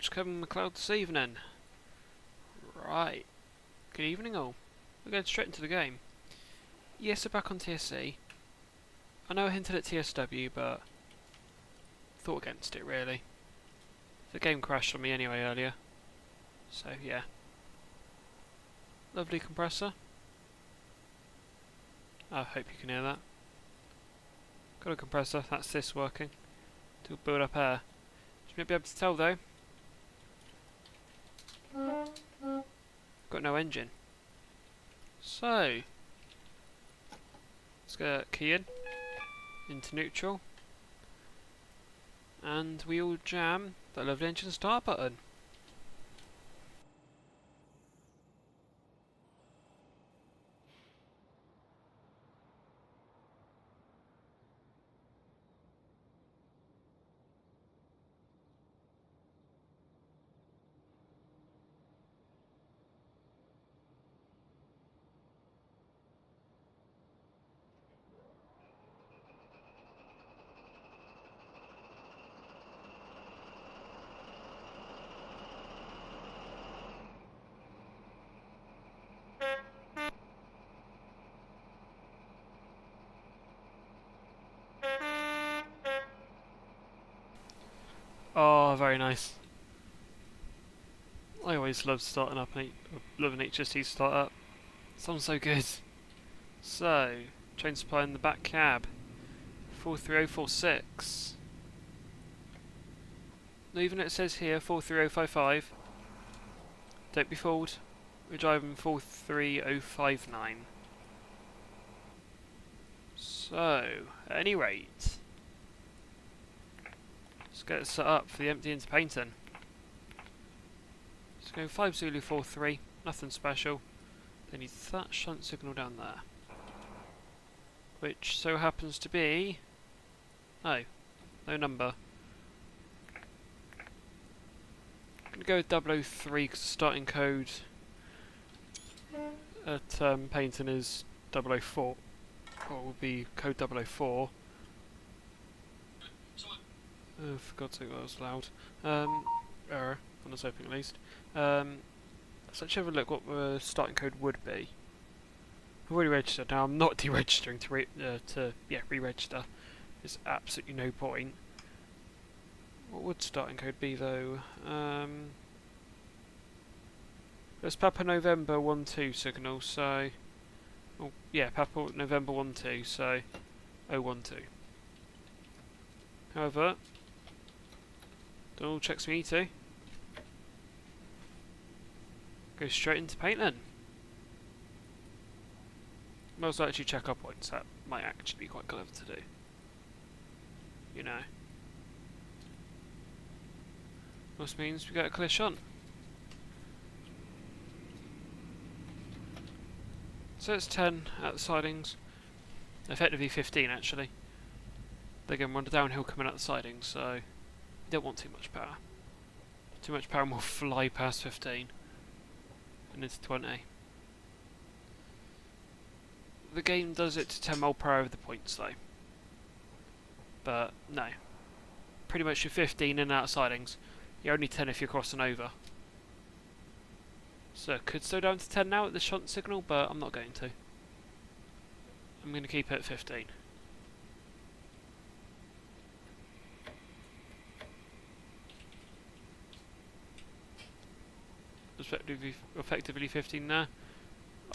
watch Kevin McLeod this evening. Right. Good evening all. We're going straight into the game. Yes, we're back on TSC. I know I hinted at TSW, but thought against it really. The game crashed on me anyway earlier. So yeah. Lovely compressor. I hope you can hear that. Got a compressor, that's this working. To build up air. You might be able to tell though. Got no engine. So let's get a key in into neutral. And we all jam that lovely engine start button. Oh, very nice. I always love starting up love an HST start up. Sounds so good. So, train supply in the back cab. 43046. Now, even though it says here 43055, don't be fooled. We're driving 43059. So, at any rate, let's get it set up for the empty into painting. Let's go 5 Zulu 43, nothing special. They need that shunt signal down there. Which so happens to be... oh, no number. I'm going to go with 003 because the starting code at painting is 004. Or will be code 004. Oh, for God's sake, that was loud. Error, on the opening at least. Let's actually have a look what the starting code would be. I've already registered. Now I'm not deregistering to re-register. There's absolutely no point. What would starting code be though? There's Papa November 1-2 signal, so... oh, yeah, Papa November 1-2, so 012. However, done all checks we need to. Go straight into painting. Might as well actually check our points. That might actually be quite clever to do. You know. Most means we get a clear shunt. So it's 10 at the sidings. Effectively 15 actually. They're going to run downhill coming out the sidings, so you don't want too much power. Too much power and we'll fly past 15 and into 20. The game does it to 10 mile per hour of the points though. But no. Pretty much you're 15 in and out of sidings. You're only 10 if you're crossing over. So could slow down to 10 now at the shunt signal, but I'm not going to. I'm going to keep it at 15. Effectively 15 there.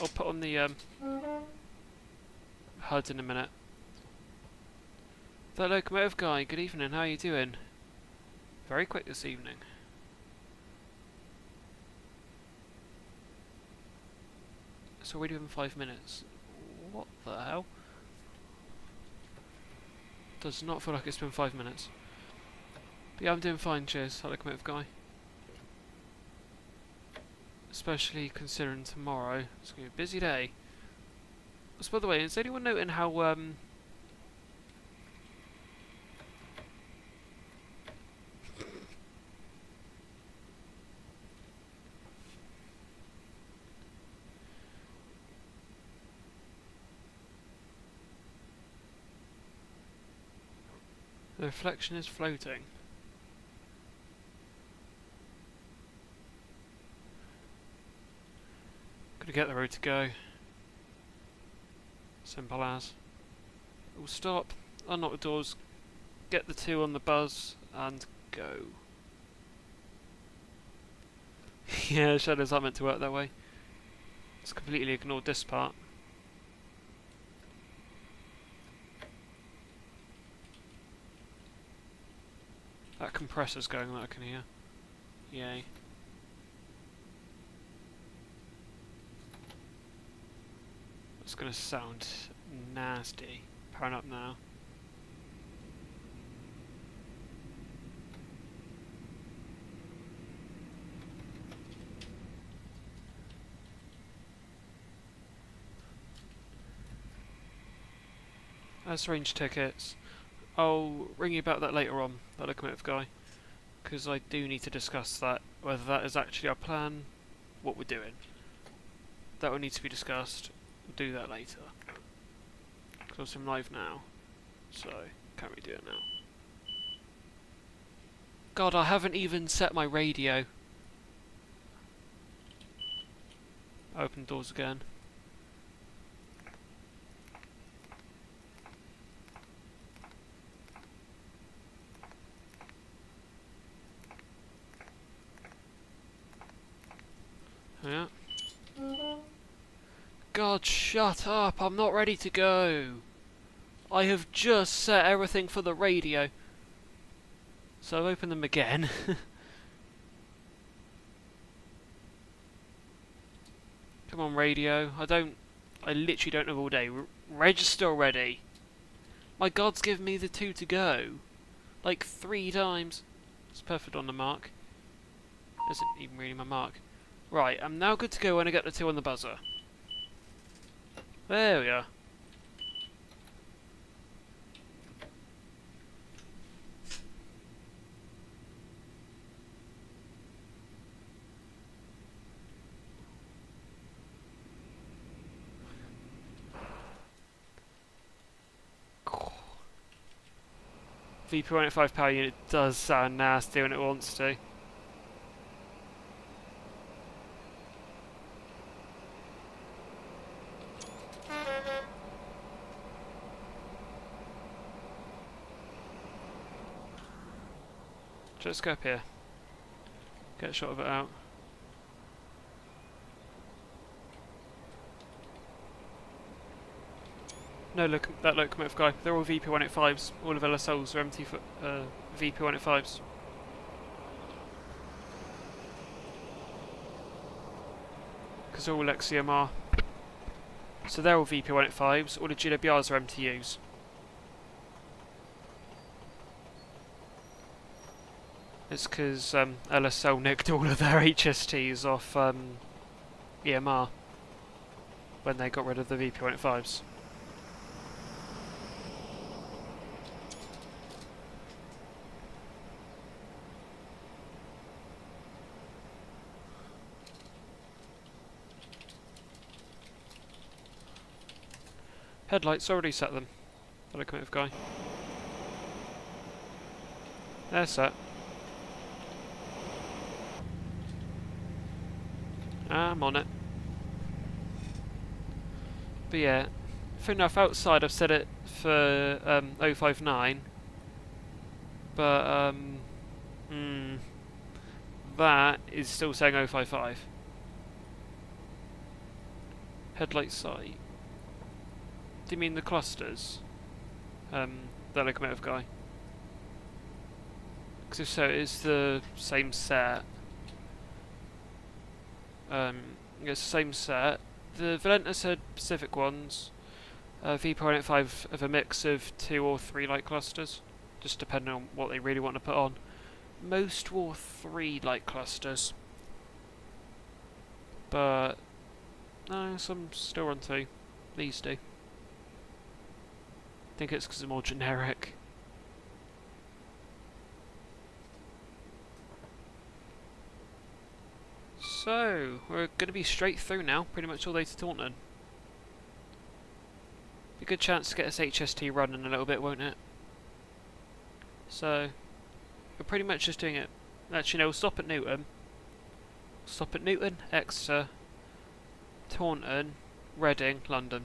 I'll put on the HUD in a minute. That locomotive guy, good evening, how are you doing? Very quick this evening. It's already been 5 minutes. What the hell? Does not feel like it's been 5 minutes. But yeah, I'm doing fine, cheers, that locomotive guy. Especially considering tomorrow. It's going to be a busy day. So by the way, is anyone noting how the reflection is floating? Gonna get the road to go. Simple as. We'll stop, unlock the doors, get the 2 on the buzz, and go. Yeah, shadows aren't meant to work that way. It's completely ignored this part. That compressor's going that I can hear. Yay. It's gonna sound nasty. Powering up now. As range tickets, I'll ring you about that later on, that locomotive guy, because I do need to discuss that, whether that is actually our plan, what we're doing. That will need to be discussed. We'll do that later. Because I'm live now, so can't really do it now. God, I haven't even set my radio. Open doors again. Yeah. God, shut up! I'm not ready to go! I have just set everything for the radio. So I've opened them again. Come on, radio. I literally don't know all day. Register already. My God's given me the 2 to go. Like 3 times. It's perfect on the mark. Isn't even really my mark. Right, I'm now good to go when I get the 2 on the buzzer. There we are. VP185 power unit does sound nasty when it wants to. Just go up here. Get a shot of it out. No, look, that locomotive guy. They're all VP185s. All of LSLs are empty for VP185s. Because they're all XCMR. So they're all VP185s. All the GWRs are MTUs. It's because LSL nicked all of their HSTs off EMR when they got rid of the VP185s. Headlights, already set them. The locomotive guy. They're set. I'm on it. But yeah, fair enough, outside I've set it for 059. But that is still saying 055. Headlight sight. Do you mean the clusters? The locomotive guy. Because if so, it is the same set. It's the same set. The Valenta said Pacific ones. VP185 have a mix of 2 or 3 light clusters, just depending on what they really want to put on. Most wore 3 light clusters, but no, some still run 2. These do. I think it's because they're more generic. So, we're going to be straight through now, pretty much all the way to Taunton. Be a good chance to get this HST running a little bit, won't it? So, we're pretty much just doing it. Actually, no, we'll stop at Newton. Stop at Newton, Exeter, Taunton, Reading, London.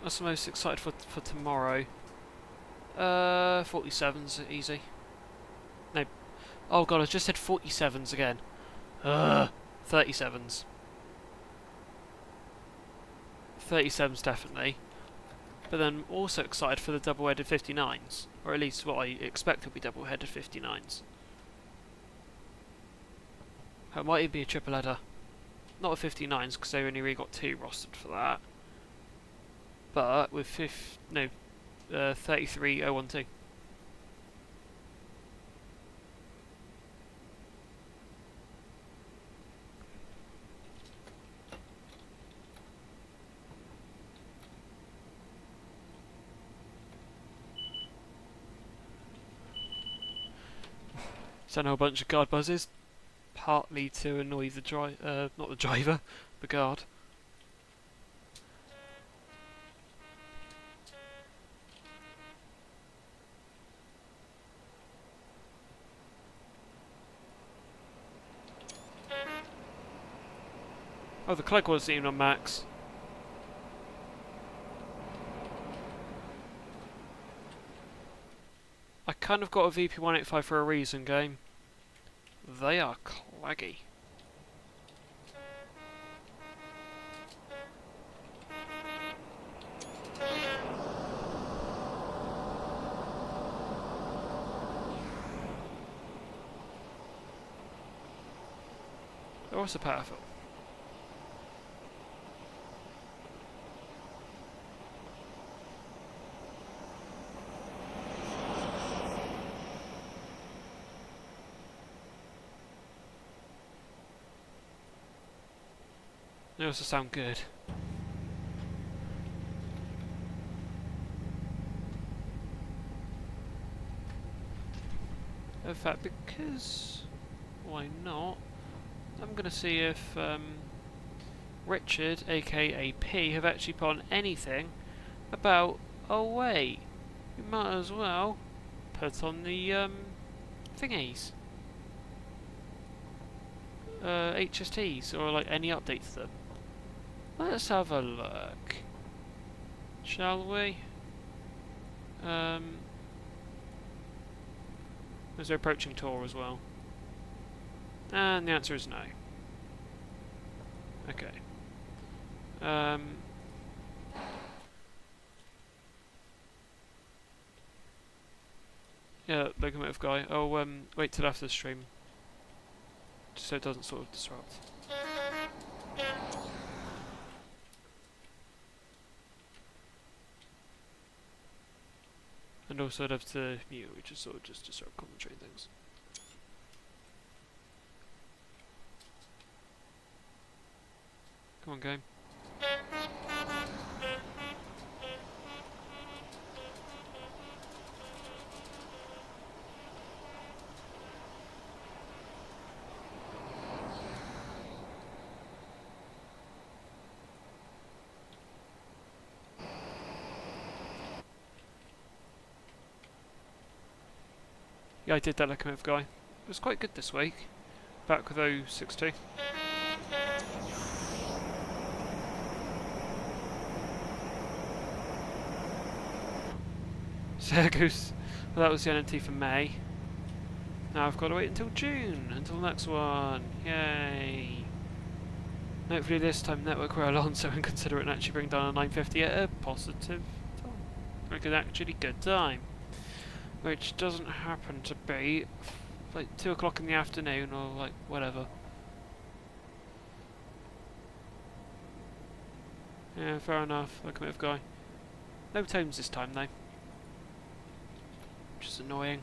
That's the most excited for tomorrow. 47's easy. No. Oh god, I just said 47's again. 37's. 37's definitely. But then also excited for the double-headed 59s. Or at least what I expect will be double-headed 59s. It might even be a triple header. Not a 59s because they only really got 2 rostered for that. But with 33012. Sent a whole bunch of guard buzzes, partly to annoy the not the driver, the guard. Oh, the cloak wasn't even on max. I kind of got a VP185 for a reason, game. They are claggy. They're also powerful. They also sound good. In fact, because why not? I'm going to see if Richard, aka P, have actually put on anything about. Oh wait, we might as well put on the thingies, HSTs, or like any updates to them. Let's have a look, shall we? There's an approaching tour as well. And the answer is no. Okay. Yeah, locomotive guy. Oh, wait till after the stream, just so it doesn't sort of disrupt. And also I'd have to mute, which is sort of just disrupt commentary and things. Come on, game. Yeah, I did that locomotive guy. It was quite good this week. Back with 062. So there goes. Well, that was the NMT for May. Now I've got to wait until June, until the next one. Yay! Hopefully this time network will Alonso and consider it and actually bring down a 950 at a positive time. Like an actually good time. Which doesn't happen to be like 2 o'clock in the afternoon or like whatever. Yeah, fair enough. Locomotive guy. No tones this time though. Which is annoying.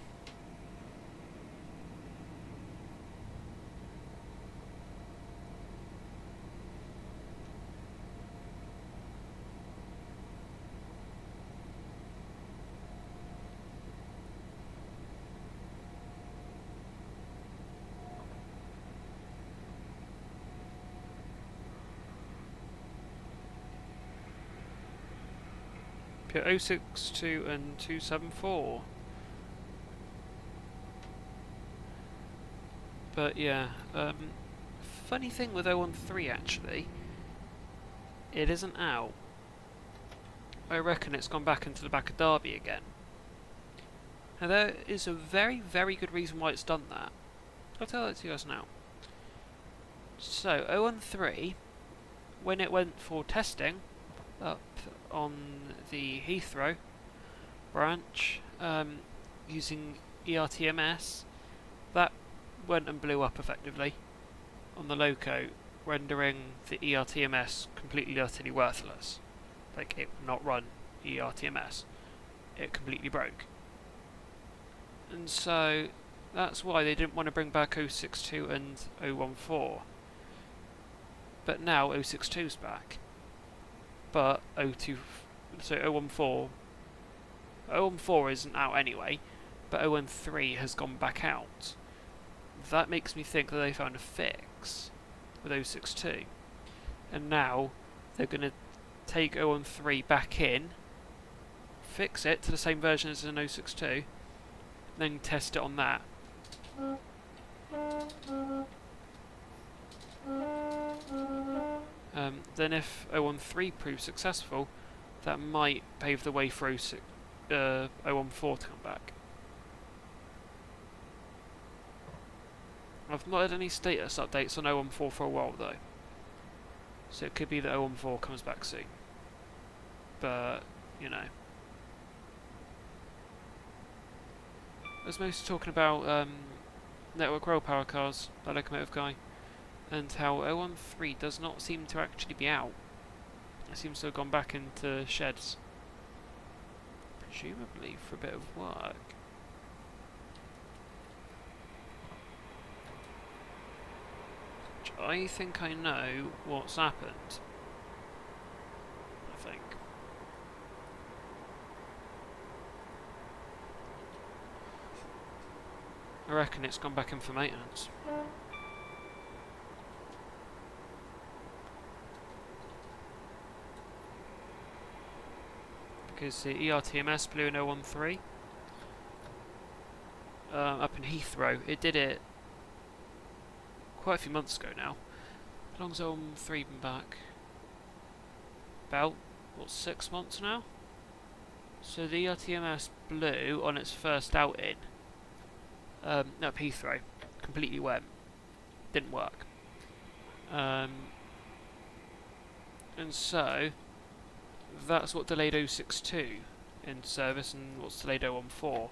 Put 062 and 274. But yeah, funny thing with 013 actually, it isn't out. I reckon it's gone back into the back of Derby again. Now there is a very, very good reason why it's done that. I'll tell it to you guys now. So 013, when it went for testing up on the Heathrow branch, using ERTMS, that went and blew up effectively on the loco, rendering the ERTMS completely utterly worthless. Like, it would not run ERTMS. It completely broke. And so that's why they didn't want to bring back 062 and 014. But now 062's back. But 014 isn't out anyway, but 013 has gone back out. That makes me think that they found a fix with 062. And now they're going to take 013 back in, fix it to the same version as in 062, then test it on that. Then if 013 proves successful, that might pave the way for 014 to come back. I've not had any status updates on 014 for a while though, so it could be that 014 comes back soon. But, you know. I was mostly talking about network rail power cars, that locomotive guy, and how 013 does not seem to actually be out. It seems to have gone back into sheds. Presumably for a bit of work. Which I think I know what's happened. I think. I reckon it's gone back in for maintenance. Because the ERTMS blew in 013 up in Heathrow. It did it quite a few months ago now. How long's 013 been back? About, what, 6 months now? So the ERTMS blew on its first outing up Heathrow. Completely went. Didn't work. And so that's what delayed 062 in service and what's delayed 014.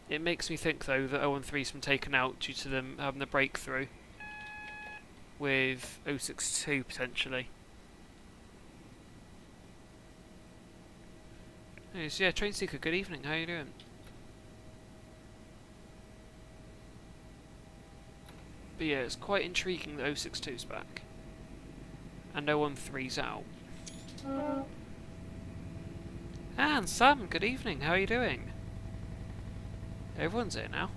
It makes me think though that 013's been taken out due to them having a breakthrough with 062 potentially. Anyways, yeah, Train Seeker, good evening, how you doing? But yeah, it's quite intriguing that 062's back and 013's out. And Sam, good evening, how are you doing? Everyone's here now.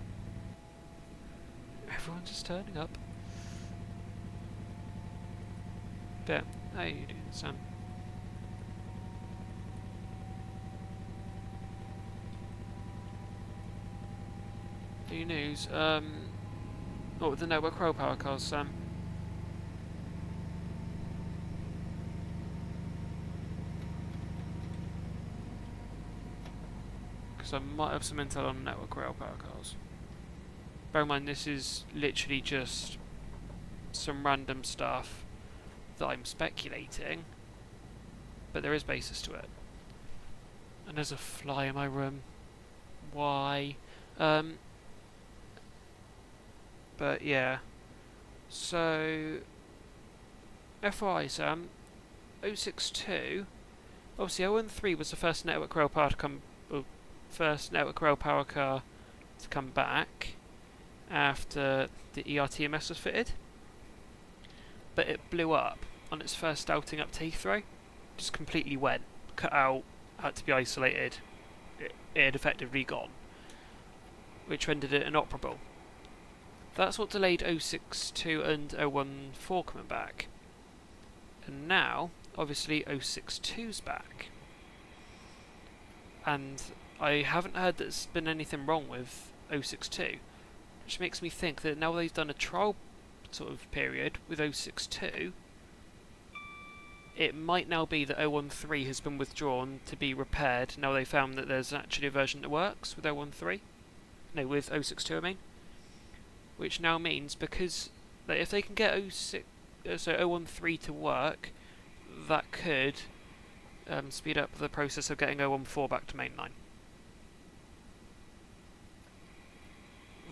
Everyone's just turning up. But, how you doing, Sam? New news, what with the network rail power cars, Sam? I might have some intel on network rail power cars. Bear in mind, this is literally just some random stuff that I'm speculating, but there is basis to it. And there's a fly in my room. Why? But yeah. So, FYI, Sam, 062. Obviously, 013 was the first network rail power to come. First network rail power car to come back after the ERTMS was fitted, but it blew up on its first outing up to Heathrow. Just completely went, cut out, had to be isolated. It had effectively gone, which rendered it inoperable. That's what delayed 062 and 014 coming back, and now obviously 062's back, and I haven't heard there's been anything wrong with 062, which makes me think that now they've done a trial sort of period with 062, it might now be that 013 has been withdrawn to be repaired. Now they found that there's actually a version that works with 013. No, with 062 I mean. Which now means, because if they can get 013 to work, that could speed up the process of getting 014 back to mainline.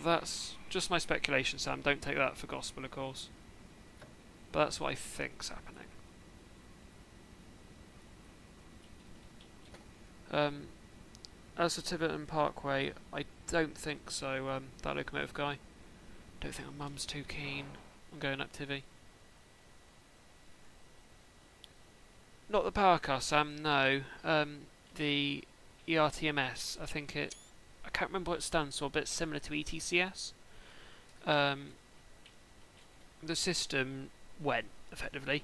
That's just my speculation, Sam. Don't take that for gospel, of course. But that's what I think's happening. As for Tiverton Parkway, I don't think so, that locomotive guy. Don't think my mum's too keen on going up Tivy. Not the power car, Sam, no. The ERTMS, I think I can't remember what it stands for, but it's similar to ETCS. The system went, effectively.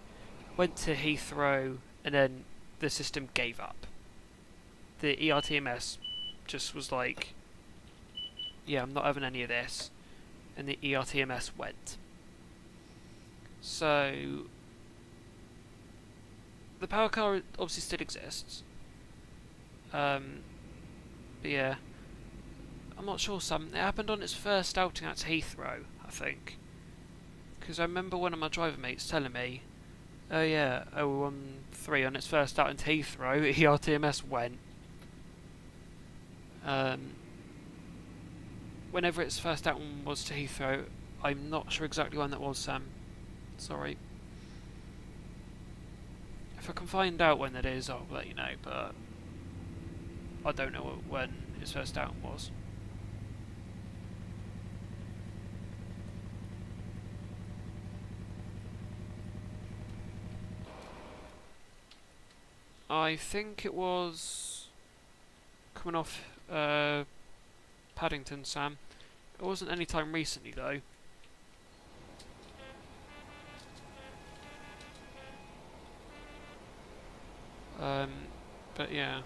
Went to Heathrow, and then the system gave up. The ERTMS just was like, yeah, I'm not having any of this. And the ERTMS went. So the power car obviously still exists. But yeah, I'm not sure, Sam. It happened on its first outing out to Heathrow, I think. Because I remember one of my driver mates telling me, oh yeah, 013 on its first outing to Heathrow, ERTMS went. Whenever its first outing was to Heathrow, I'm not sure exactly when that was, Sam. Sorry. If I can find out when that is, I'll let you know, but I don't know when its first outing was. I think it was coming off Paddington, Sam. It wasn't any time recently, though. But yeah.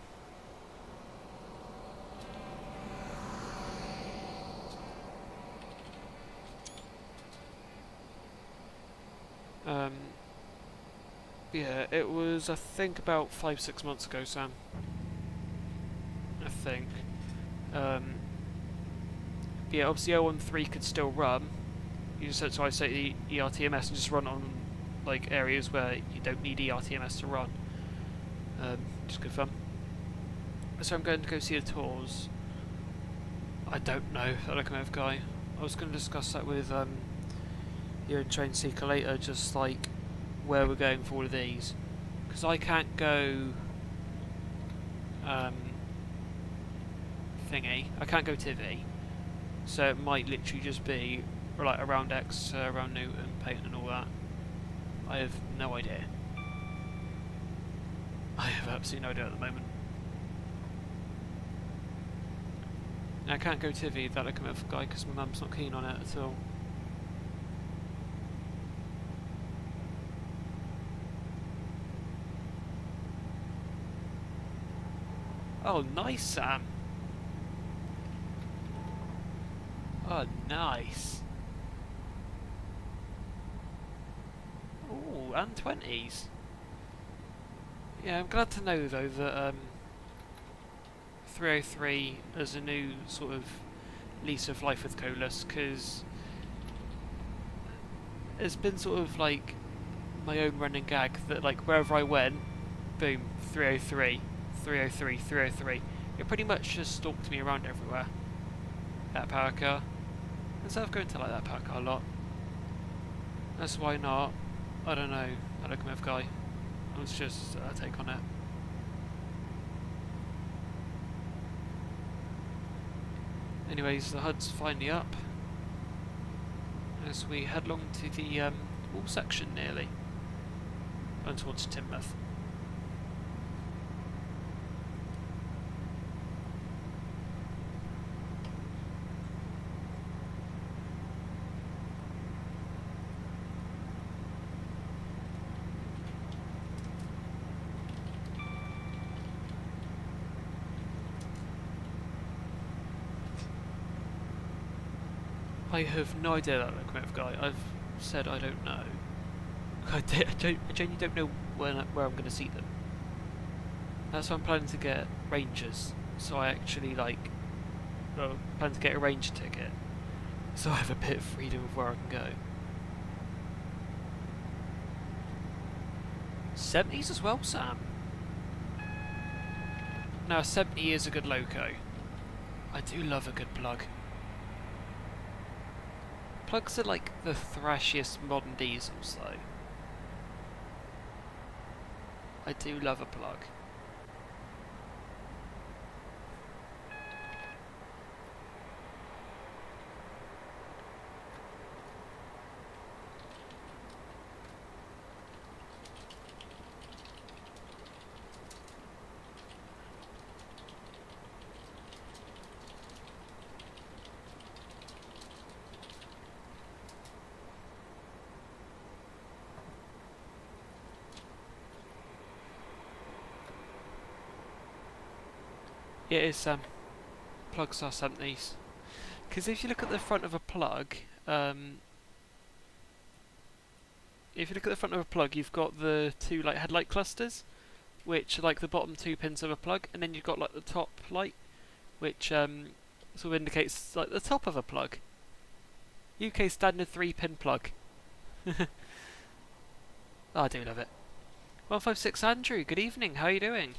Yeah, it was, I think, about 5-6 months ago, Sam. I think. Yeah, obviously 013 could still run. You just had to isolate the ERTMS and just run on like areas where you don't need ERTMS to run. Just good fun. So I'm going to go see the tours. I don't know, that locomotive guy. I was going to discuss that with you and Train Seeker later, just like where we're going for all of these. Because I can't go thingy. I can't go Tivy. So it might literally just be like around Exeter, around Newton, Payton and all that. I have no idea. I have absolutely no idea at the moment. And I can't go Tivy, that locomotive guy, because my mum's not keen on it at all. Oh, nice, Sam. Oh, nice. Ooh, and 20s. Yeah, I'm glad to know, though, that 303 is a new sort of lease of life with Colas, because it's been sort of like my own running gag that, like, wherever I went, boom, 303, 303, 303. It pretty much just stalked me around everywhere. That power car. Instead of going to like that power car a lot. That's why not. I don't know. That locomotive guy. It's just a take on it. Anyways, the HUD's finally up as we head along to the wall section nearly, and towards Teignmouth. I have no idea that locomotive guy. I've said I don't know. I genuinely don't know where I'm going to see them. That's why I'm planning to get Rangers. So I actually plan to get a Ranger ticket. So I have a bit of freedom of where I can go. 70s as well, Sam. Now 70 is a good loco. I do love a good plug. Plugs are like the thrashiest modern diesels though. I do love a plug. It is plugs are 70s. Because if you look at the front of a plug, you've got the two headlight clusters, which are like the bottom two pins of a plug, and then you've got like the top light, which sort of indicates like the top of a plug. UK standard 3-pin plug. Oh, I do love it. 156 Andrew, good evening. How are you doing?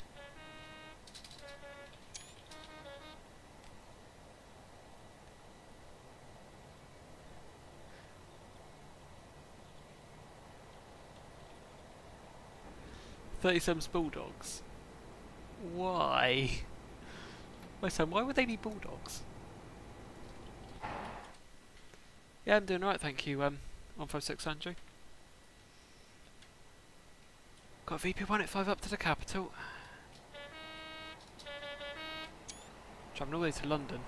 .37's Bulldogs. Why? My son, why would they be Bulldogs? Yeah, I'm doing alright, thank you, 156 Andrew. Got VP185 up to the capital. Travelling all the way to London.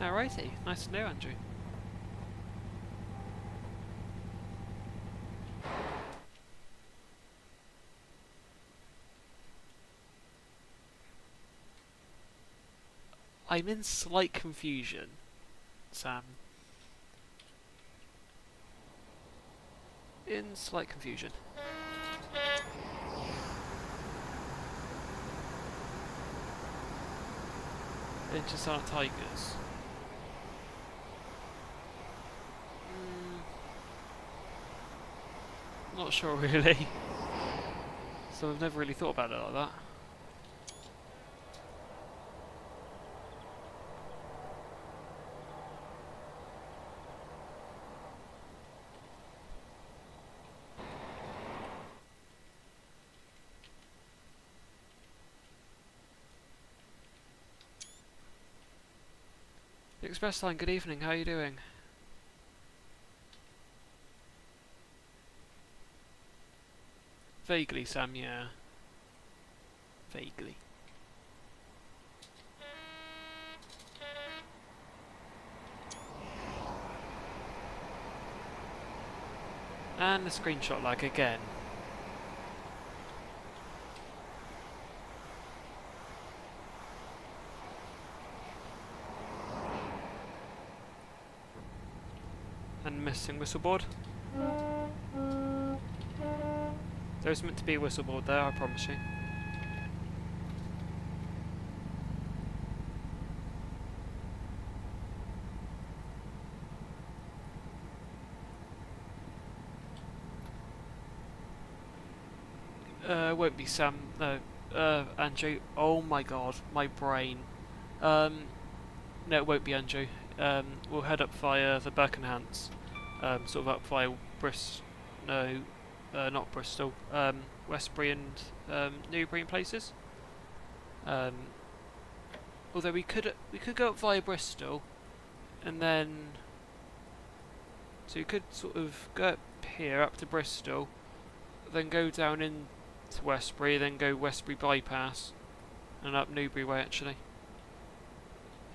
Alrighty, nice to know, Andrew. I'm in slight confusion, Sam. In slight confusion. Interstar Tigers. Not sure really. So I've never really thought about it like that. The Express Line, good evening, how are you doing? Vaguely, Sam, yeah. Vaguely. And the screenshot lag again. And missing whistleboard. There's meant to be a whistleboard there, I promise you. Won't be Sam. No, Andrew. Oh my god, my brain. No, it won't be Andrew. We'll head up via the Birkenhants. Sort of up via No, not Bristol. Westbury and Newbury and places. Although we could go up via Bristol, and then so you could sort of go up here up to Bristol, then go down into Westbury, then go Westbury bypass, and up Newbury way actually.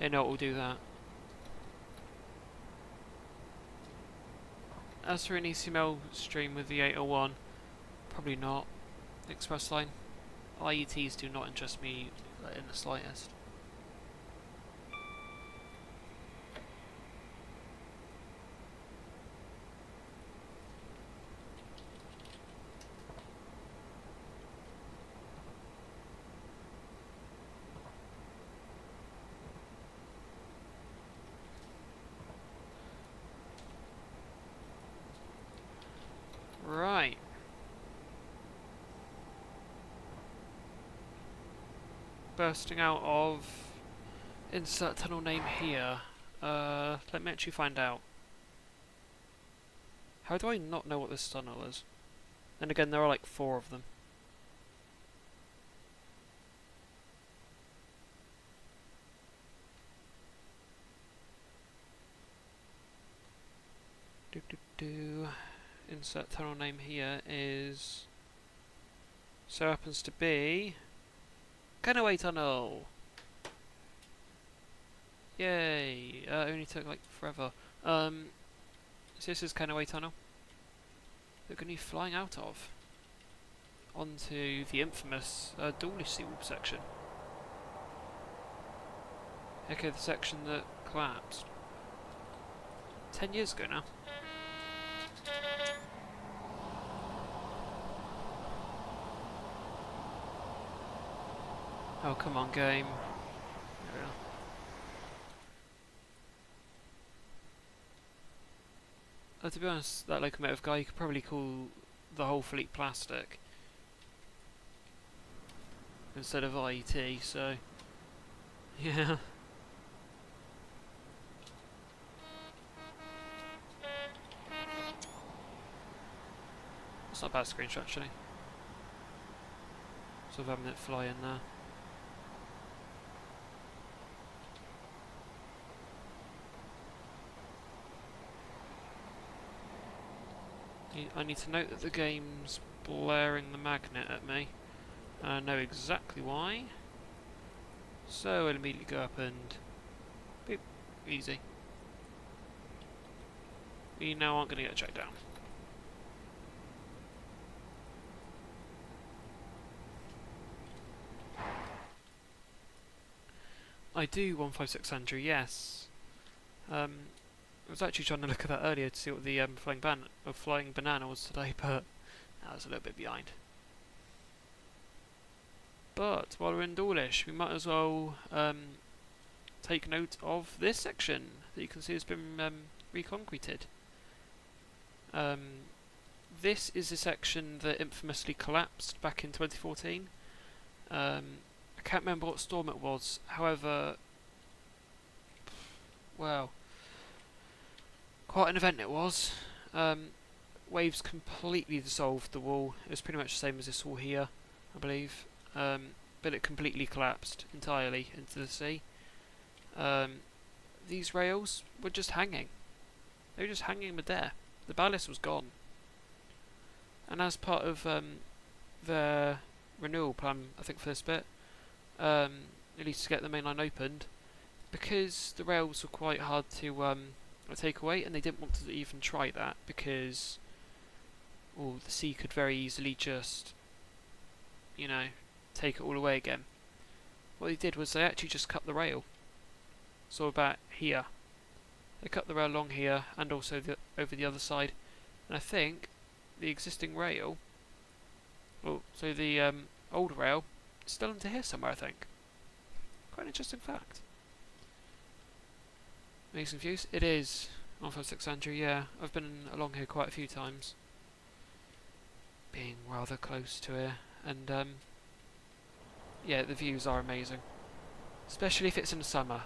Yeah, no, we'll do that. as for an ECML stream with the 801, probably not. Express line. IETs do not interest me in the slightest. Right. Bursting out of insert tunnel name here. Let me actually find out. How do I not know what this tunnel is? And again, there are like 4 of them. Insert tunnel name here is... so happens to be... Canaway Tunnel! Yay! Only took like forever. So this is Canaway Tunnel. They're going to be flying out of. Onto the infamous Dawlish Seawolf section. Okay, the section that collapsed. 10 years ago now. Oh, come on, game. To be honest, that locomotive guy, you could probably call the whole fleet plastic instead of IET, so yeah. It's not a bad screenshot actually. Sort of having it fly in there. I need to note that the game's blaring the magnet at me. I know exactly why. So I'll immediately go up and... boop. Easy. We now aren't going to get checked down. I do 156 Andrew, yes. I was actually trying to look at that earlier to see what the flying banana was today, but I was a little bit behind. But while we're in Dawlish, we might as well take note of this section that you can see has been reconcreted. This is a section that infamously collapsed back in 2014. I can't remember what storm it was, however, well, quite an event it was. Waves completely dissolved the wall. It was pretty much the same as this wall here, I believe. But it completely collapsed entirely into the sea. These rails were just hanging. They were just hanging midair. The ballast was gone. And as part of their renewal plan, I think for this bit, at least to get the main line opened, because the rails were quite hard to take away, and they didn't want to even try that because, well, the sea could very easily just, you know, take it all away again. What they did was they actually just cut the rail. So about here. They cut the rail along here and also over the other side. And I think the existing rail, well, so the old rail, is still into here somewhere, I think. Quite an interesting fact. Amazing views. It is 156 Andrew, yeah. I've been along here quite a few times. Being rather close to here. And yeah, the views are amazing. Especially if it's in the summer.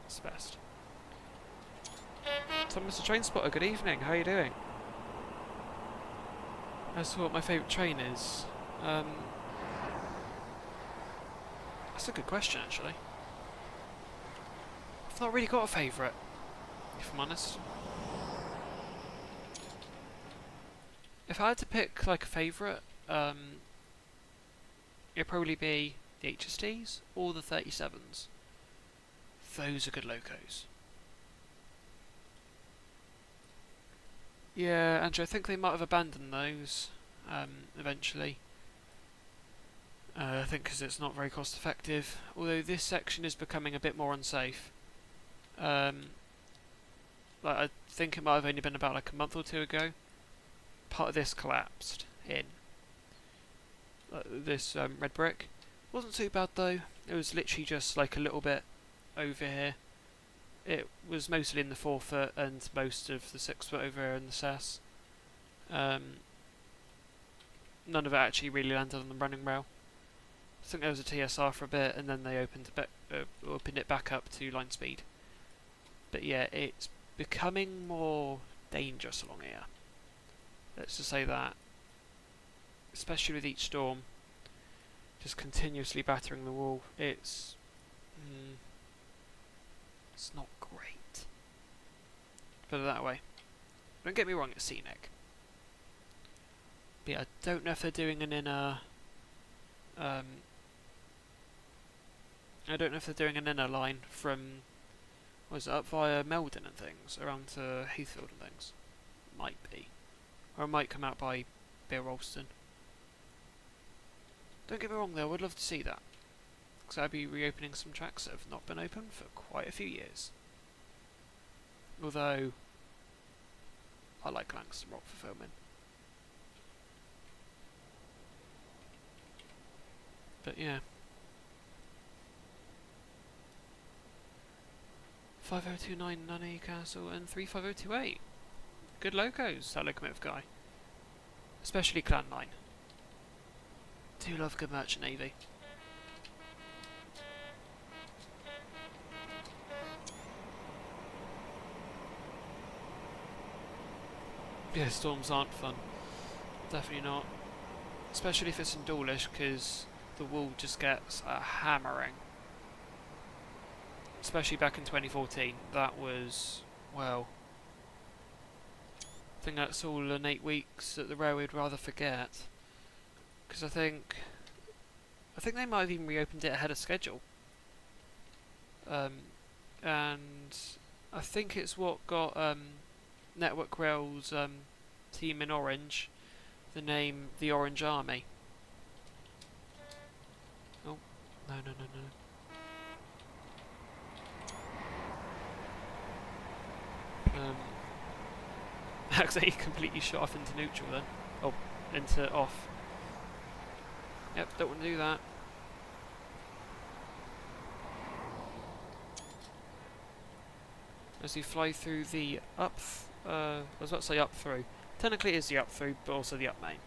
It's the best. Thomas the Train Spotter, good evening. How are you doing? As to what my favourite train is, that's a good question actually. I've not really got a favourite, if I'm honest. If I had to pick like a favourite, it'd probably be the HSTs or the 37s. Those are good locos. Yeah, Andrew, I think they might have abandoned those eventually. I think because it's not very cost effective. Although this section is becoming a bit more unsafe. Um, like I think it might have only been about like a month or two ago. Part of this collapsed in. This red brick. Wasn't too bad though. It was literally just like a little bit over here. It was mostly in the 4 foot and most of the 6 foot over here in the SAS. None of it actually really landed on the running rail. I think there was a TSR for a bit and then they opened it back up to line speed. But yeah, it's becoming more dangerous along here. Let's just say that. Especially with each storm. Just continuously battering the wall. It's not great. Put it that way. Don't get me wrong, it's scenic. But yeah, I don't know if they're doing an inner I don't know if they're doing an inner line from was it up via Meldon and things, around to Heathfield and things. Might be. Or it might come out by Beer Ralston. Don't get me wrong though, I would love to see that. Because I'd be reopening some tracks that have not been open for quite a few years. Although, I like Langston Rock for filming. But yeah. 5029 Nunny Castle and 35028. Good locos, that locomotive guy. Especially Clan 9. Do love good merchant navy. Yeah, storms aren't fun. Definitely not. Especially if it's in Dawlish, because the wall just gets a hammering. Especially back in 2014. That was, well, I think that's all in 8 weeks that the railway would rather forget. Because I think they might have even reopened it ahead of schedule. And I think it's what got Network Rail's team in orange the name the Orange Army. Oh, no. Actually, completely shot off into neutral then. Oh, into off. Yep, don't want to do that. As you fly through the I was about to say up through. Technically it is the up through, but also the up main.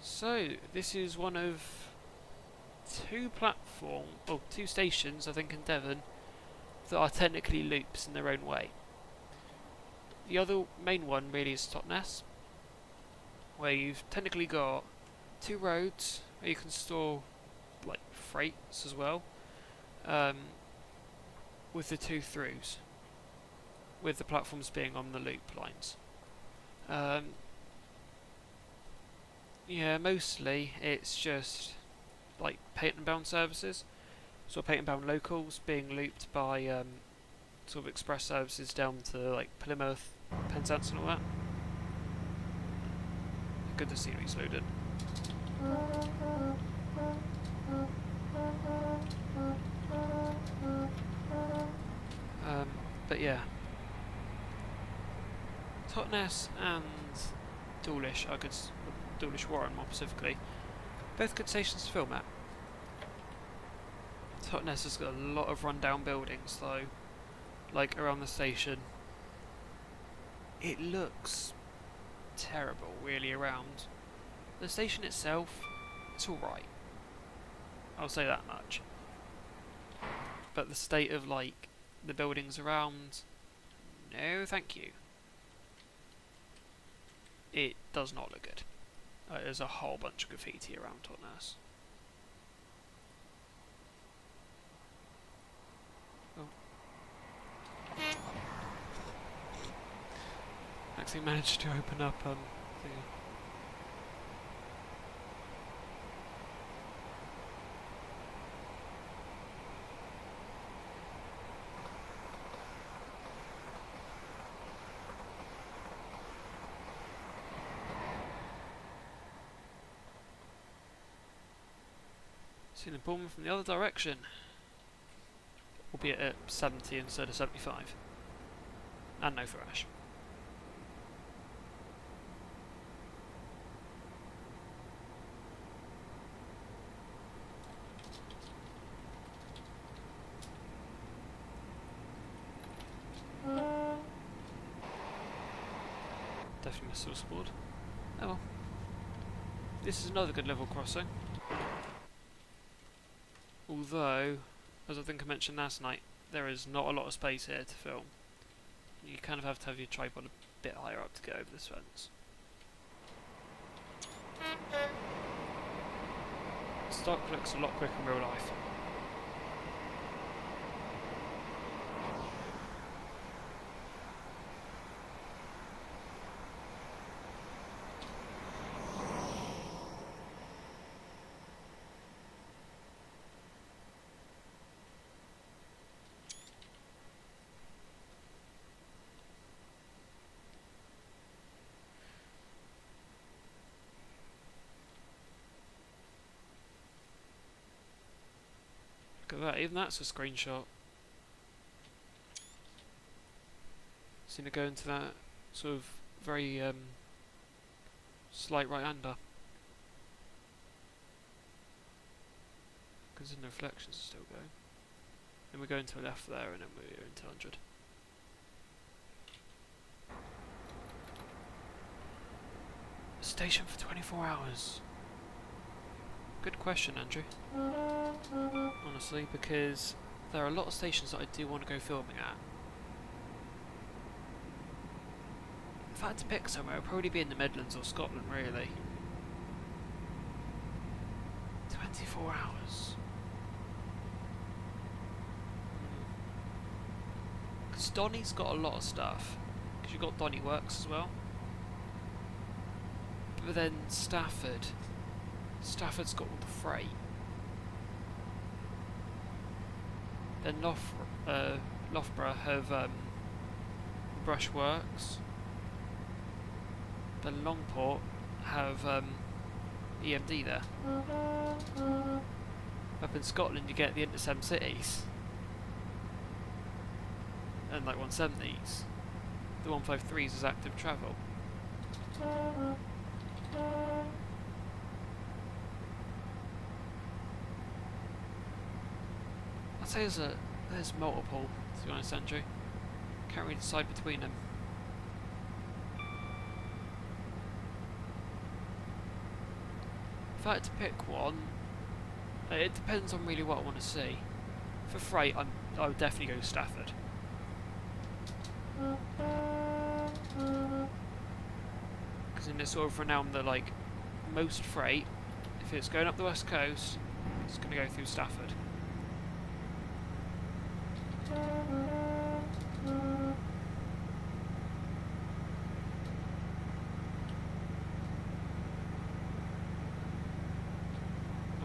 So, this is one of two stations, I think, in Devon, that are technically loops in their own way. The other main one really is Totnes, where you've technically got 2 roads where you can store like freights as well, with the 2 throughs, with the platforms being on the loop lines. Yeah, mostly it's just like patent bound services, so patent bound locals being looped by sort of express services down to like Plymouth, Penzance and all that. Good to see it's loaded. But yeah, Totnes and Dawlish are good. Dawlish Warren more specifically, both good stations to film at. Totnes has got a lot of rundown buildings though, like around the station. It looks terrible really around. The station itself, it's alright. I'll say that much. But the state of like the buildings around, no thank you. It does not look good. There's a whole bunch of graffiti around Totnes. Oh. Actually managed to open up the Seen the Bournemouth from the other direction. Albeit at 70 instead of 75. And no thrash. Definitely missed the board. Oh well. This is another good level crossing. Although, as I think I mentioned last night, there is not a lot of space here to film. You kind of have to have your tripod a bit higher up to get over this fence. Stock looks a lot quicker in real life. Look at that, even that's a screenshot. Seen it go into that sort of very slight right-hander. Because the reflections are still going. Then we go into a left there and then we're into 100. Station for 24 hours. Good question, Andrew. Honestly, because there are a lot of stations that I do want to go filming at. If I had to pick somewhere, it would probably be in the Midlands or Scotland, really. 24 hours. Because Donny's got a lot of stuff. Because you've got Donny Works as well. But then Stafford's got all the freight. Then Loughborough have Brushworks. Then Longport have EMD there. Up in Scotland you get the Intersem Cities. And like 170s. The 153s is active travel. I'd say there's multiple, to be honest, Andrew. Can't really decide between them. If I had to pick one, it depends on really what I want to see. For freight, I would definitely go Stafford. Because in this sort of renowned that like most freight, if it's going up the west coast, it's going to go through Stafford. Oh,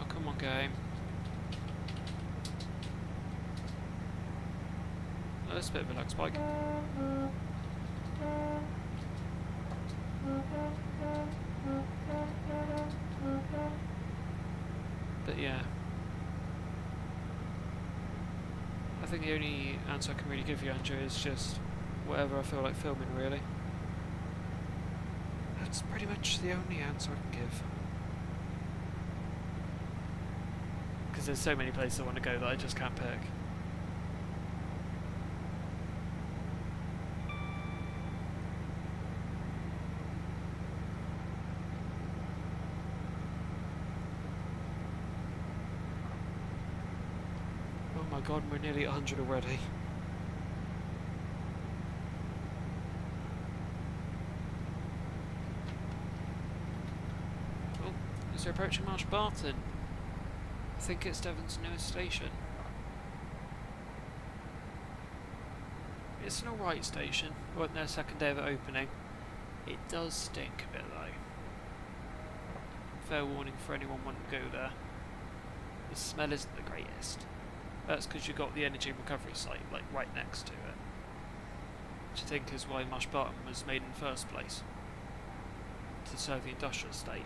come on, game. Oh, that's a bit of a lag spike. But yeah, I think the only answer I can really give you, Andrew, is just whatever I feel like filming, really. That's pretty much the only answer I can give. Because there's so many places I want to go that I just can't pick. Oh my god, we're nearly at 100 already. Oh, as we're approaching Marsh Barton. I think it's Devon's newest station. It's an alright station. We weren't there second day of it opening. It does stink a bit though. Fair warning for anyone wanting to go there. The smell isn't the greatest. That's because you've got the energy recovery site like right next to it. Which I think is why Marsh Barton was made in the first place. To serve the industrial estate.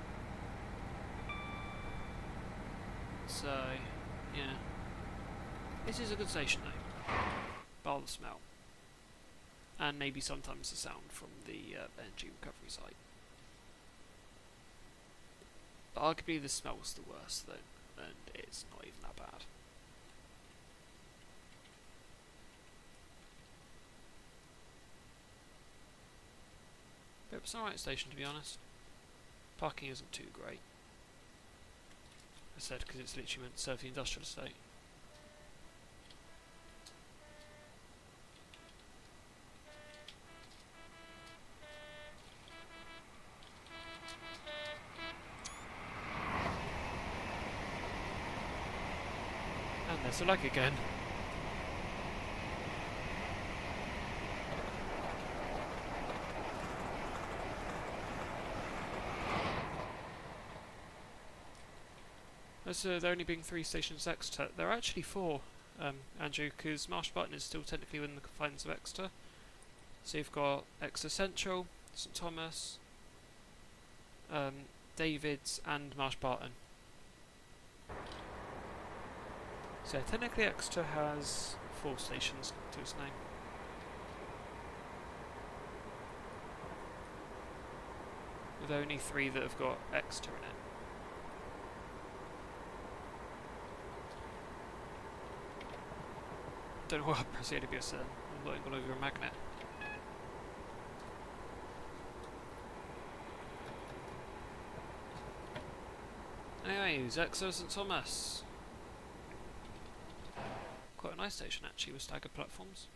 So, yeah. This is a good station though. Bar the smell. And maybe sometimes the sound from the energy recovery site. But arguably the smell's the worst though, and it's not even that bad. But it's an alright station to be honest. Parking isn't too great. I said because it's literally meant to serve the industrial estate. And there's the lag again. As there only being 3 stations Exeter, there are actually 4, Andrew, because Marsh Barton is still technically within the confines of Exeter. So you've got Exeter Central, St Thomas, Davids and Marsh Barton. So technically Exeter has 4 stations to its name. With only 3 that have got Exeter in it. Don't know what I press AWS said. I'm not all over a magnet. Anyways, Exeter St Thomas. Quite a nice station actually with staggered platforms.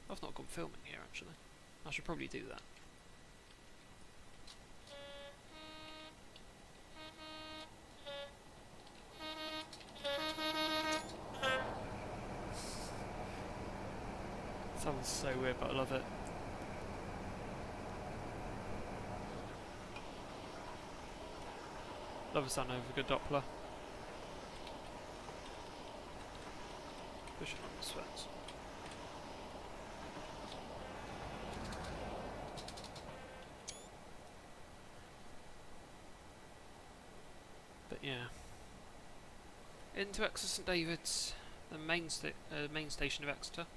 I've not gone filming here actually. I should probably do that. Sounds so weird, but I love it. Love the sound of a good Doppler. Pushing on the sweats. But yeah. Into Exeter St David's, the main station of Exeter.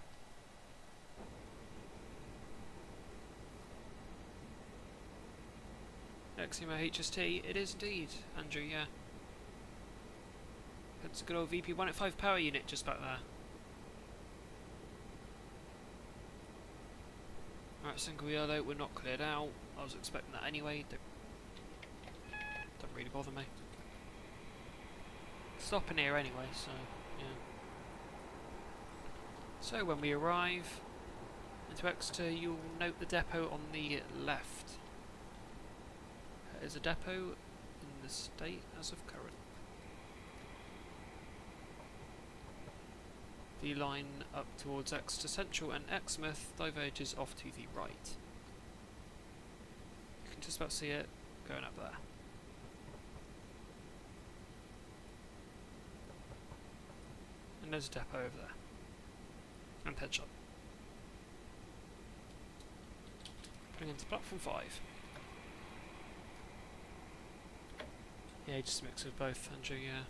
Exima HST, it is indeed, Andrew, yeah. It's a good old VP185 power unit just back there. Alright, single yellow, we're not cleared out. I was expecting that anyway. Don't really bother me. Stopping here anyway, so yeah. So when we arrive into Exeter, you'll note the depot on the left. There is a depot in the state as of current. The line up towards Exeter Central and Exmouth diverges off to the right. You can just about see it going up there. And there's a depot over there. And head shop. Putting into platform 5. Yeah, just a mix of both, Andrew, yeah.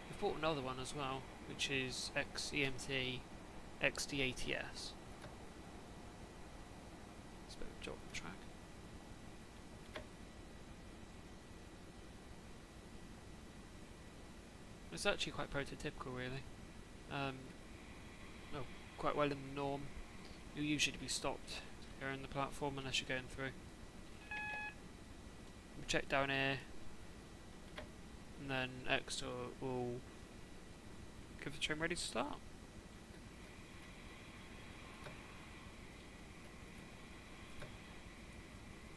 We've bought another one as well, which is XEMT XDATS. It's a bit of a job on track. It's actually quite prototypical, really. Well, quite well in the norm. You'll usually be stopped here in the platform unless you're going through. We'll check down here, and then Exeter will give the train ready to start.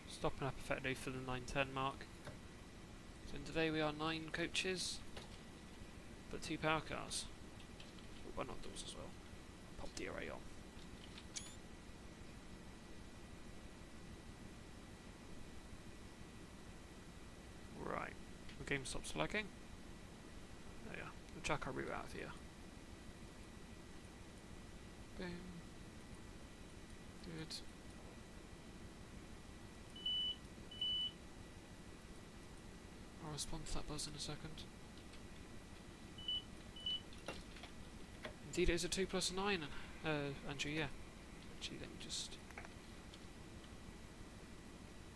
Stopping up effectively for the 9:10 mark. So today we are 9 coaches, but 2 power cars. One of those as well. Pop the array on. Right, the game stops lagging. There we are. We'll check our route out of here. Boom. Good. I'll respond to that buzz in a second. Indeed, it is a 2 plus 9, Andrew, yeah. Actually, let me just...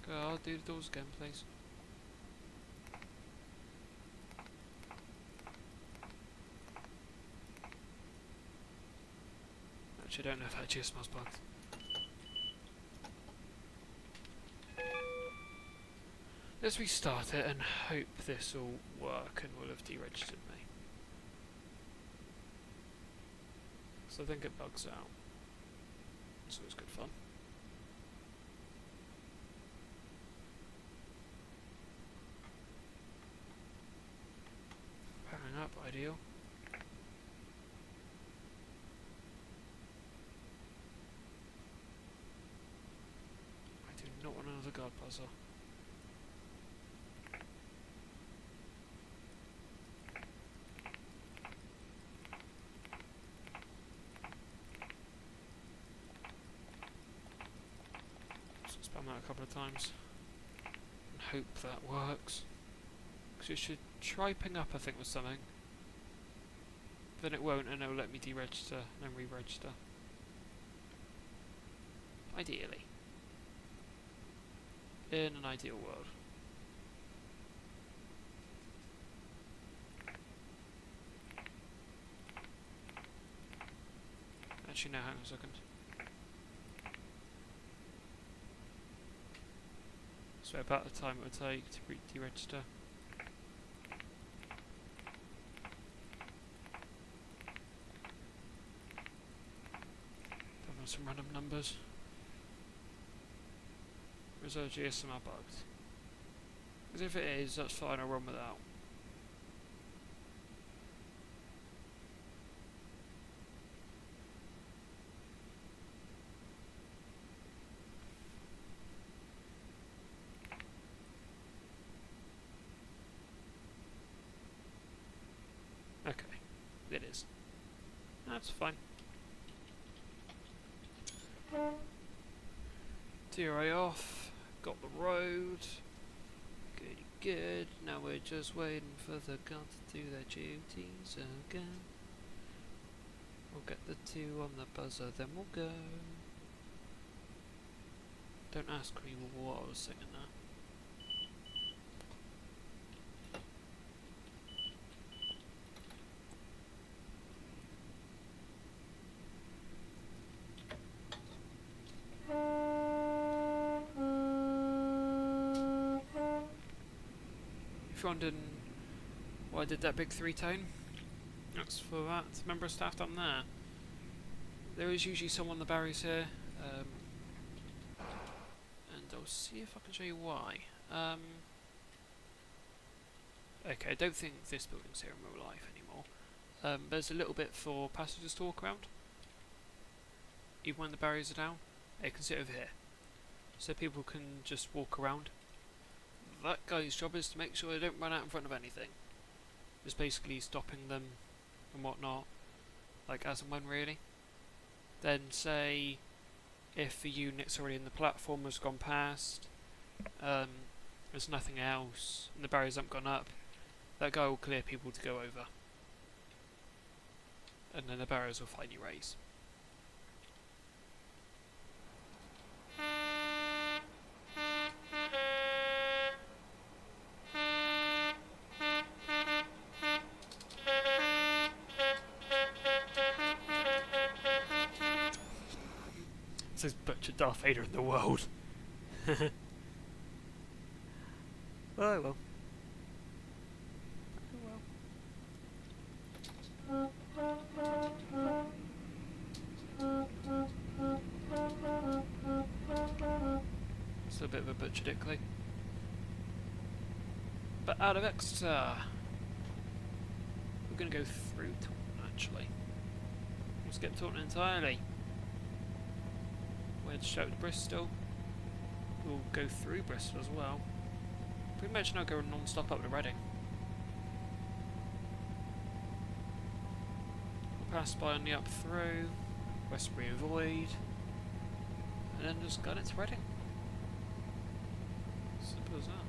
Go, I'll do the doors again, please. Actually, I don't know if that actually smells bugs. Let's restart it and hope this will work and will have deregistered me. So I think it bugs out. So it's good fun. Powering up, ideal. I do not want another guard buzzer. Spam that a couple of times and hope that works. Because it should try ping up, I think, with something. Then it won't, and it will let me deregister and then re-register. Ideally. In an ideal world. Actually, no, hang on a second. So about the time it would take to deregister. Don't want some random numbers. Reserve GSM are bugged. Because if it is, that's fine, I'll run without. Okay, it is. That's fine. DRA off, got the road. Goody good. Now we're just waiting for the gun to do their duties again. We'll get the 2 on the buzzer, then we'll go. Don't ask me what I was singing there. If you're wondering why I did that big 3-tone, that's for that member of staff down there. There is usually someone on the barriers here, and I'll see if I can show you why. Okay, I don't think this building's here in real life anymore. There's a little bit for passengers to walk around, even when the barriers are down. You can sit over here, so people can just walk around. That guy's job is to make sure they don't run out in front of anything. Just basically stopping them and whatnot, like as and when really. Then say if the unit's already in the platform has gone past, there's nothing else, and the barriers haven't gone up, that guy will clear people to go over. And then the barriers will finally raise. This is butcher Darth Vader in the world. Oh well. Oh well. It's a bit of a butcher dickly. But out of Exeter, we're going to go through Taunton actually. We'll skip Taunton entirely. We'll head straight to Bristol. We'll go through Bristol as well. Pretty much now go non-stop up to Reading. We'll pass by on the up through, Westbury avoid, and then just gun into Reading. Simple as that.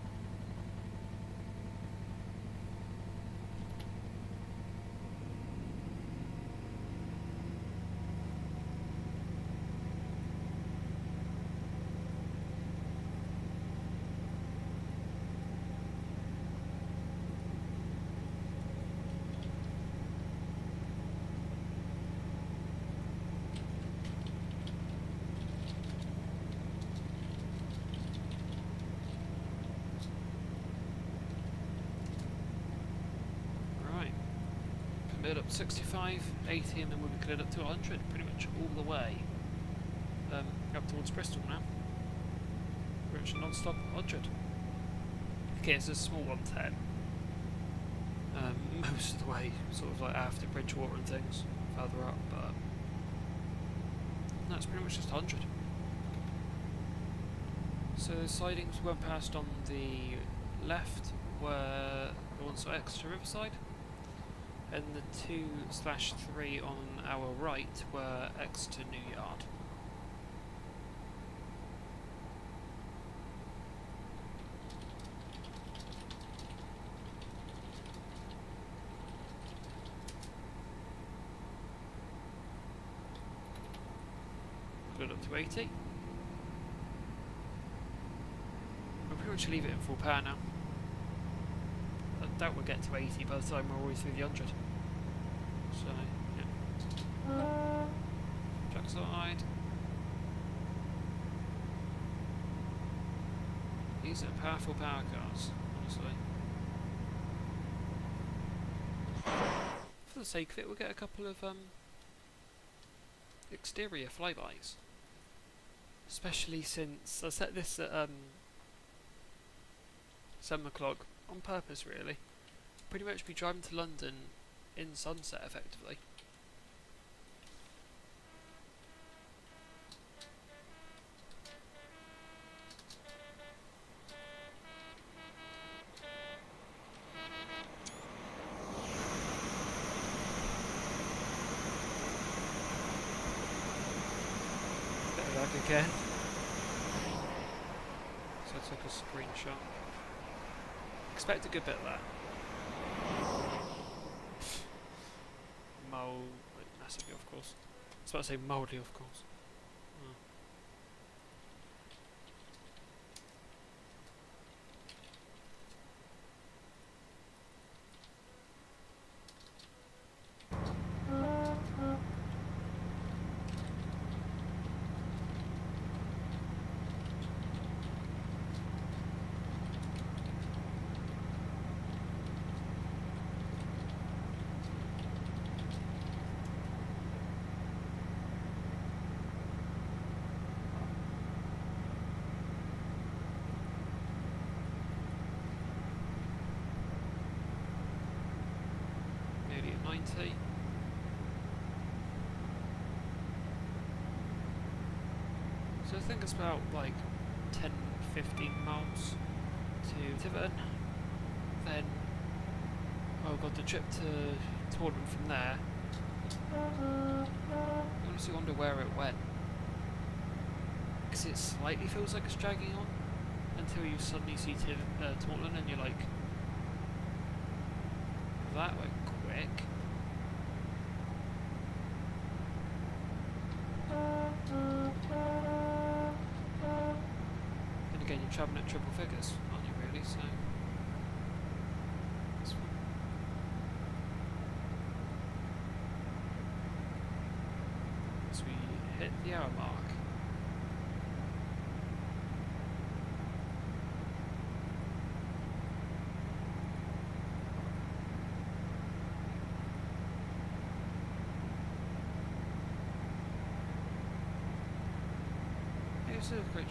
cleared up 65, 80, and then we'll be cleared up to 100 pretty much all the way up towards Bristol now. Pretty much non-stop 100. Okay, it's a small 110. Most of the way, sort of like after Bridgewater and things, further up, but no, it's pretty much just 100. So the sidings we went past on the left were the ones at Exeter Riverside, and the 2/3 on our right were Exeter New Yard. Good up to 80. We'll pretty much leave it in full power now. I doubt we'll get to 80 by the time we're all the way through the 100. So, yeah. Track side. These are powerful power cars, honestly. For the sake of it, we'll get a couple of exterior flybys. Especially since I set this at 7 o'clock on purpose, really. Pretty much be driving to London in sunset, effectively. Back again. So I took a screenshot. Expect a good bit of that. Massively, of course. I was about to say mildly, of course. Oh. Nearly at 90. So I think it's about like 10-15 miles to Tiverton. Then, oh god, the trip to Taunton from there. I honestly wonder where it went. Because it slightly feels like it's dragging on until you suddenly see Taunton and you're like, that went quick. And again, you're travelling at triple figures, aren't you really? So that's fine. As we hit the hour mark. It's still great.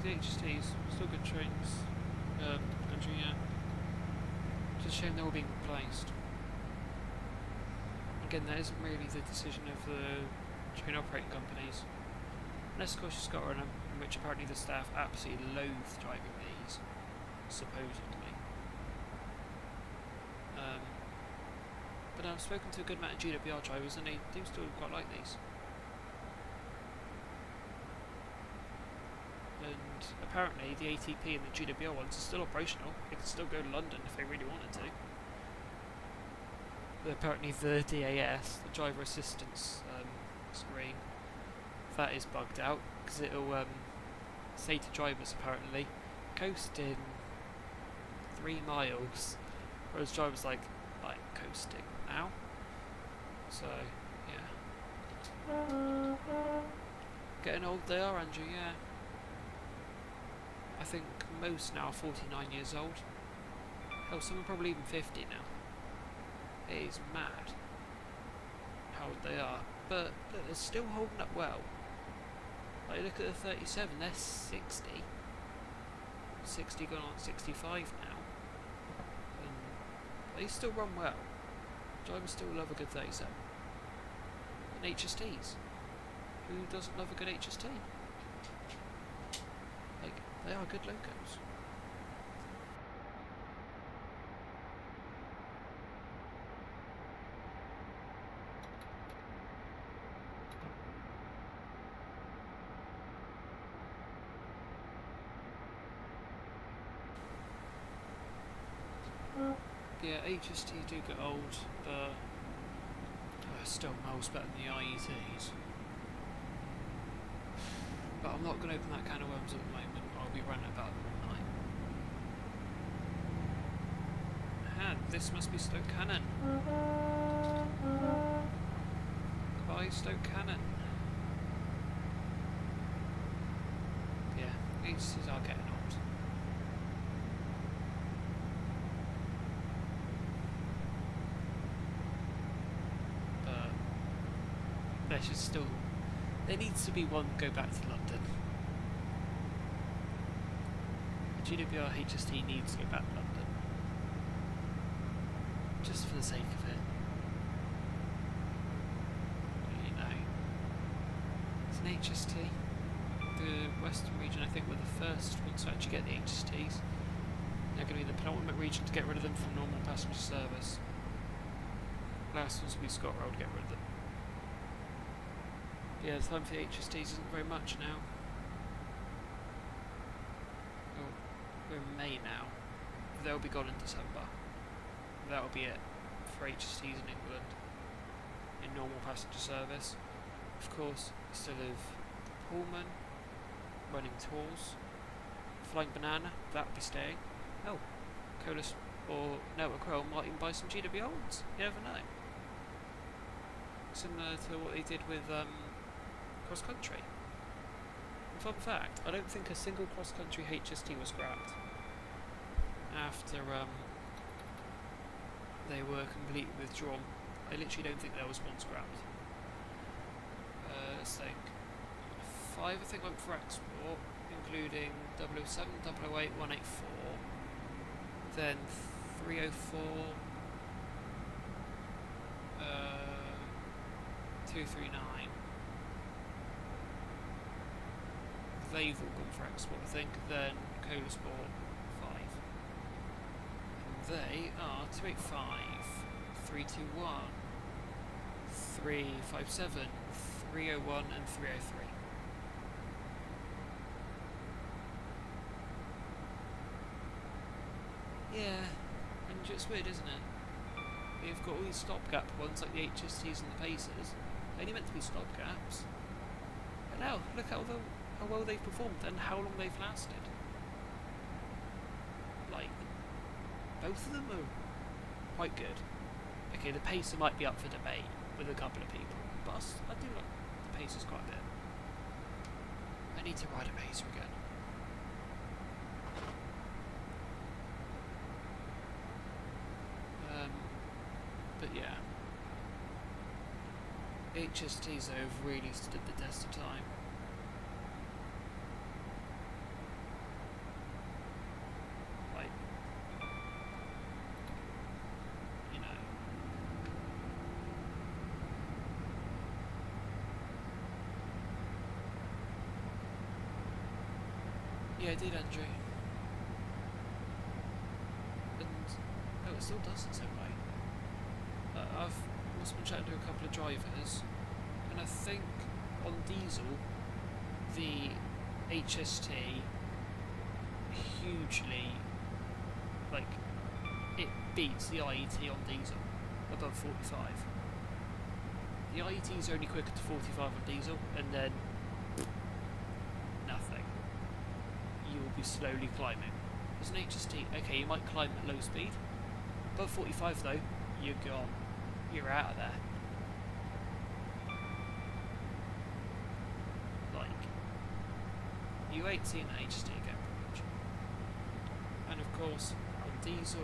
The HSTs, still good trains. Andrew, yeah. Just a shame they're all being replaced. Again, that isn't really the decision of the train operating companies. Unless, of course, you've got one in which apparently the staff absolutely loathe driving these, supposedly. But I've spoken to a good amount of GWR drivers and they do still quite like these. And apparently the ATP and the GWR ones are still operational. They can still go to London if they really wanted to. But apparently the DAS, the driver assistance screen, that is bugged out because it'll say to drivers apparently, coast in 3 miles, whereas drivers like coasting now. So yeah, getting old they are, Andrew. Yeah. I think most now are 49 years old. Hell, some are probably even 50 now. It is mad. old they are, but look, they're still holding up well. Like, look at the 37, they're 60. 60 going on 65 now. And they still run well. Drivers still love a good 37. And HSTs. Who doesn't love a good HST? Like, they are good locos. Yeah, HSTs do get old, but still miles better than the IETs. But I'm not going to open that can of worms at the moment. I'll be running about all night. And this must be Stoke Cannon. Goodbye, Stoke Cannon. Yeah, HSTs are getting old. There should still... There needs to be one go back to London. The GWR HST needs to go back to London. Just for the sake of it. You know. It's an HST. The Western region, I think, were the first ones to actually get the HSTs. They're going to be the penultimate region to get rid of them from normal passenger service. Last ones will be ScotRail to get rid of them. Yeah, the time for the HSTs isn't very much now. Well, we're in May now. They'll be gone in December. That'll be it for HSTs in England in normal passenger service. Of course, we still have Pullman running tours. Flying Banana, that'll be staying. Oh, Colas or Network Rail might even buy some GWRs. You never know. Similar to what they did with cross country. And fun fact, I don't think a single cross country HST was scrapped after they were completely withdrawn. I literally don't think there was one scrapped. Let's think. 5 I think went for export, including 007, 008, 184, then 304, 239. They've all gone for export, I think, then Cola Sport 5. And they are 285, 321, 357, 301 and 303. Yeah, and it's weird, isn't it? You've got all these stopgap ones like the HSTs and the Pacers. They're only meant to be stopgaps. But now, look how well they've performed and how long they've lasted. Like, both of them are quite good. Okay, the Pacer might be up for debate with a couple of people, but I do like the Pacers quite a bit. I need to ride a Pacer again. But yeah, HSTs have really stood the test of time. Like, you know. Yeah, I did, Andrew. And, oh, it still does in some way. I've also been chatting to a couple of drivers, and I think on diesel, the HST hugely, like, it beats the IET on diesel above 45. The IET is only quicker to 45 on diesel, and then nothing. You will be slowly climbing. As an HST, okay, you might climb at low speed. Above 45 though, you're gone. You're out of there. Like, you ain't seen an HST again, pretty much. And of course, on diesel,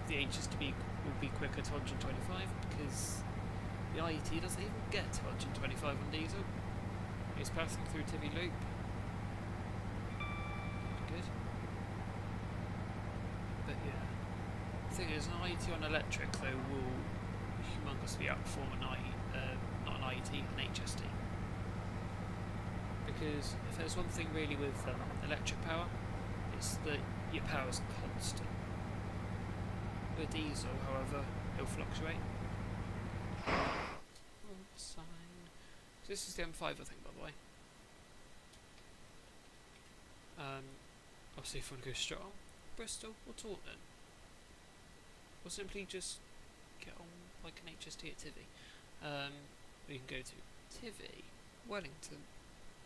the HST will be quicker to 125 because The IET doesn't even get to 125 on diesel. It's passing through Tivy Loop. Good. But yeah. The thing is, an IET on electric though will humongously outperform not an IET, an HST. Because if there's one thing really with electric power, it's that your power's constant. With diesel, however, it'll fluctuate. Sign. So this is the M5, I think, by the way. Obviously, if you want to go straight on Bristol or Taunton, or simply just get on like an HST at Tivy. We can go to Tivy, Wellington.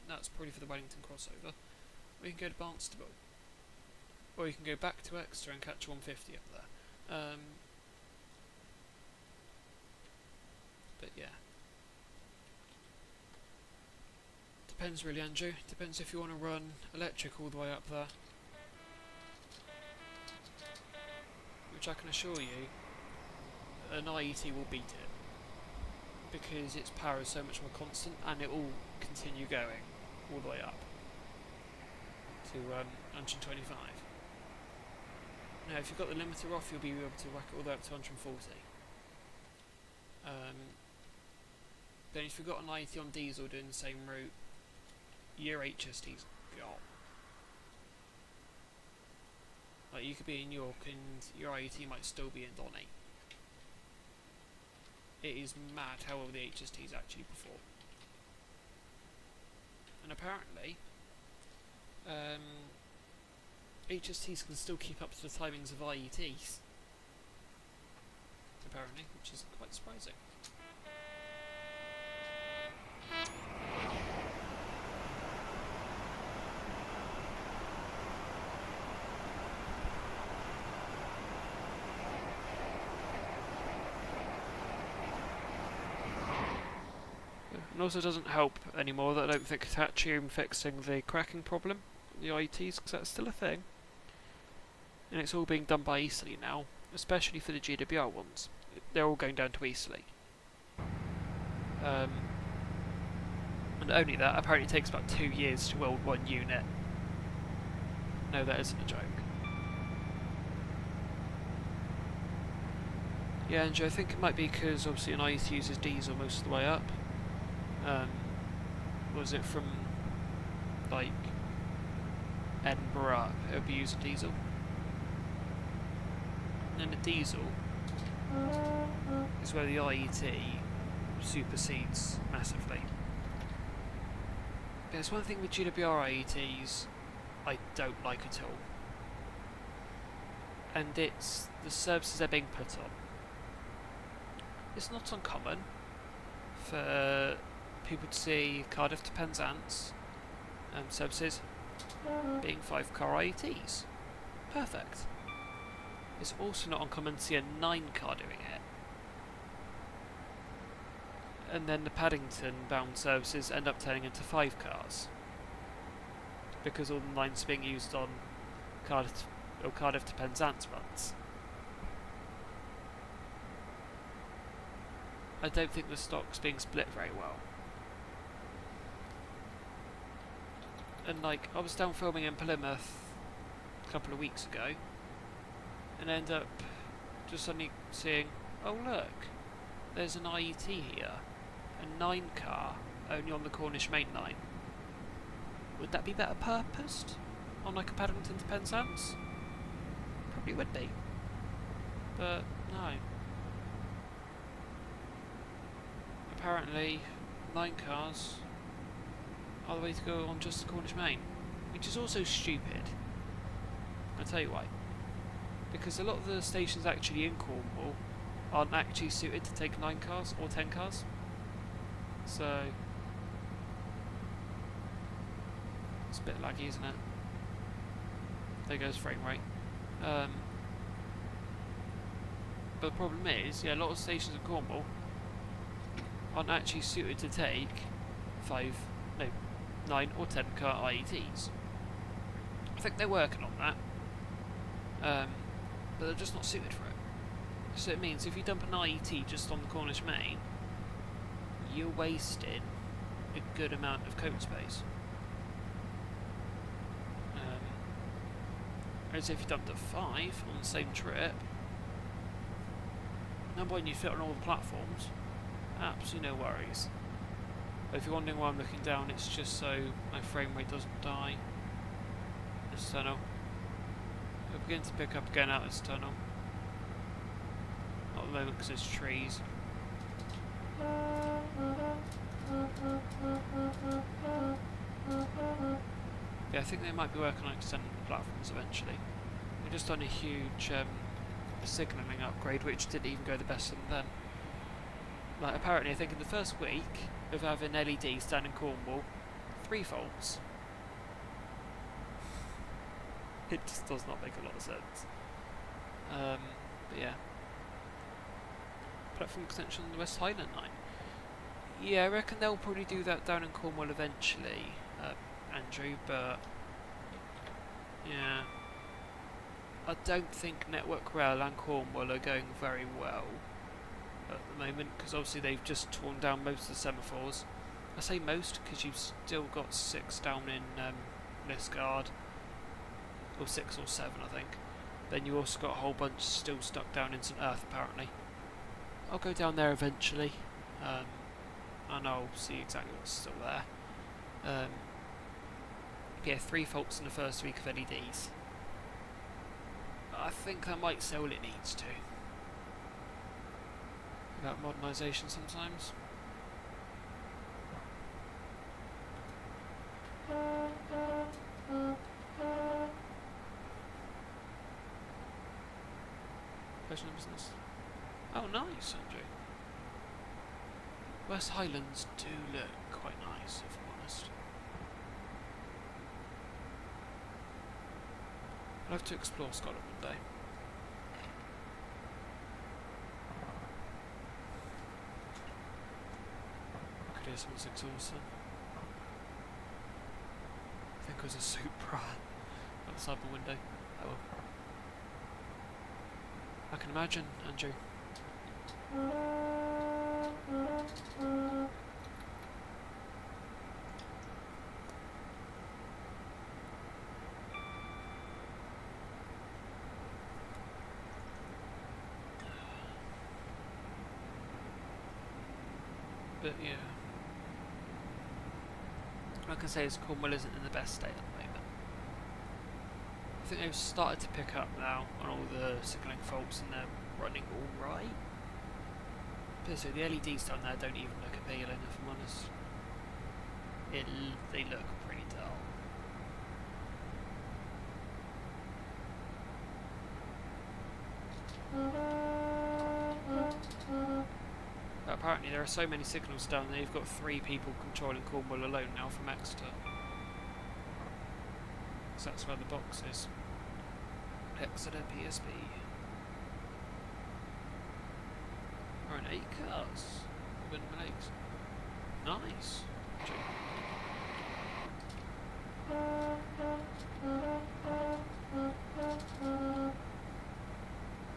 That's probably for the Wellington crossover. Or you can go to Barnstable, or you can go back to Exeter and catch 150 up there. But yeah. Depends really, Andrew. Depends if you want to run electric all the way up there. Which I can assure you, an IET will beat it. Because its power is so much more constant and it will continue going all the way up to 125. Now if you've got the limiter off, you'll be able to whack it all the way up to 140. Then if you've got an IET on diesel doing the same route, your HST's gone. Like you could be in York and your IET might still be in Donny. It is mad how well the HSTs actually perform. And apparently, HSTs can still keep up to the timings of IETs. Apparently, which is quite surprising. And also doesn't help anymore that I don't think Hitachi are fixing the cracking problem, the IETs, because that's still a thing. And it's all being done by Eastleigh now, especially for the GWR ones. They're all going down to Eastleigh. And only that, apparently it takes about 2 years to weld one unit. No, that isn't a joke. Yeah, Andrew, I think it might be because obviously an IET uses diesel most of the way up. Was it from like Edinburgh up? It would be using diesel. And then the diesel is where the IET supersedes massively. There's one thing with GWR IETs I don't like at all, and it's the services they're being put on. It's not uncommon for people to see Cardiff to Penzance services being 5-car IETs. Perfect. It's also not uncommon to see a 9-car doing it. And then the Paddington bound services end up turning into 5 cars. Because all the 9s are being used on Cardiff to Penzance runs. I don't think the stock's being split very well. And like, I was down filming in Plymouth a couple of weeks ago, and I ended up just suddenly seeing, oh look, there's an IET here, a 9-car, only on the Cornish main line. Would that be better purposed on like a Paddington to Penzance? Probably would be, but no. Apparently 9 cars are the way to go on just the Cornish main, which is also stupid. I'll tell you why. Because a lot of the stations actually in Cornwall aren't actually suited to take 9 cars or 10 cars. So it's a bit laggy, isn't it? There goes frame rate. But the problem is, yeah, a lot of stations in Cornwall aren't actually suited to take 9 or 10 car IETs. I think they're working on that, but they're just not suited for it. So it means if you dump an IET just on the Cornish main, you're wasting a good amount of coat space. Whereas if you dumped at 5 on the same trip, number one, you fit on all the platforms, absolutely no worries. But if you're wondering why I'm looking down, it's just so my frame rate doesn't die. This tunnel. We're beginning to pick up again out this tunnel. Not at the moment because there's trees. Yeah, I think they might be working on extending the platforms eventually. We've just done a huge signalling upgrade, which didn't even go the best of them then. Like, apparently, I think in the first week of having LEDs down in Cornwall, 3 faults. It just does not make a lot of sense. But yeah. Platform extension on the West Highland line. Yeah, I reckon they'll probably do that down in Cornwall eventually, Andrew, but yeah. I don't think Network Rail and Cornwall are going very well at the moment, because obviously they've just torn down most of the semaphores. I say most because you've still got 6 down in Lisgard, or 6 or 7 I think. Then you also got a whole bunch still stuck down in St Earth apparently. I'll go down there eventually, and I'll see exactly what's still there. Yeah, 3 faults in the first week of LEDs. I think that might say all it needs to. About modernisation sometimes. Personal business. Oh, nice, Andrew. West Highlands do look quite nice, if I'm honest. I'll have to explore Scotland one day. I could hear someone's exhausted. I think it was a Supra outside the window. Oh well. I can imagine, Andrew. But yeah, I can say is Cornwall isn't in the best state at the moment. I think they've started to pick up now on all the signalling faults and they're running alright. But so the LEDs down there don't even look appealing, if I'm honest. They look pretty dull. But apparently there are so many signals down there, you've got 3 people controlling Cornwall alone now from Exeter. So that's where the box is. Exeter PSB. We're in 8 cars. Win my legs. Nice.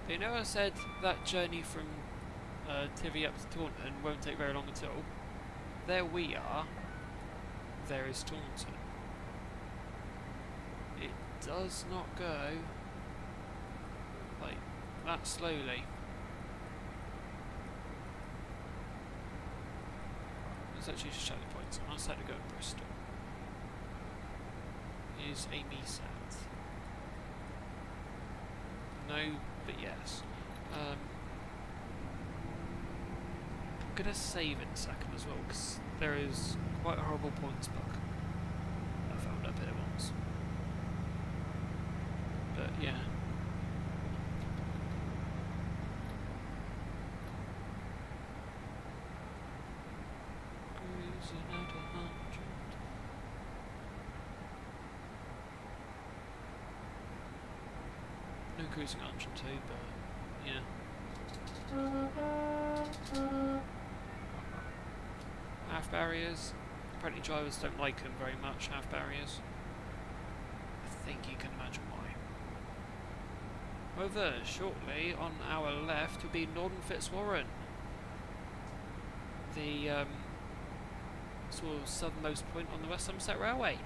You know I said that journey from Tivy up to Taunton won't take very long at all. There we are. There is Taunton. It does not go like that slowly. Let's actually just check the points. I'll decide to go to Bristol. Is Amy sat? No, but yes. I'm gonna save in a second as well, because there is quite a horrible points bug I found up here once. But yeah. Cruising at 100. No cruising at 102, but yeah. Half barriers. Apparently drivers don't like them very much, half barriers. I think you can imagine why. However, shortly on our left will be Northern Fitzwarren. The to a southernmost point on the West Somerset Railway.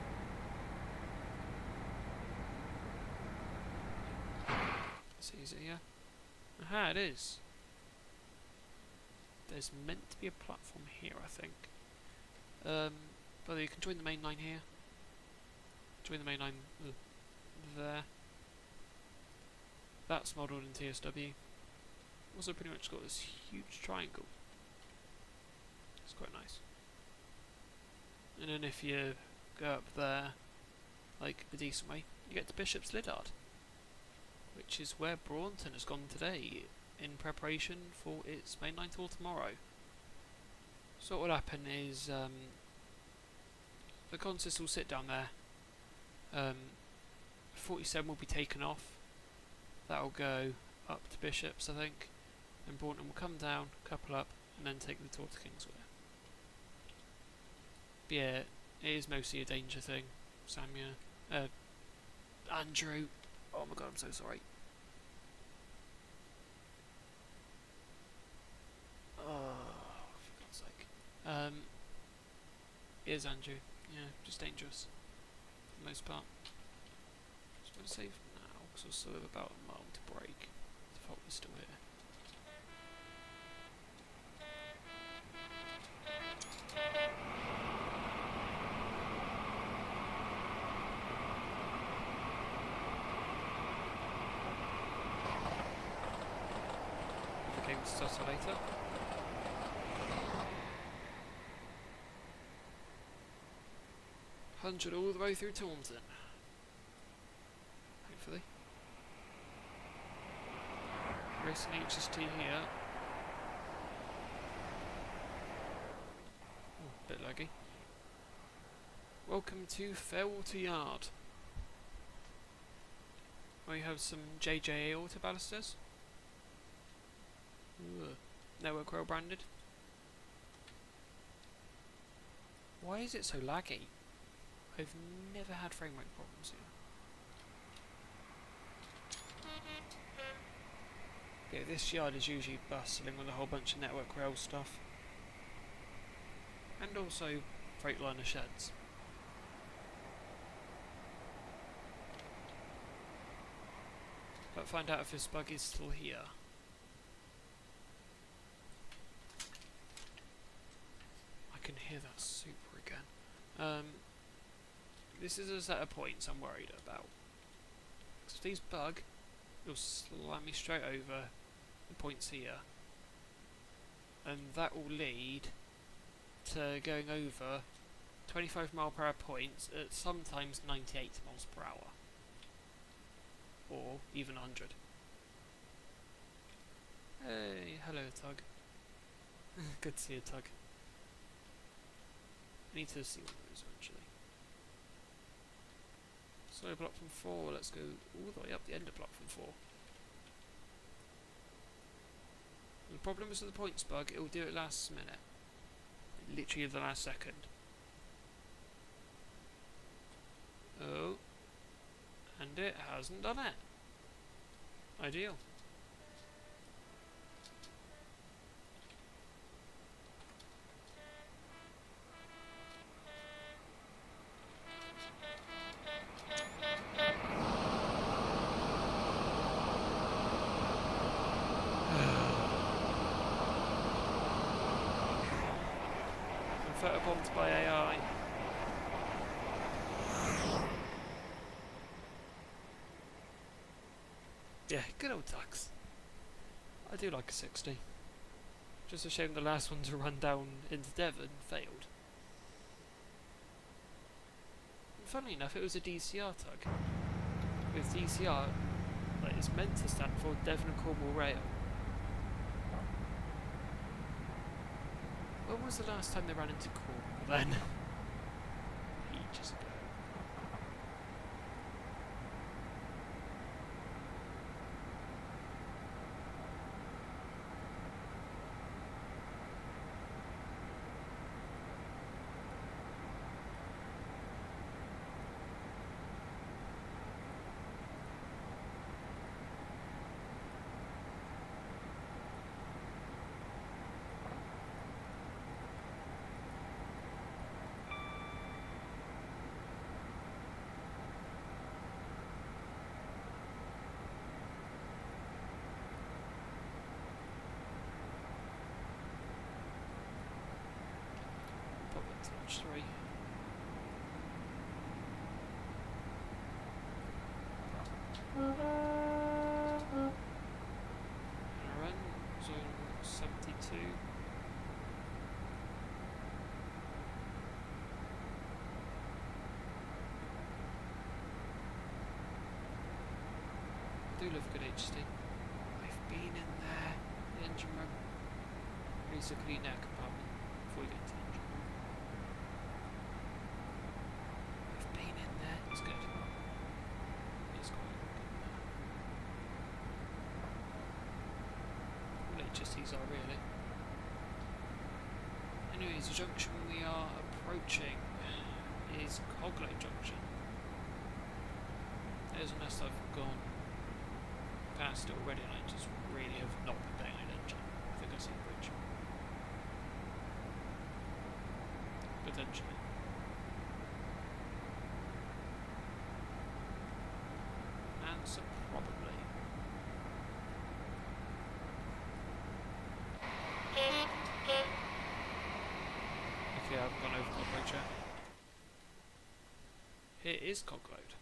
It's easier. Aha, it is. There's meant to be a platform here, I think. But you can join the main line here. Join the main line there. That's modelled in TSW. Also pretty much got this huge triangle. It's quite nice. And then if you go up there, like a decent way, you get to Bishop's Lyddard, which is where Braunton has gone today in preparation for its mainline tour tomorrow. So what will happen is the consist will sit down there. 47 will be taken off. That will go up to Bishop's, I think, and Braunton will come down, couple up, and then take the tour to Kingswear. But yeah, it is mostly a danger thing. Samia, Andrew. Oh my god, I'm so sorry. Oh, for God's sake. It is Andrew. Yeah, just dangerous. For the most part. Just going to save now, because we'll still have about a mile to break. The fault is still here. The game starts later. Hundred all the way through Taunton. Hopefully. Racing HST here. Oh, bit laggy. Welcome to Fairwater Yard. We have some JJA auto ballisters. Network rail branded. Why is it so laggy? I've never had frame rate problems here. Yeah, this yard is usually bustling with a whole bunch of network rail stuff. And also Freightliner sheds. But find out if this bug is still here. I can hear that super again. This is a set of points I'm worried about. Because if these bug, it'll slam me straight over the points here. And that will lead to going over 25 mph points at sometimes 98 miles per hour. Or even 100. Hey, hello Tug. Good to see you, Tug. I need to see one of those eventually. So platform 4, let's go all the way up the end of platform 4. The problem is with the points bug, it will do it last minute. Literally the last second. Oh. And it hasn't done it. Ideal. Photobombed by AI. Yeah, good old Tux. I do like a 60. Just a shame the last one to run down into Devon failed. And funnily enough, it was a DCR tug. With DCR, like, it's meant to stand for Devon and Cornwall Rail. When was the last time they ran into Cornwall then? Ages ago. Run zone 72. I do love a good HT. I've been in there, the engine room. Basically in air compartment before you get into the engine room. I've been in there, it's good. It's quite good. All HSTs are really. Anyways, the junction we are approaching is Cogload Junction. There's a nest I've gone past it already and I just really have not been paying attention. I think I see a bridge. Potentially. Answer probably. Okay, I haven't gone over the bridge yet. Here is Cogload.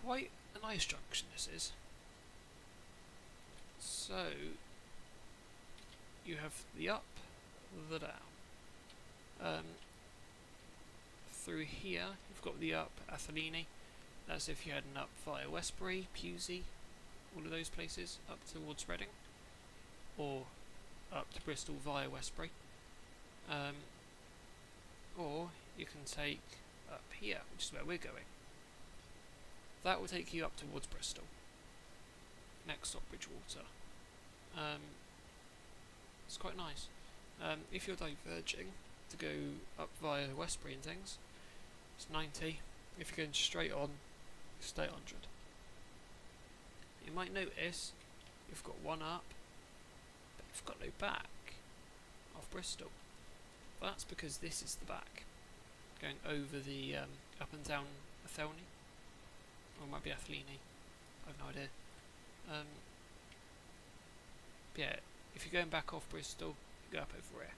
Quite a nice junction this is. So you have the up, the down. Through here you've got the up Athelini. That's if you had an up via Westbury, Pewsey, all of those places up towards Reading, or up to Bristol via Westbury. Or you can take up here, which is where we're going. That will take you up towards Bristol. Next stop, Bridgewater. It's quite nice. If you're diverging to go up via Westbury and things, it's 90. If you're going straight on, stay 100. You might notice you've got one up, but you've got no back off Bristol. That's because this is the back, going over the up and down Athelney, or it might be Athelini, I've no idea. Yeah, if you're going back off Bristol, you go up over here,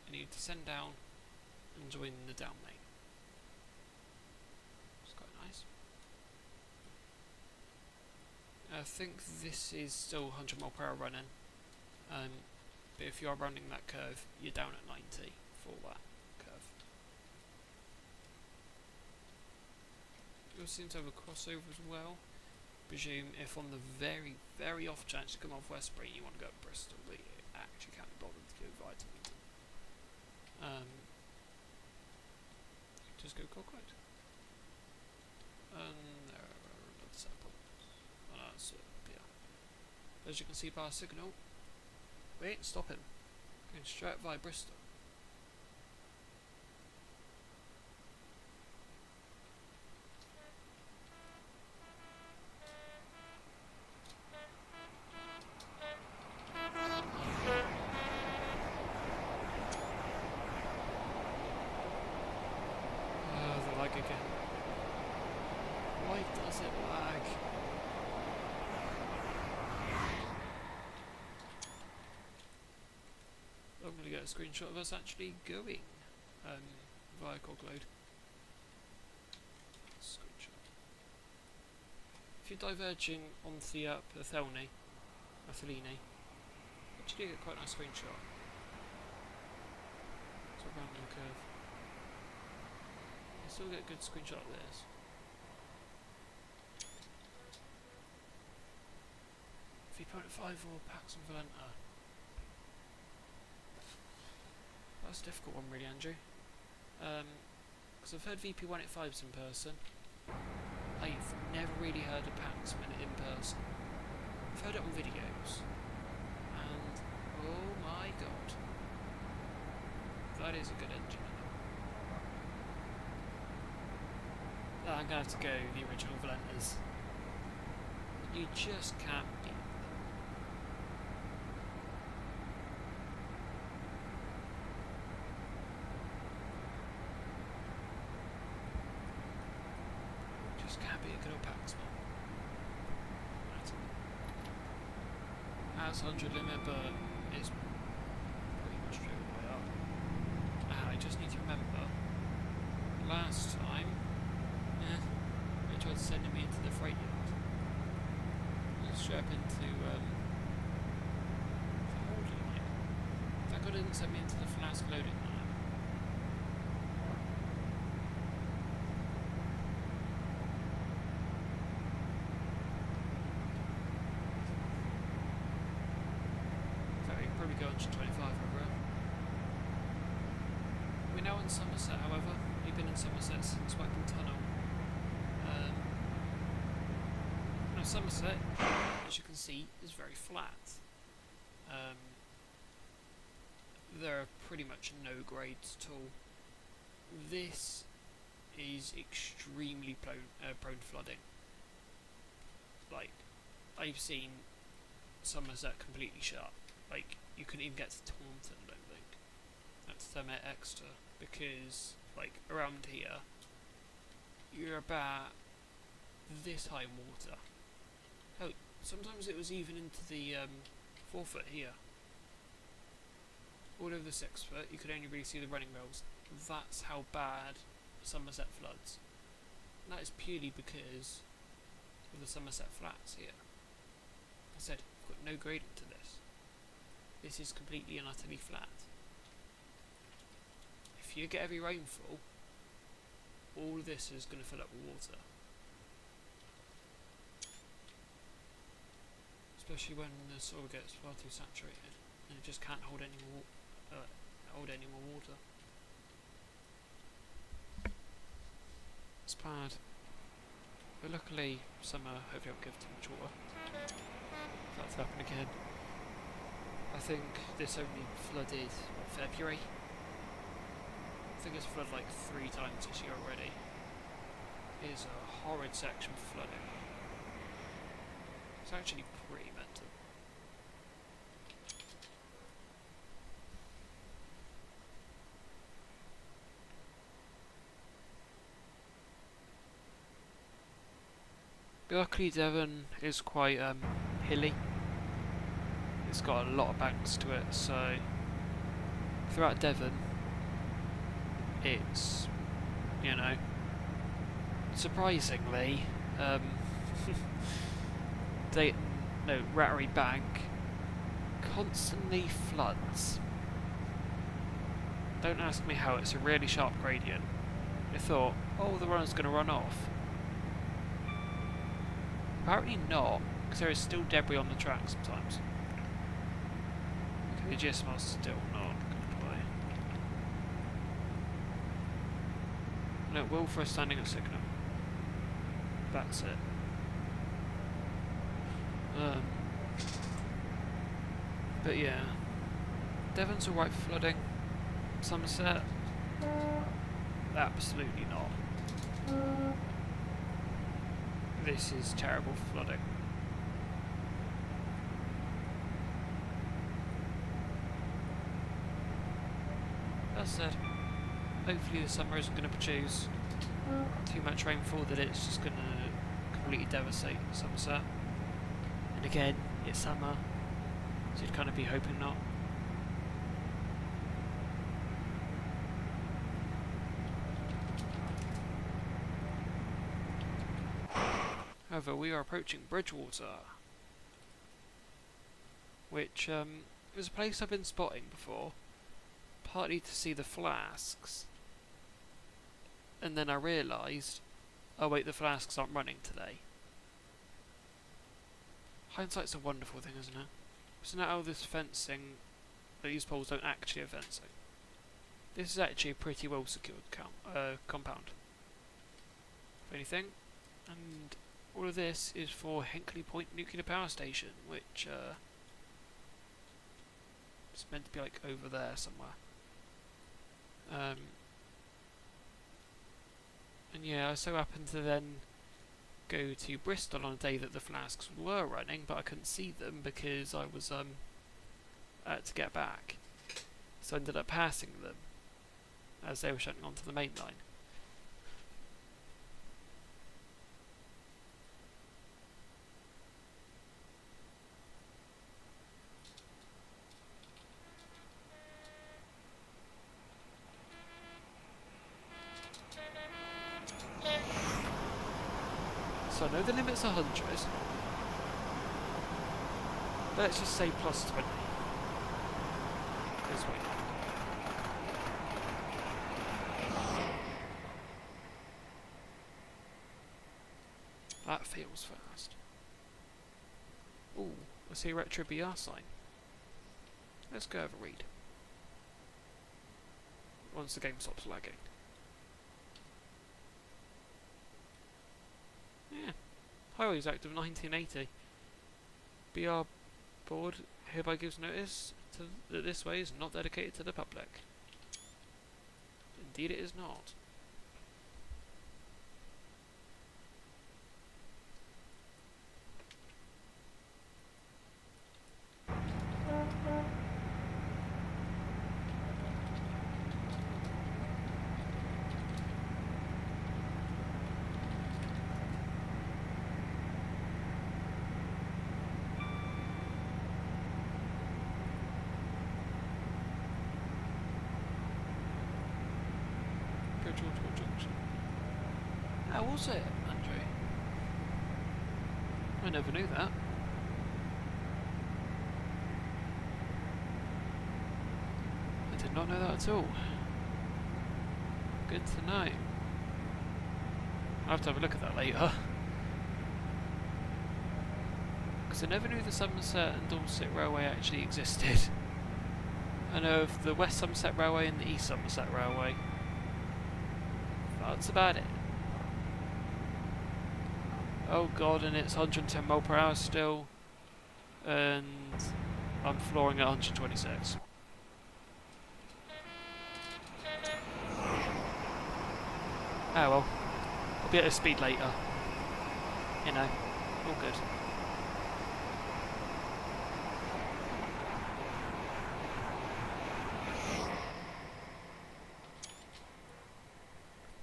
and you descend down and join the down lane. It's quite nice. I think this is still 100mph running. But if you are running that curve, you're down at 90 for that curve. You'll seem to have a crossover as well. Presume if on the very, very off chance you come off Westbury, you want to go up Bristol, but you actually can't be bothered to go via Tomington. Just go Cogload. And there are another set of problems. Yeah. As you can see by our signal, we ain't stopping. Going straight via Bristol. The lag again. Why does it lag? I'm going to get a screenshot of us actually going via Cogload. Screenshot. If you're diverging onto the up Athelney, actually get quite a nice screenshot. It's a random curve. You still get a good screenshot of this. V.5 or Pax and Valenta. That's a difficult one really, Andrew. Because I've heard VP185s in person. I've never really heard of Paxman in person. I've heard it on videos. And, oh my god. That is a good engine. I'm going to have to go the original Valentas. You just can't beat them. Just can't beat a good old Paxman. That's 100 limit, but it's pretty much straight all the way up. I just need to remember, last time Thank God it didn't send me into the flask loading line. You can probably go 125 over it. We're now in Somerset, however. We've been in Somerset since Wapping Tunnel. Now Somerset, as you can see, is very flat. There are pretty much no grades at all. This is extremely prone to flooding. Like, I've seen Somerset completely shut. Like, you couldn't even get to Taunton, I don't think. That's Somerset Exeter, because, like, around here, you're about this high in water. Oh, sometimes it was even into the 4 foot here. All over the 6 foot, you could only really see the running rails. That's how bad Somerset floods. And that is purely because of the Somerset flats here. I said, I've got no gradient to this. This is completely and utterly flat. If you get heavy rainfall, all of this is going to fill up with water. Especially when the soil gets far too saturated and it just can't hold any more water. It's bad. But luckily, summer hopefully won't give too much water. That's happened again. I think this only flooded in February. I think it's flooded like 3 times this year already. It is a horrid section for flooding. It's actually pretty mental. Luckily Devon is quite hilly. It's got a lot of banks to it, so throughout Devon it's, you know, surprisingly Rattery Bank constantly floods. Don't ask me how, it's a really sharp gradient. I thought, oh, the runner's going to run off. Apparently not, because there is still debris on the track sometimes. Okay, the GSMR's still not going to play. No, it will for a standing at signal. That's it. But yeah, Devon's alright for flooding. Somerset, absolutely not. This is terrible for flooding. That said, hopefully the summer isn't going to produce too much rainfall that it's just going to completely devastate Somerset. And again, it's summer, so you'd kind of be hoping not. However, we are approaching Bridgewater, which is a place I've been spotting before, partly to see the flasks, and then I realised, oh wait, the flasks aren't running today. Hindsight's a wonderful thing, isn't it? So now all this fencing, these poles don't actually have fencing. This is actually a pretty well secured compound, if anything, and all of this is for Hinkley Point Nuclear Power Station, which is meant to be like over there somewhere. And yeah, I so happened to then go to Bristol on a day that the flasks were running, but I couldn't see them because I was to get back. So I ended up passing them as they were shutting onto the main line. So I know the limit's 100, but let's just say plus 20. This way. That feels fast. Ooh, I see a retro BR sign. Let's go have a read. Once the game stops lagging. Yeah. Highway was active in 1980. BR board hereby gives notice that this way is not dedicated to the public. Indeed it is not. Bridgewater Junction. How was it, Andrew? I never knew that. I did not know that at all. Good to know. I'll have to have a look at that later. Because I never knew the Somerset and Dorset Railway actually existed. I know of the West Somerset Railway and the East Somerset Railway. That's about it. Oh god, and it's 110 mile per hour still. And I'm flooring at 126. Oh well. I'll be at a speed later. You know, all good.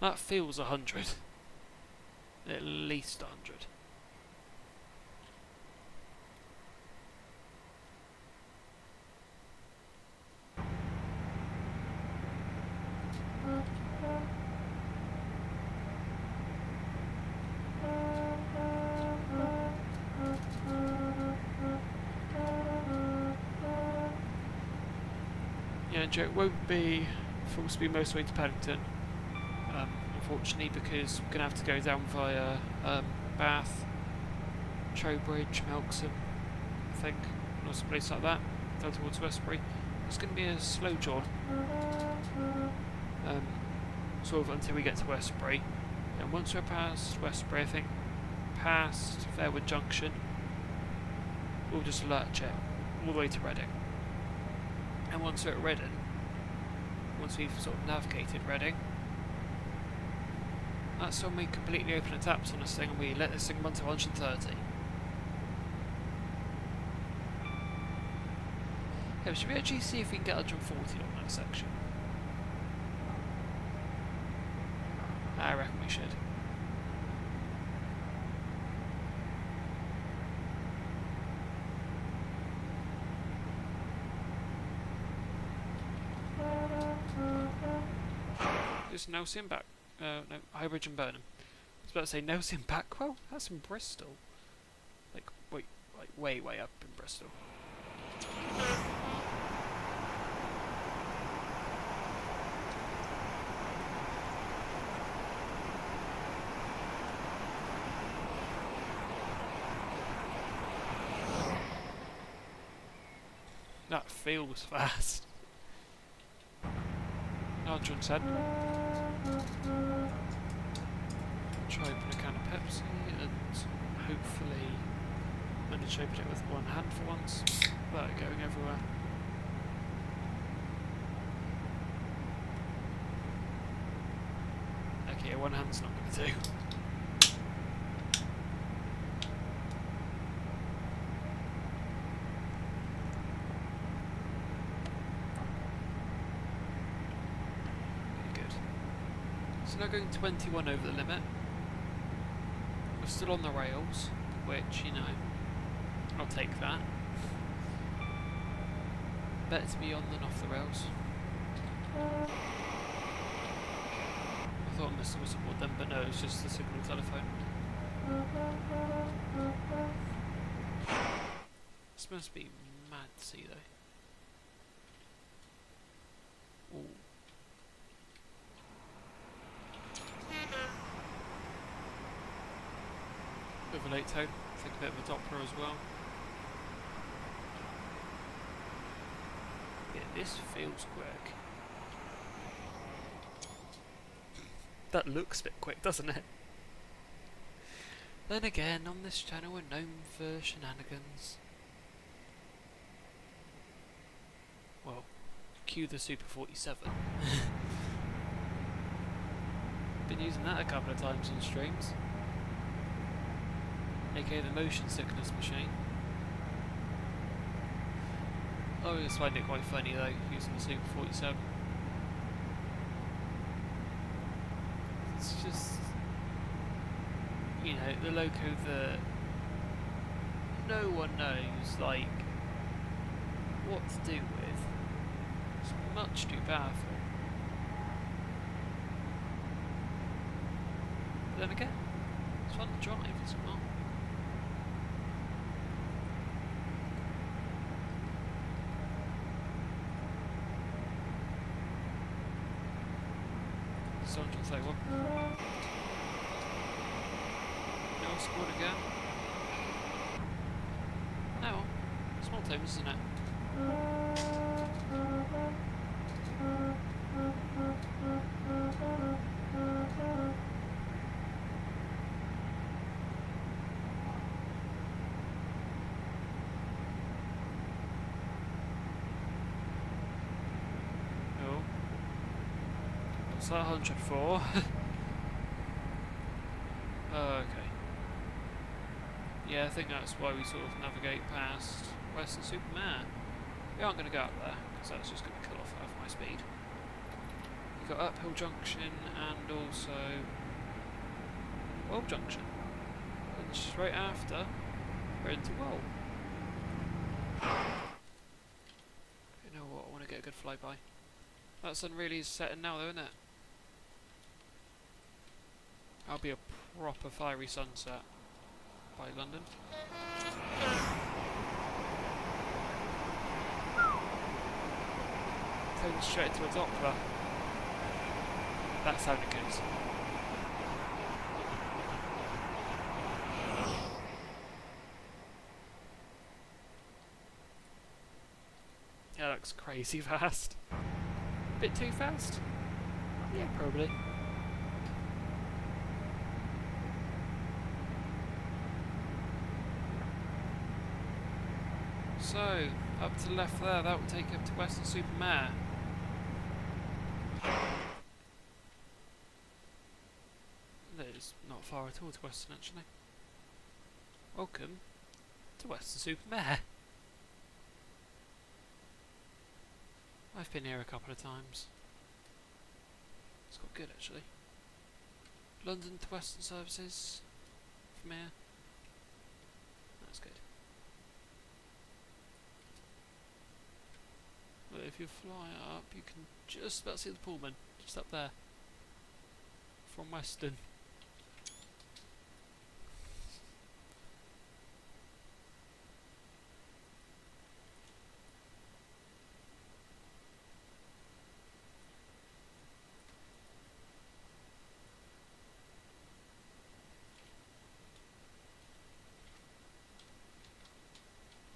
That feels 100. At least 100. Yeah, Joe, it won't be full speed most way to Paddington. Unfortunately, because we're going to have to go down via Bath, Trowbridge, Melksham, I think, or some place like that, down towards Westbury. It's going to be a slow jaunt, sort of until we get to Westbury. And once we're past Westbury, I think past Fairwood Junction, we'll just lurch it all the way to Reading. And once we're at Reading, once we've sort of navigated Reading, that's when we completely open the taps on this thing and we let this thing run to 130. Yeah, should we actually see if we can get 140 on that section? I reckon we should. Just Nelson back. No, Highbridge and Burnham. I was about to say Nelson Backwell? That's in Bristol. Like, wait, like way up in Bristol. That feels fast. 110. Try open a can of Pepsi and hopefully manage to open it with one hand for once without it going everywhere. Okay, one hand's not going to do. Now going 21 over the limit. We're still on the rails, which, you know, I'll take that. Better to be on than off the rails. I thought Mr. was aboard them, but no, it's just the signal telephone. This must be mad to see though. late tone. I think a bit of a Doppler as well. Yeah, this feels quick. That looks a bit quick, doesn't it? Then again, on this channel we're known for shenanigans. Well, cue the Super 47. Been using that a couple of times on streams. aka the motion sickness machine. I always find it quite funny though, using the Super 47. It's just, you know, the loco that no one knows, like, what to do with. It's much too powerful. But then again, it's fun to drive, it's not. Sergeant say what? No squad again. No, small team, isn't it? Oh. What's that 104? Okay. Yeah, I think that's why we sort of navigate past Western Supermare. We aren't going to go up there, because that's just going to kill off half my speed. You've got Uphill Junction and also Well Junction. And straight after, we're into Well. You know what, I want to get a good flyby. That sun really is setting now though, isn't it? That'll be a proper fiery sunset by London. Taken straight into a Doppler. That sounded good. Yeah, that looks crazy fast. Bit too fast? Yeah, probably. So, up to the left there, that will take you up to Western Supermare. That is not far at all to Western, actually. Welcome to Western Supermare. I've been here a couple of times. It's got good, actually. London to Western services from here. That's good. But if you fly up, you can just about see the Pullman, just up there, from Western.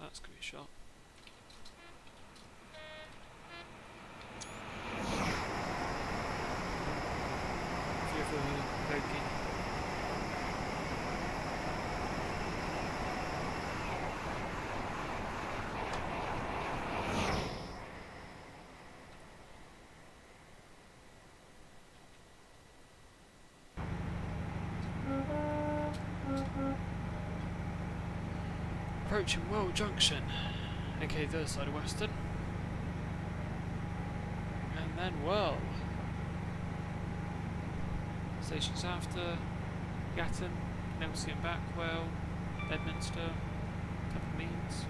That's going to be a shot. Approaching Well Junction, aka the other side of Western, and then Well. Stations after Gatton, Nelson Backwell, Bedminster, Temple Meads.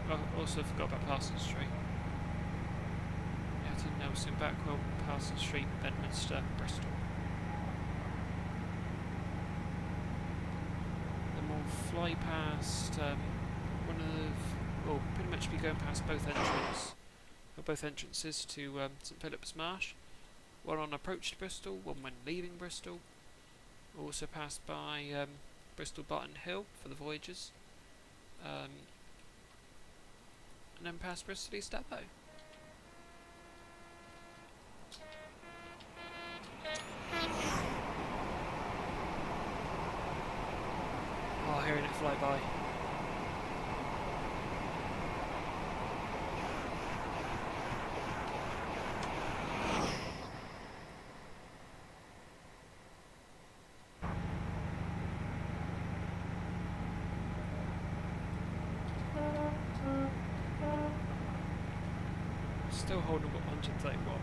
I also forgot about Parsons Street. Gatton, Nelson Backwell, Parsons Street, Bedminster, Bristol. Fly past one of, well, pretty much be going past both entrances to St Philip's Marsh. One on approach to Bristol, one when leaving Bristol. Also passed by Bristol Button Hill for the Voyagers, and then past Bristol East Depot. Oh, hearing it fly by. Still holding up 131.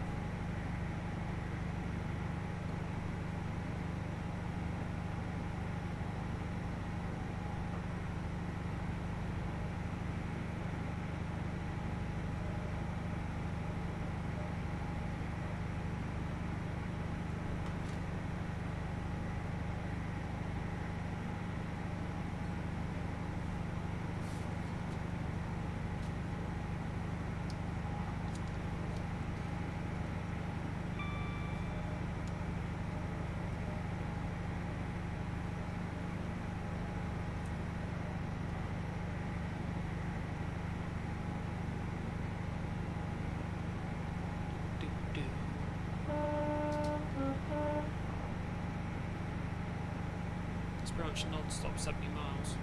It's pretty much non-stop 70 miles.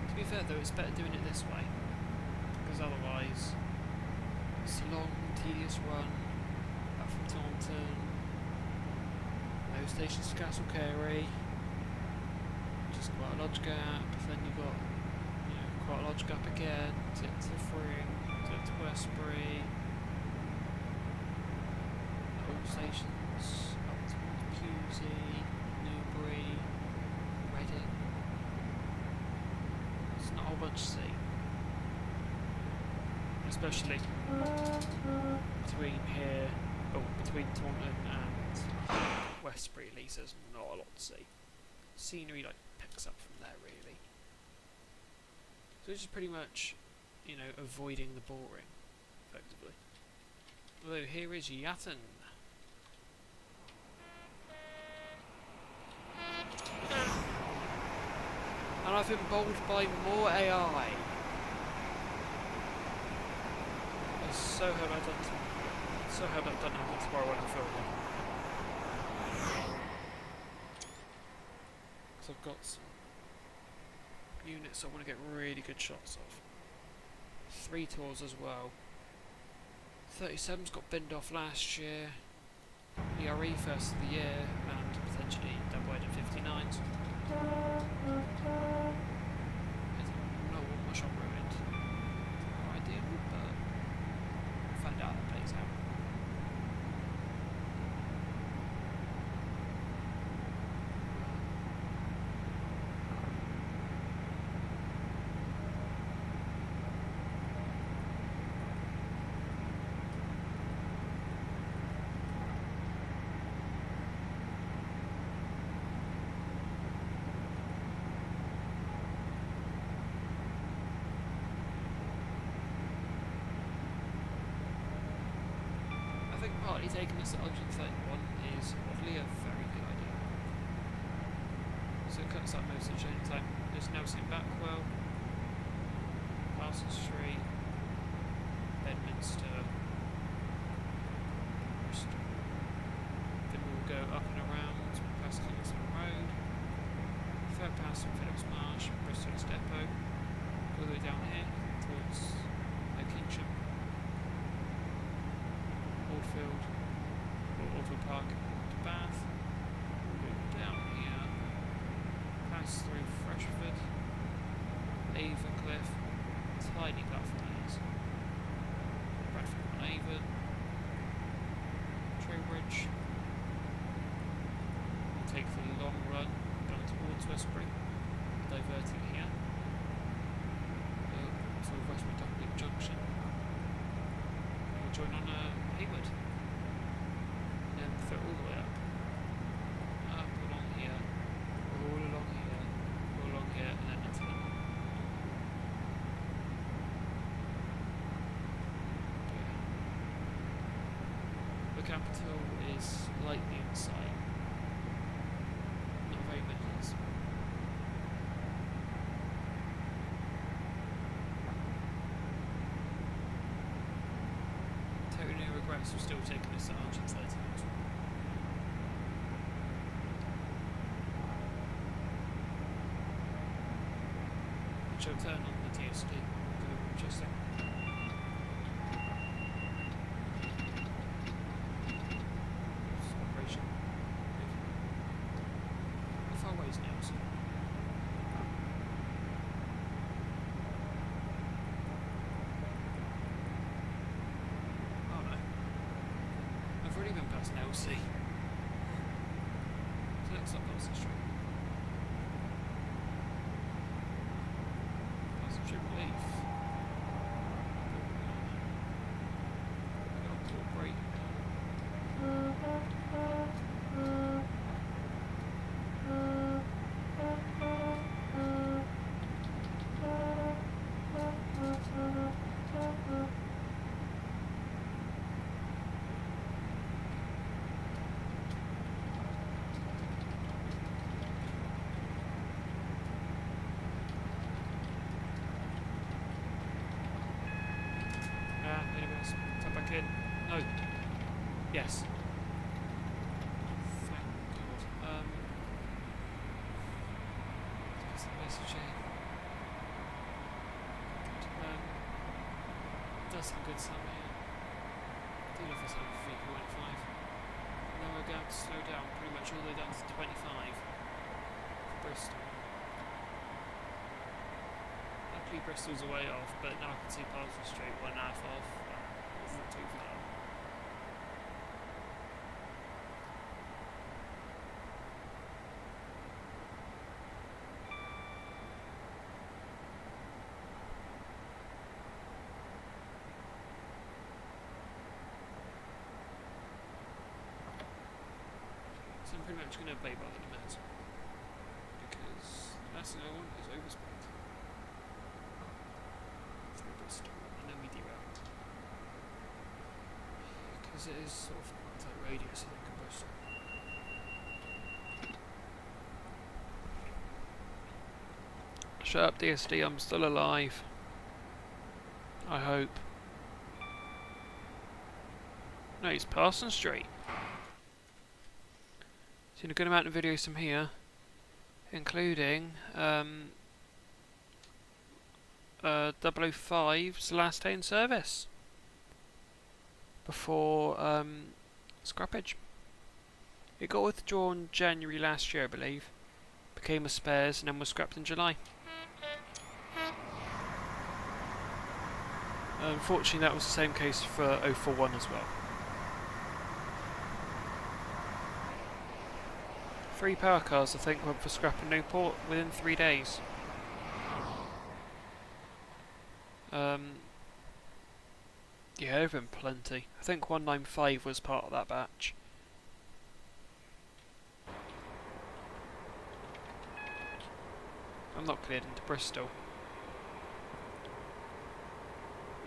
To be fair though, it's better doing it this way, because otherwise it's a long, tedious run back from Taunton, no stations to Castle Carey, just quite a lodge gap, then you've got quite a lodge gap again, to Fring, to Westbury, all stations up towards Pewsey, Newbury, Reading. It's not a whole bunch to see. Especially between here, between Taunton and Westbury at least, there's not a lot to see. Scenery picks up from there really. So it's just pretty much, avoiding the boring, effectively. Although here is Yatton. And I've been bowled by more AI. I so hope that doesn't happen tomorrow when I'm filming. Because I've got some units I want to get really good shots of. 3 tours as well. 37's got binned off last year. ERE first of the year, and potentially double-headed 59s. I don't know what much I've ruined. No idea, but we'll find out how it plays out. I think partly taking this at 131 is obviously a very good idea. So it cuts out most of the journey time. There's Nelson Backwell, Castle Street, Bedminster, Bristol. Then we'll go up and around past Kingston Road, third pass from Phillips Marsh, Bristol East Depot, all the way down here towards Kingsham. Oldfield Park to Bath, go down here, pass through Freshford, Avon Cliff, tiny platform that is, Bradford on Avon, Trowbridge, we'll take the long run down towards Westbury, diverting here, to Westbury Dublin Junction. Join on Hayward, and then throw all the way up along here, all along here, all along here, and then nothing. Yeah. The capital is lightly in sight, not very many years. Bristol still taking this at 130 knots. Which will turn on the TSC. Interesting. Operation. How far away is Nelson? Oh no. I've already been past Nelson. So let's not pass the street. Pass the street relief. Great. Anyways, come back in. No. Yes. Thank God. What's the message here? Does some good some here. Do love this over VP.5. Now we're going to slow down pretty much all the way down to 25 for Bristol. Luckily Bristol's a way off, but now I can see Parson Street 1.5 off. That's not too far. So I'm pretty much going to play by the minute, because the last thing I want is overspeed. Through Bristol, and then we deroute. Because it is sort of a tight radius, I think, of Bristol. Shut up, DSD, I'm still alive. I hope. No, it's Parson Street. Seen a good amount of videos from here, including 005's last day in service before scrappage. It got withdrawn January last year, I believe, became a spares and then was scrapped in July. Unfortunately that was the same case for 041 as well. 3 power cars, I think, went for scrap in Newport within 3 days. Yeah, there have been plenty. I think 195 was part of that batch. I'm not cleared into Bristol.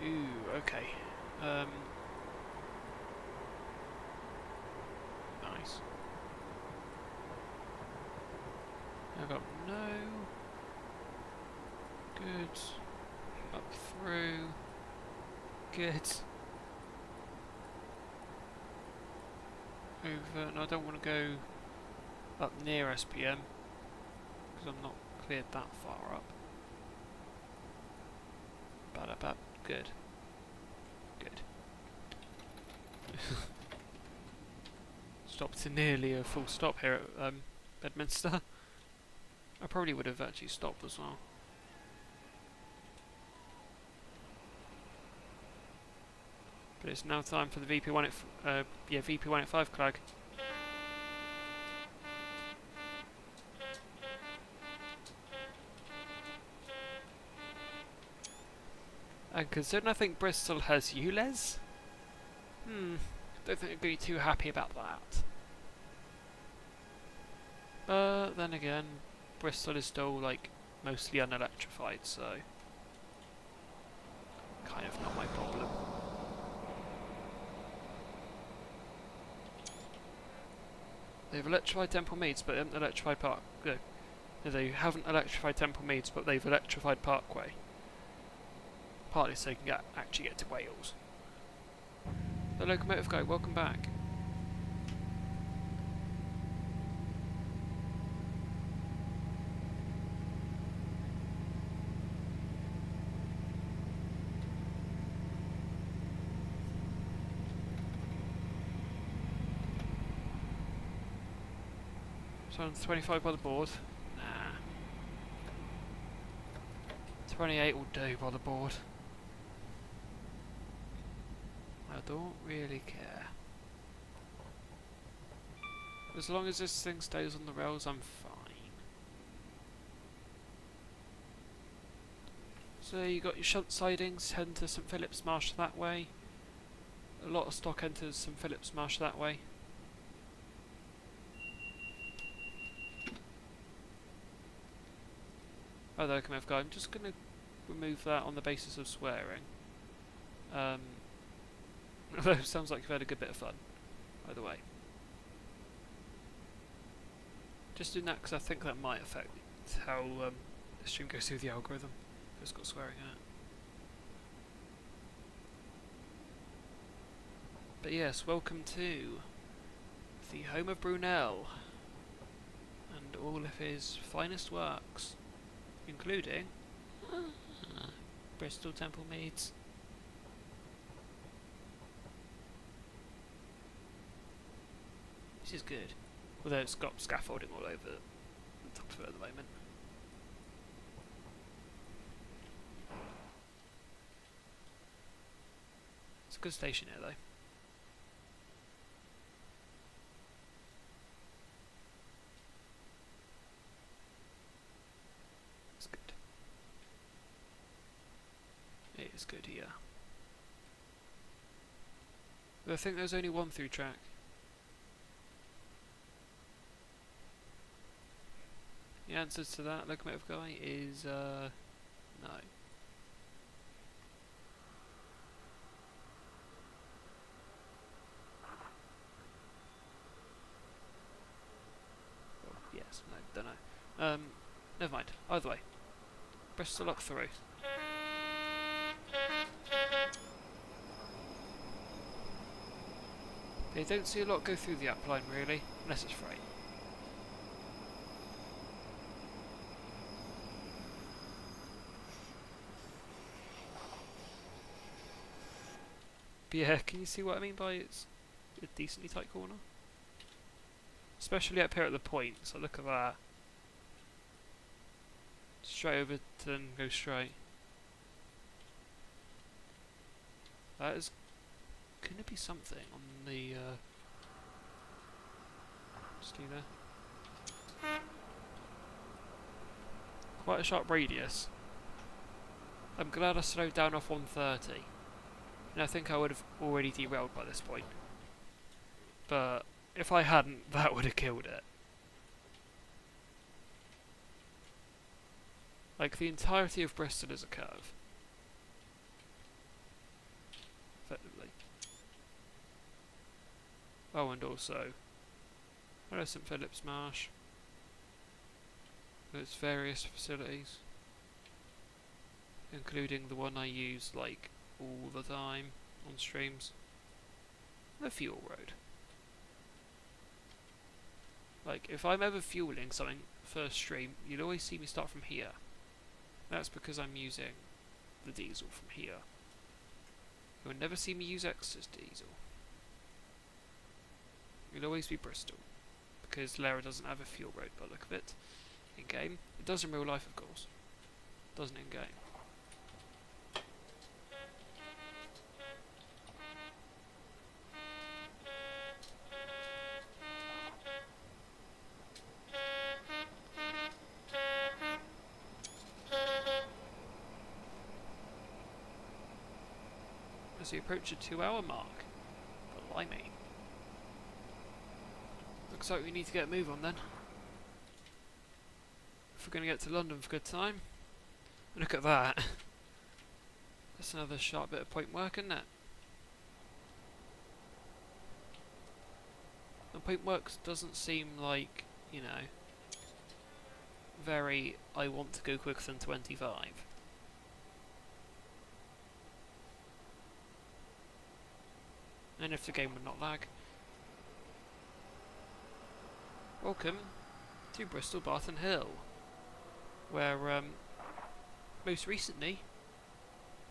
Ooh, okay. Nice. I've got no. Good. Up through. Good. Over. No, I don't want to go up near SPM because I'm not cleared that far up. But good. Good. Stopped to nearly a full stop here at Bedminster. I probably would have actually stopped as well. But it's now time for the VP185 clag. And considering I think Bristol has ULEZ, don't think I'd be too happy about that. But then again, Bristol is still like mostly unelectrified, so kind of not my problem. They've electrified Temple Meads, but they haven't electrified they haven't electrified Temple Meads, but they've electrified Parkway. Partly so they can actually get to Wales. The locomotive guy, welcome back. So I'm 25 by the board. Nah. 28 will do by the board. I don't really care. As long as this thing stays on the rails, I'm fine. So you got your shunt sidings, heading to St Philip's Marsh that way. A lot of stock enters St Philip's Marsh that way. Oh, there, locomotive guy. I'm just going to remove that on the basis of swearing. Although it sounds like you've had a good bit of fun, either way. Just doing that because I think that might affect how the stream goes through the algorithm. If it's got swearing in it. But yes, welcome to the home of Brunel and all of his finest works, including Bristol Temple Meads. This is good, although it's got scaffolding all over the top of it at the moment. It's a good station here though. It's good. It is good here. But I think there's only one through track. The answer to that, locomotive guy, is no. Well, yes, no, don't know. Never mind. Either way, Bristol up through. You don't see a lot go through the up line really, unless it's freight. But yeah, can you see what I mean by it's a decently tight corner? Especially up here at the point, so look at that. Straight over to then go straight. That is gonna be something on the just do there. Quite a sharp radius. I'm glad I slowed down off 130. And I think I would have already derailed by this point. But if I hadn't, that would have killed it. Like, the entirety of Bristol is a curve. Effectively. Oh, and also, hello St Philip's Marsh. There's various facilities, including the one I use, like, all the time on streams. The fuel road. Like, if I'm ever fueling something first stream, you'll always see me start from here. That's because I'm using the diesel from here. You'll never see me use Exeter's diesel. It'll always be Bristol, because Lara doesn't have a fuel road by the look of it in game. It does in real life, of course. Doesn't in game. As we approach the 2-hour mark, blimey. Looks like we need to get a move on then. If we're going to get to London for good time. Look at that. That's another sharp bit of point work, isn't it? The point work doesn't seem like, you know, very, I want to go quicker than 25. and if the game would not lag. Welcome to Bristol Barton Hill, where most recently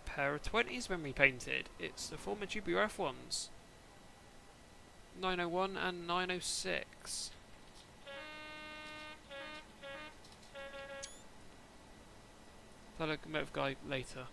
a pair of 20s when repainted. It's the former GBRF ones, 901 and 906. The locomotive guy later.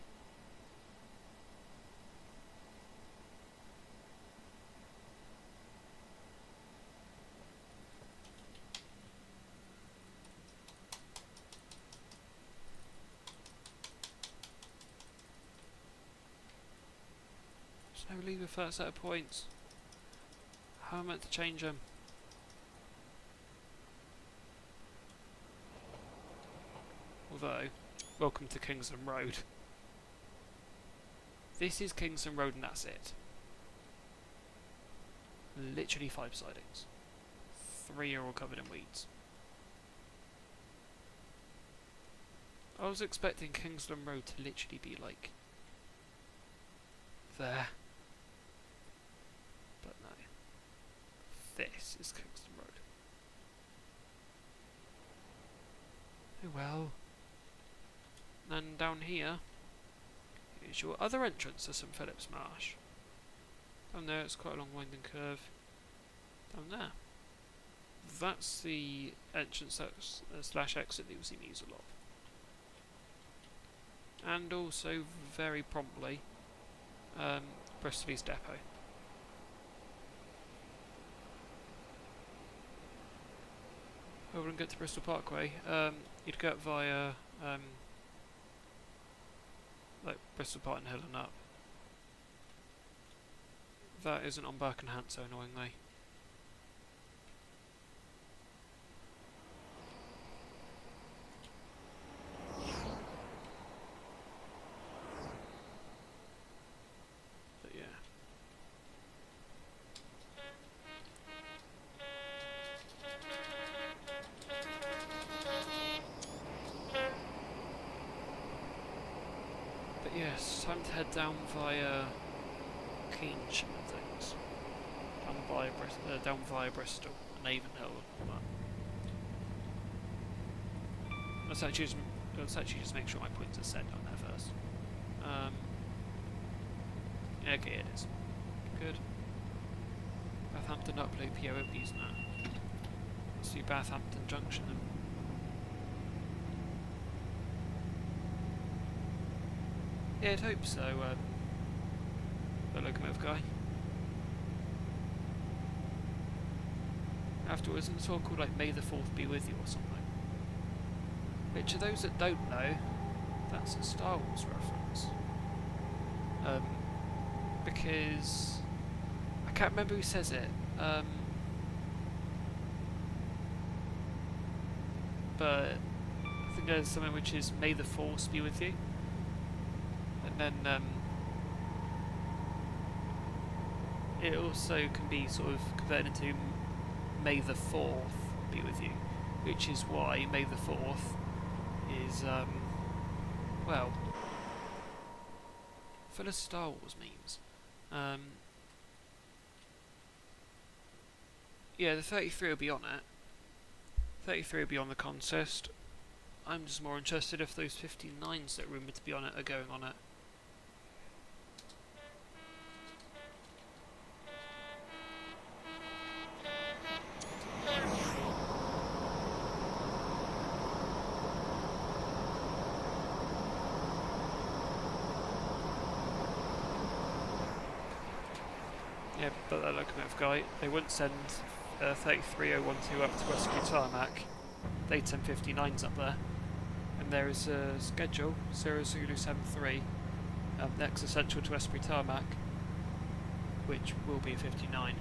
There's no leave a first set of points. How am I meant to change them? Although, welcome to Kingston Road. This is Kingston Road and that's it. Literally 5 sidings. 3 are all covered in weeds. I was expecting Kingston Road to literally be like there. But no. This is Kingston Road. Oh well. And down here is your other entrance to St Philip's Marsh. Down there it's quite a long winding curve. Down there. That's the entrance slash exit that you'll see me use a lot. And also, very promptly, Bristol East Depot. Over and get to Bristol Parkway, you'd go up via like Bristol Barton Hill and up. That isn't on Birkenhead, so annoyingly. But yeah. But yes, time to head down via Keynsham and things. Down via Bristol and Avonhill and all that. Let's actually just make sure my points are set down there first. Okay, it is. Good. Bathampton up loop, yeah, we'll be using that. Let's do Bathampton Junction then. Yeah, I'd hope so, the locomotive guy. Afterwards, it's all called like May the 4th be with you or something. Which, to those that don't know, that's a Star Wars reference. Because I can't remember who says it. But I think there's something which is May the Force be with you. And then it also can be sort of converted into May the 4th be with you, which is why May the 4th is, well, full of Star Wars memes. Yeah, the 33 will be on it. 33 will be on the consist. I'm just more interested if those 59s that are rumoured to be on it are going on it. Yeah, but that locomotive guy, they wouldn't send 33012 up to Westbury Tarmac. They'd send 59s up there. And there is a schedule, 0073, next essential to Westbury Tarmac, which will be a 59.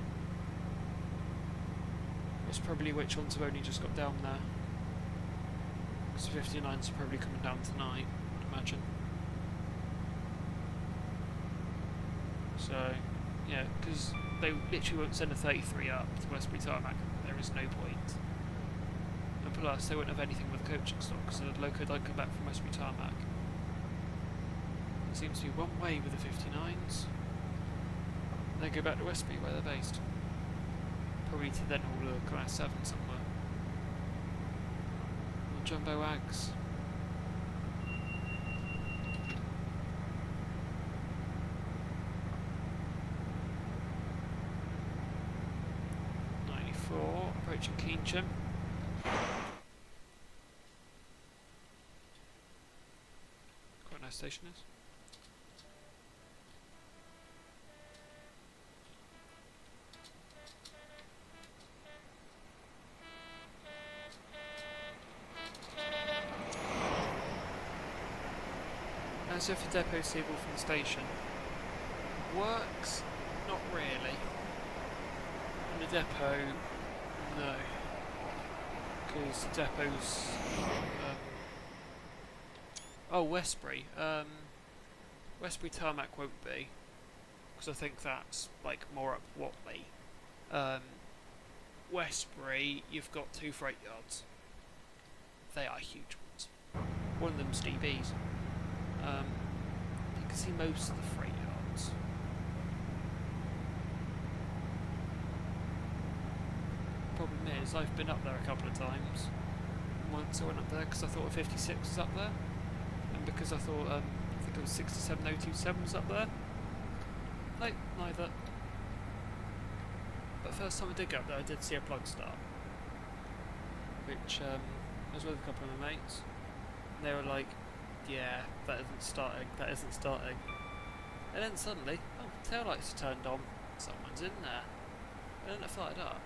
It's probably which ones have only just got down there. Because 59s are probably coming down tonight, I'd imagine. So, yeah, because they literally won't send a 33 up to Westbury Tarmac. There is no point. And plus, they won't have anything with coaching stock, so the loco don't come back from Westbury Tarmac. It seems to be one way with the 59s. They go back to Westbury where they're based. Probably to then haul a Class 7 somewhere. Or Jumbo Ags. Approaching Keynsham. Quite a nice station is. As if the depot seeable from the station works, not really. In the depot, no, because the depot's oh, Westbury. Westbury tarmac won't be, because I think that's like more up Watley. Westbury, you've got 2 freight yards. They are huge ones. One of them's DB's. You can see most of the freight yards. Problem is, I've been up there a couple of times. Once I went up there because I thought a 56 was up there, and because I thought I think it was 67027 was up there. No, neither. But first time I did go up there, I did see a plug start, which I was with a couple of my mates, and they were like, "Yeah, that isn't starting. That isn't starting." And then suddenly, oh, taillights are turned on. Someone's in there, and then it fired up.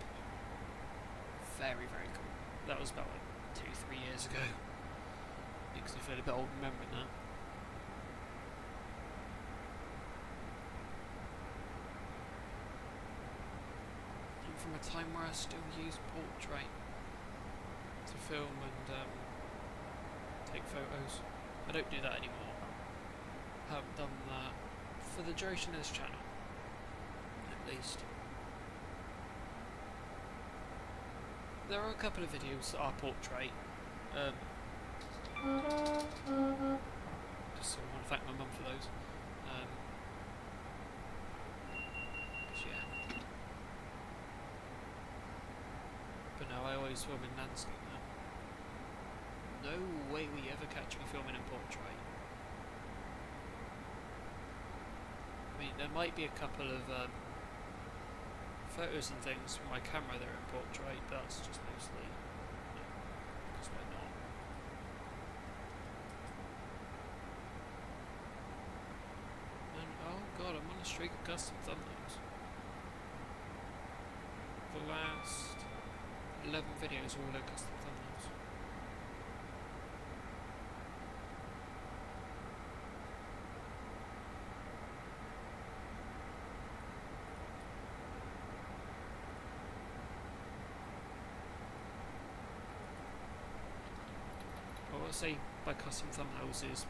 Very, very cool. That was about like 2-3 years ago. Makes me feel a bit old remembering that. And from a time where I still use portrait to film and take photos. I don't do that anymore. Haven't done that for the duration of this channel, at least. There are a couple of videos that are portrait. Just so I want to thank my mum for those. Yeah. But no, I always film in landscape now. No way will you ever catch me filming in portrait. I mean, there might be a couple of photos and things from my camera that are in portrait, but that's just mostly, because why not? And oh god, I'm on a streak of custom thumbnails. The last 11 videos are all in custom thumbnails. What I say by custom thumbnails is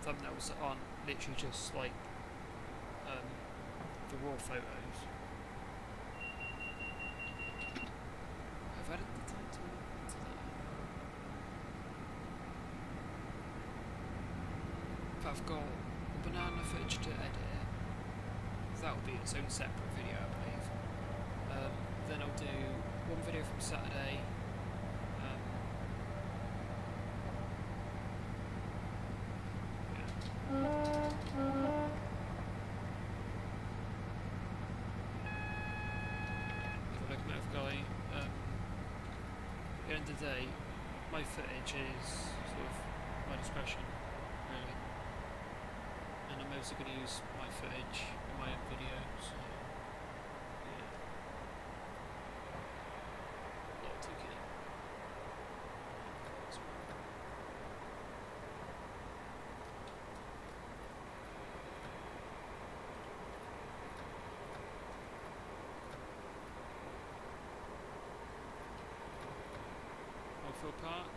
thumbnails that aren't literally just like the raw photos. I've added the title to that. If I've got banana footage to edit, that will be its own separate video, I believe. Then I'll do one video from Saturday. At the end of the day, my footage is sort of my discretion, really, and I'm mostly going to use my footage in my own videos, so yeah, not too keen. Park.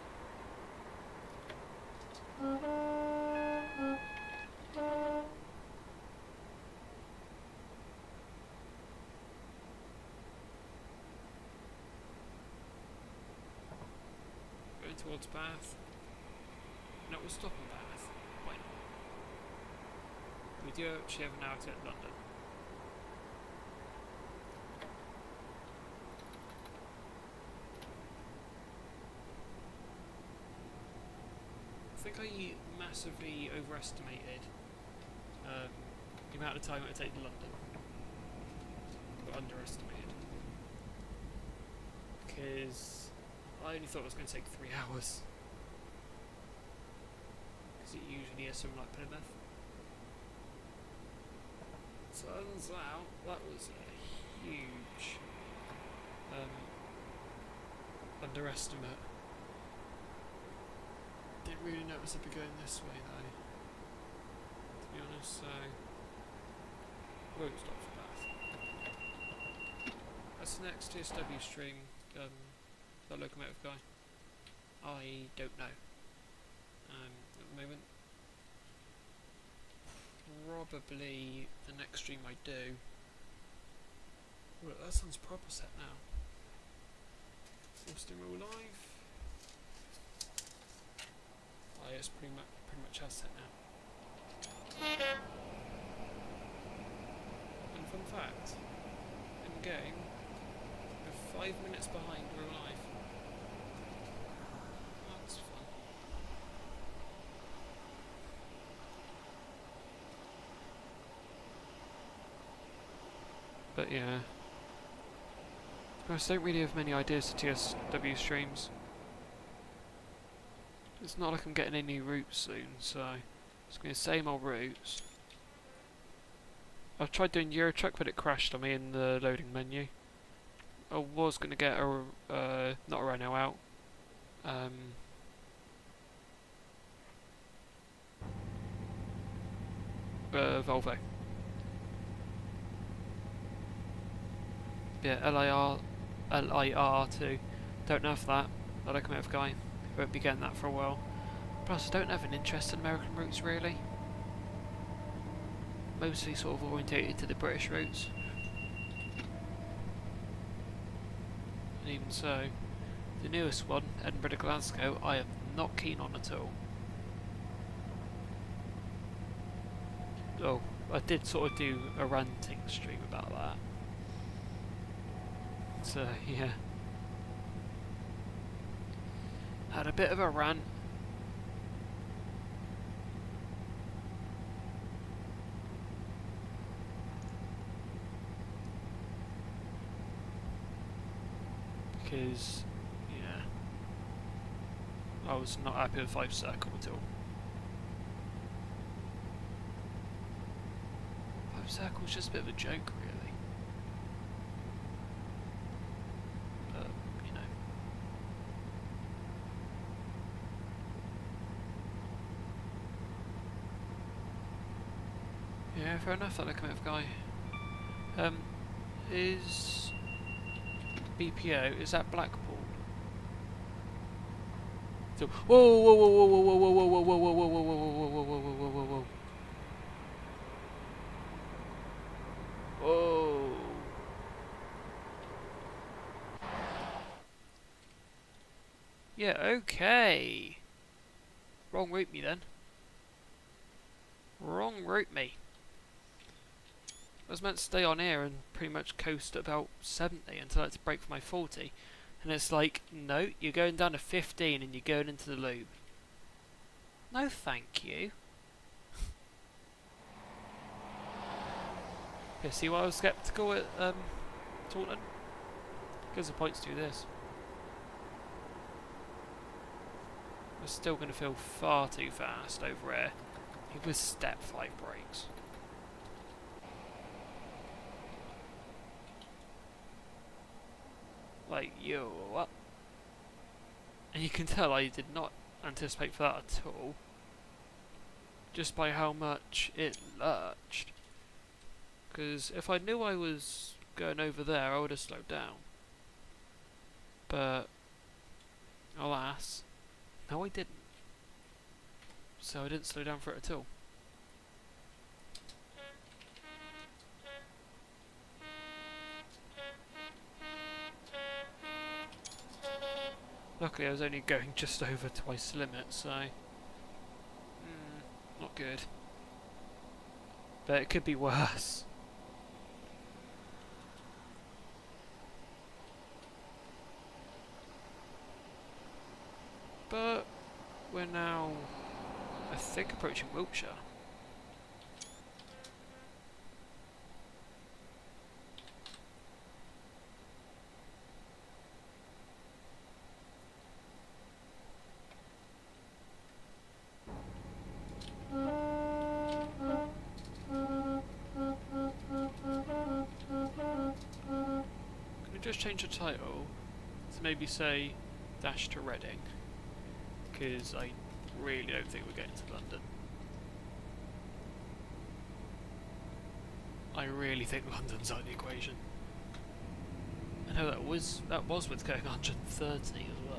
Going towards Bath. No, we'll stop in Bath. Why not? We do actually have an outlet at London. massively overestimated the amount of time it would take to London, but underestimated, because I only thought it was going to take 3 hours, because it usually is something like Plymouth. Turns out that was a huge underestimate. Didn't really notice it be going this way though, to be honest, so won't stop for that. That's the next TSW stream, that locomotive guy. I don't know. At the moment. Probably the next stream I do. Well, that sounds proper set now. Austin Real Live. Oh, yeah, it's pretty much has set now. And fun fact, in game, we're 5 minutes behind Real Life. That's fun. But yeah, I don't really have many ideas for TSW streams. It's not like I'm getting any routes soon, so it's going to be the same old routes. I've tried doing Eurotruck, but it crashed on me in the loading menu. I was going to get a not a Renault out. Volvo. Yeah, LIR too. Don't know if that. I locomotive guy. Won't be getting that for a while. Plus, I don't have an interest in American routes really. Mostly sort of orientated to the British routes. And even so, the newest one, Edinburgh to Glasgow, I am not keen on at all. Oh, I did sort of do a ranting stream about that. So, yeah. Had a bit of a rant. Because, yeah, I was not happy with 5 Circle at all. 5 Circle's just a bit of a joke, really. But, you know. Yeah, fair enough, that locomotive guy. Is BPO, is that Blackpool? So, whoa, whoa, whoa, whoa, whoa, whoa, whoa, whoa, whoa, whoa, whoa, whoa, whoa, whoa, whoa, whoa, whoa, whoa, whoa. Whoa. Yeah, okay. Wrong route me then. Wrong route me. I was meant to stay on here and pretty much coast at about 70 until I had to brake for my 40. And it's like, no, you're going down to 15 and you're going into the loop. No thank you. Yeah, see why I was sceptical at Taunton? Gives a point to do this. We're still going to feel far too fast over here with step 5 brakes. Like, yo, what? And you can tell I did not anticipate for that at all. Just by how much it lurched. Because if I knew I was going over there, I would have slowed down. But, alas, no I didn't. So I didn't slow down for it at all. Luckily I was only going just over twice the limit, so not good. But it could be worse. But we're now I think approaching Wiltshire. Can we just change the title to maybe say Dash to Reading? Because I really don't think we're getting to London. I really think London's out of the equation. I know that was with going 130 as well.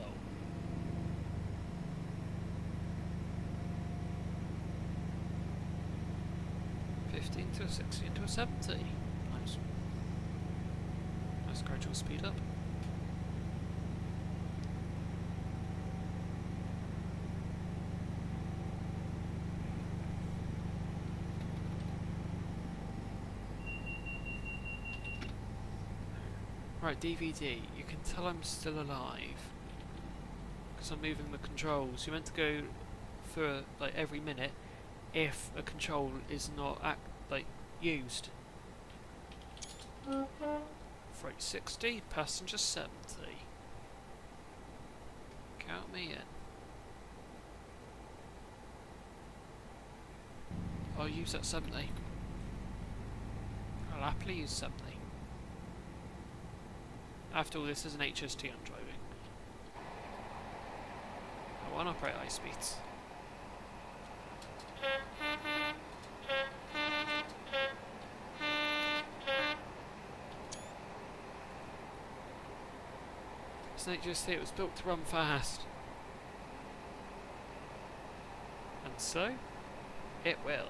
To a 60 into a 70. Nice. Nice gradual speed up. Right, DVD. You can tell I'm still alive because I'm moving the controls. You're meant to go for like every minute if a control is not used. Freight 60, passenger 70. Count me in. I'll use that 70. I'll happily use 70. After all, this is an HST I'm driving. I won't operate high speeds. It's an HST, it was built to run fast. And so, it will.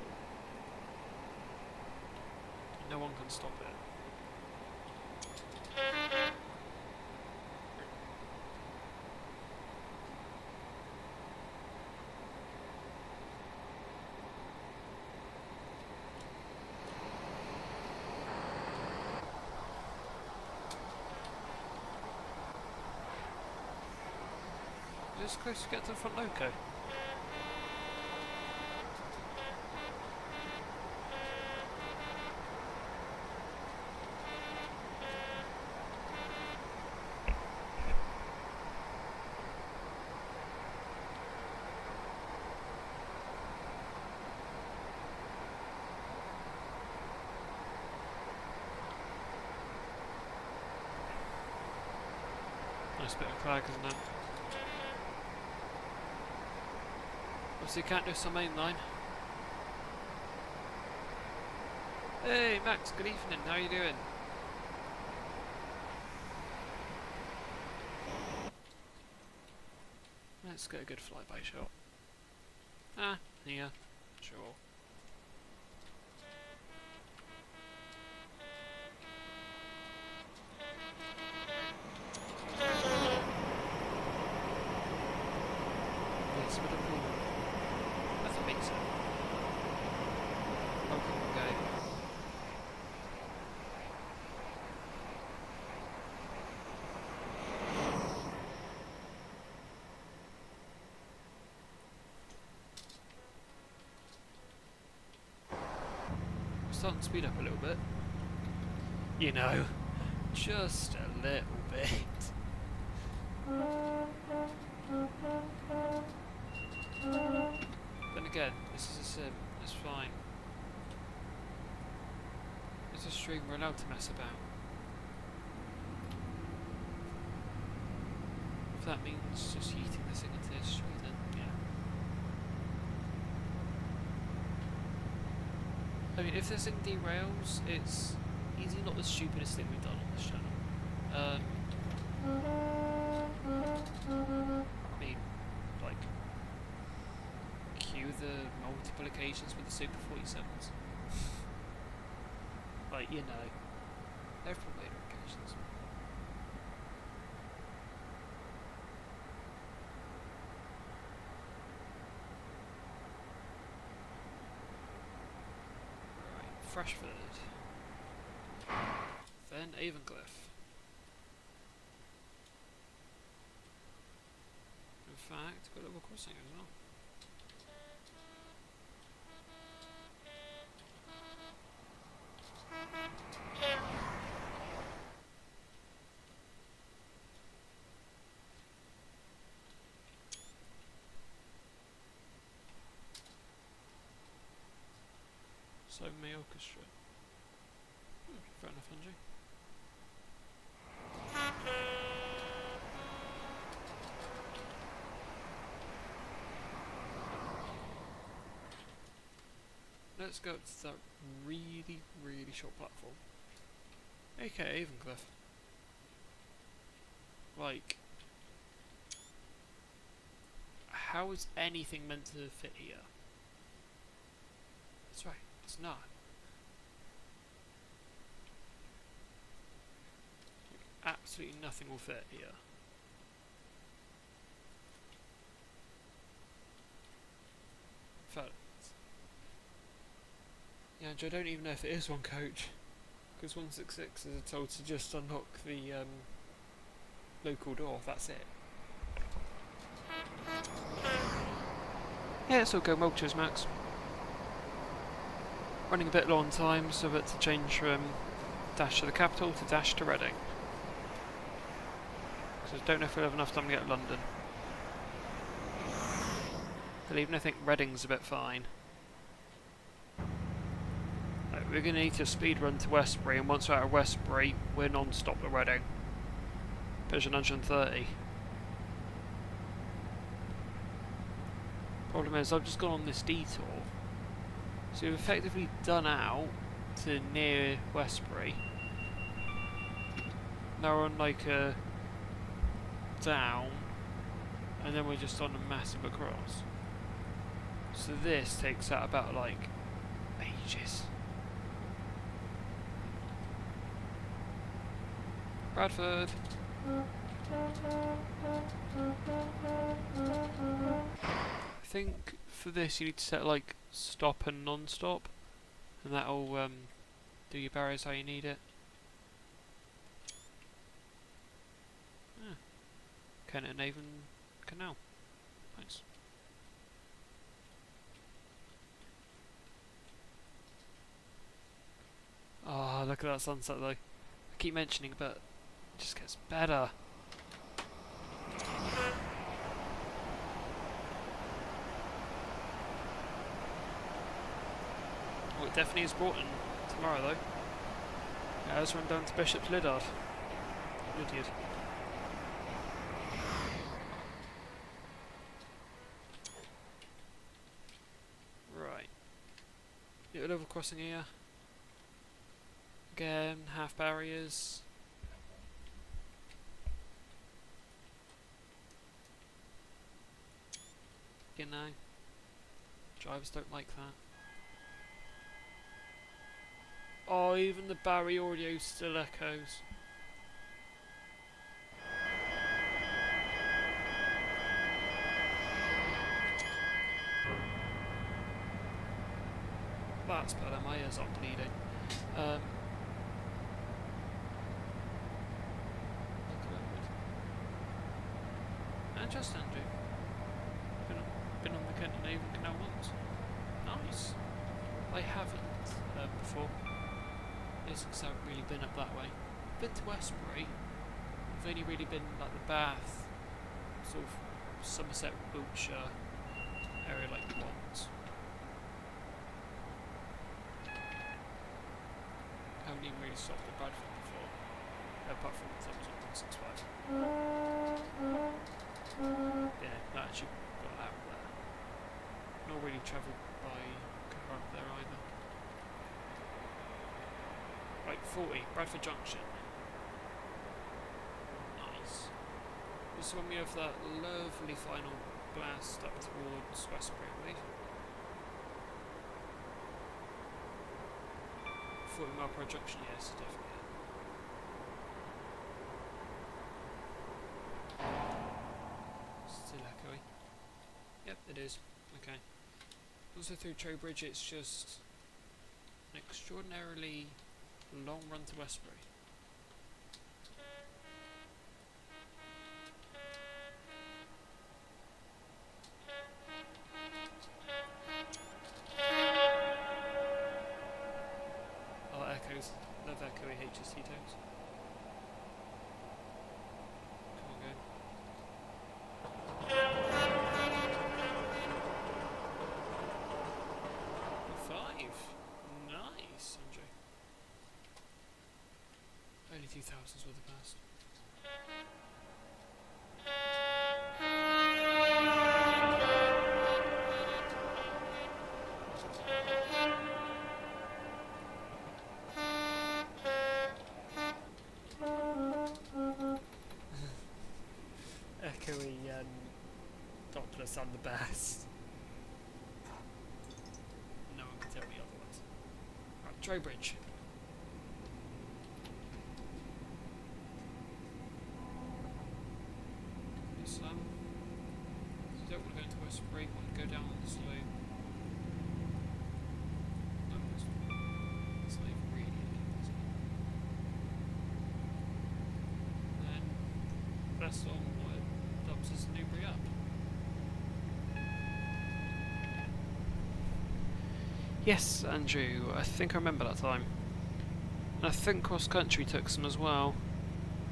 No one can stop it. Just close to get to the front loco. Nice bit of clag, isn't it? Obviously you can't do some main line. Hey Max, good evening, how are you doing? Let's get a good flyby shot. Ah, yeah, sure. Yes, with a pool. That's amazing. Oh, okay. Starting to speed up a little bit. You know, just a little bit. Then again, this is a sim, it's fine. It's a stream, we're allowed to mess about. If that means just yeeting this thing into history, then yeah. I mean, if this thing derails, it's easily not the stupidest thing we've done on this channel. I mean, like, cue the multiple occasions with the Super 47s. Like, you know, they're from later occasions. Freshford, then Avenglyph. In fact, got a level crossing as well. So May Orchestra. Fair enough, Angie. Let's go to that really, really short platform. aka Evencliff. Like, how is anything meant to fit here? That's right, it's not. Like, absolutely nothing will fit here. In fact, yeah, I don't even know if it is one coach, because 166 is told to just unlock the local door. That's it. Yeah, it's all go mulches, Max. Running a bit low on time, so that to change from dash to the capital to dash to Reading. Because I don't know if we'll have enough time to get to London. But even I think Reading's a bit fine. Like, we're going to need to speed run to Westbury, and once we're out of Westbury, we're non-stop to Reading. Vision 130. Problem is, I've just gone on this detour. So we've effectively done out to near Westbury. Now we're on like a down, and then we're just on a massive across. So this takes out about like ages. Bradford. I think for this you need to set like stop and non-stop, and that'll do your barriers how you need it. Kent and Avon Canal. Nice. Oh, look at that sunset though. I keep mentioning it, but it just gets better. Well, it definitely is Broughton tomorrow though. Yeah, let's run down to Bishop's Lyddard. Lydiard. Right. Little level crossing here. Again, half barriers. You know, drivers don't like that. Oh, even the barrier audio still echoes. That's better, my ears aren't bleeding. And just Andrew. Been on the Kent and Avon Canal once. Nice. I haven't before. It's because I haven't really been up that way. Been to Westbury. I've only really been like the Bath, sort of Somerset, Wiltshire area like once. I haven't even really stopped at Bradford before, apart from the times on 165. Yeah, that actually got out there. Not really travelled by car up there either. Right, 40, Bradford Junction. Nice. This is when we have that lovely final blast up towards Westbury, I believe. 40 mile per junction, yes, definitely. Still echoey. Yep, it is. Okay. Also through Trowbridge, it's just an extraordinarily long run to Westbury. Oh, echoes. houses were the best. Echoey Doppler sound the best. No one can tell me otherwise. Right, Trowbridge. Yes, you don't want to go into Westbury, you want to go down this loop. No, it's not even really a loop, is it? And then that's on what dubs as Newbury up. Yes, Andrew, I think I remember that time. And I think Cross Country took some as well,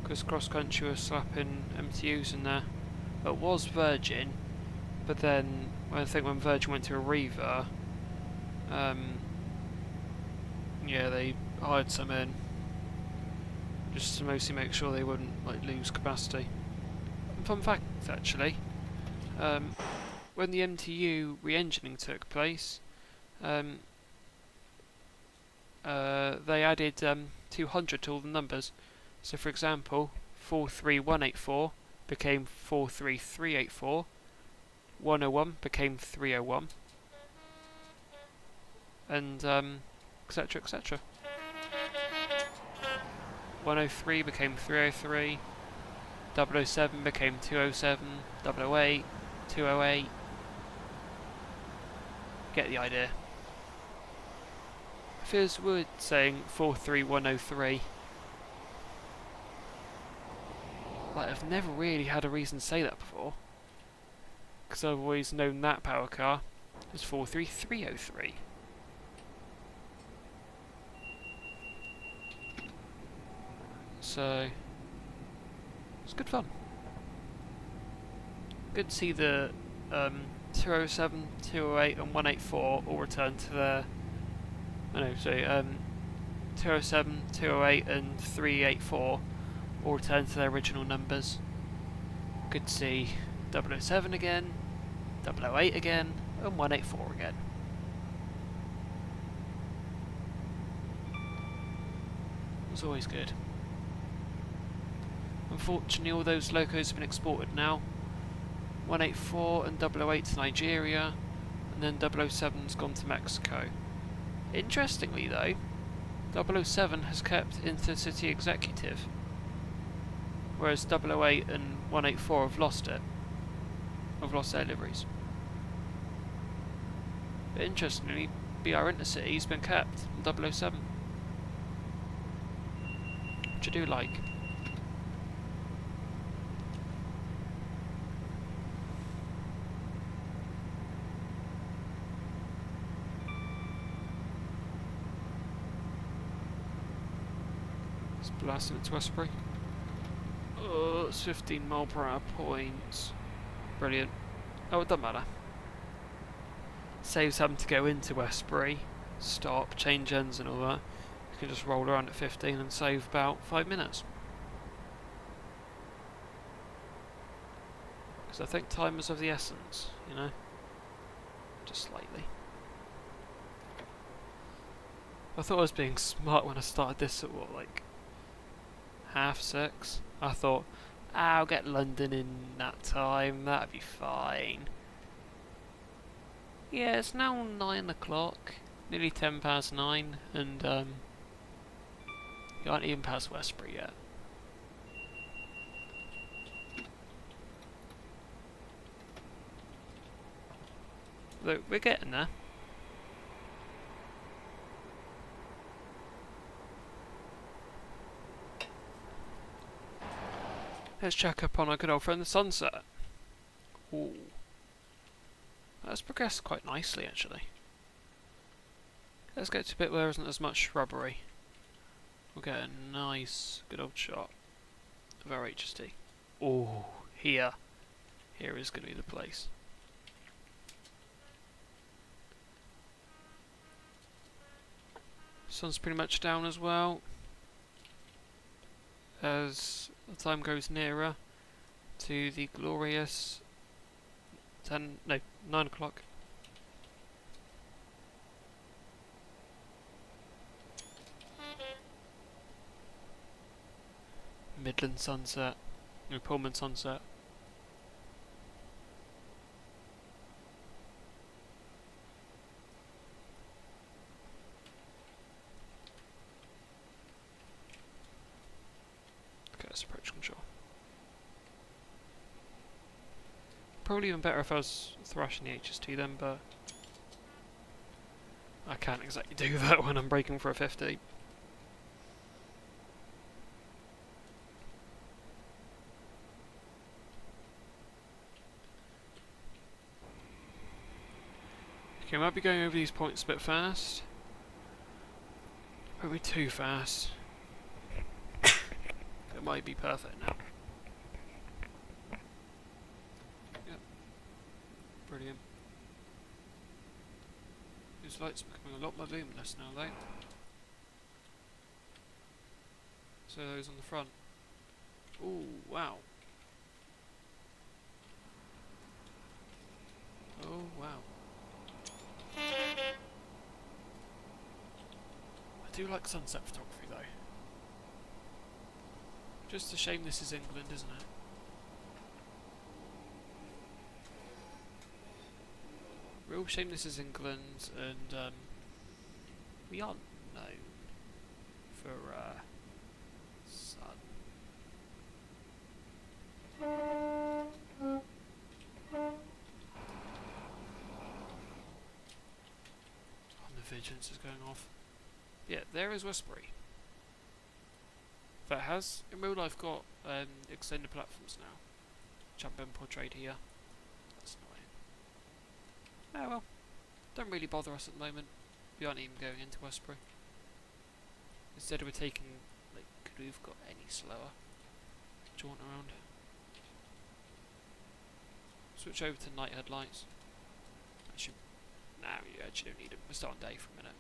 because Cross Country was slapping MTUs in there. It was Virgin, but then I think when Virgin went to Arriva, yeah, they hired some in, just to mostly make sure they wouldn't like lose capacity. And fun fact, actually, when the MTU re-engineering took place, they added 200 to all the numbers. So for example, 43184 became 43384, 101 became 301, and etc, etc. 103 became 303, 007 became 207, 008, 208. Get the idea. Feels weird saying 43103. Like, I've never really had a reason to say that before, because I've always known that power car as 43303. So it's good fun. Good to see the 207, 208 and 184 all return to their... I know, sorry, 207, 208 and 384 all return to their original numbers. Good to see 007 again, 008 again, and 184 again. It's always good. Unfortunately, all those locos have been exported now. 184 and 008 to Nigeria, and then 007's gone to Mexico. Interestingly though, 007 has kept Intercity Executive, whereas 008 and 184 have lost it. Have lost their liveries. But interestingly, BR Intercity has been kept in 007. Which I do like. It's blasting into Westbury. Oh, it's 15 mile per hour points. Brilliant. Oh, it doesn't matter. Saves having to go into Westbury, stop, change ends and all that. You can just roll around at 15 and save about 5 minutes. Because I think time is of the essence, you know? Just slightly. I thought I was being smart when I started this at what, like 6:30? I thought, I'll get London in that time, that'd be fine. Yeah, it's now 9 o'clock, nearly 10 past 9, and you aren't even past Westbury yet. Look, we're getting there. Let's check up on our good old friend the sunset. Ooh. That's progressed quite nicely actually. Let's get to a bit where there isn't as much shrubbery. We'll get a nice, good old shot of our HST. Ooh, here. Here is going to be the place. Sun's pretty much down as well. as the time goes nearer to the glorious 9 o'clock. Midland sunset, no, Pullman sunset. Okay, that's approach control. Probably even better if I was thrashing the HST then, but I can't exactly do that when I'm braking for a 50. Okay, I might be going over these points a bit fast. Probably too fast. It might be perfect now. Yep. Brilliant. These lights are becoming a lot more luminous now though. So those on the front. Ooh, wow. Oh, wow. I do like sunset photography though. Just a shame this is England, isn't it? Real shame this is England, and we aren't known for sun. And the vigilance is going off. Yeah, there is Westbury. That has, in real life, got extended platforms now, which haven't been portrayed here. That's annoying. Oh well, don't really bother us at the moment. We aren't even going into Westbury. Instead we're taking, like, could we have got any slower? Jaunt around. Switch over to night headlights. Actually, nah, you actually don't need them. We'll start on day for a minute.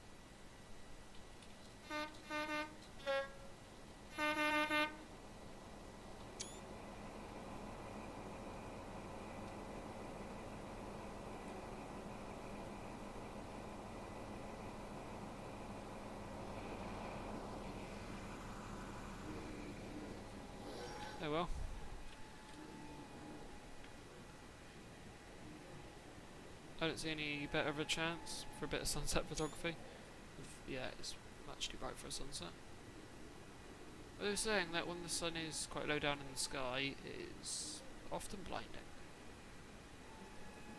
Oh well. I don't see any better of a chance for a bit of sunset photography. Yeah, it's much too bright for a sunset. But they were saying that when the sun is quite low down in the sky, it is often blinding.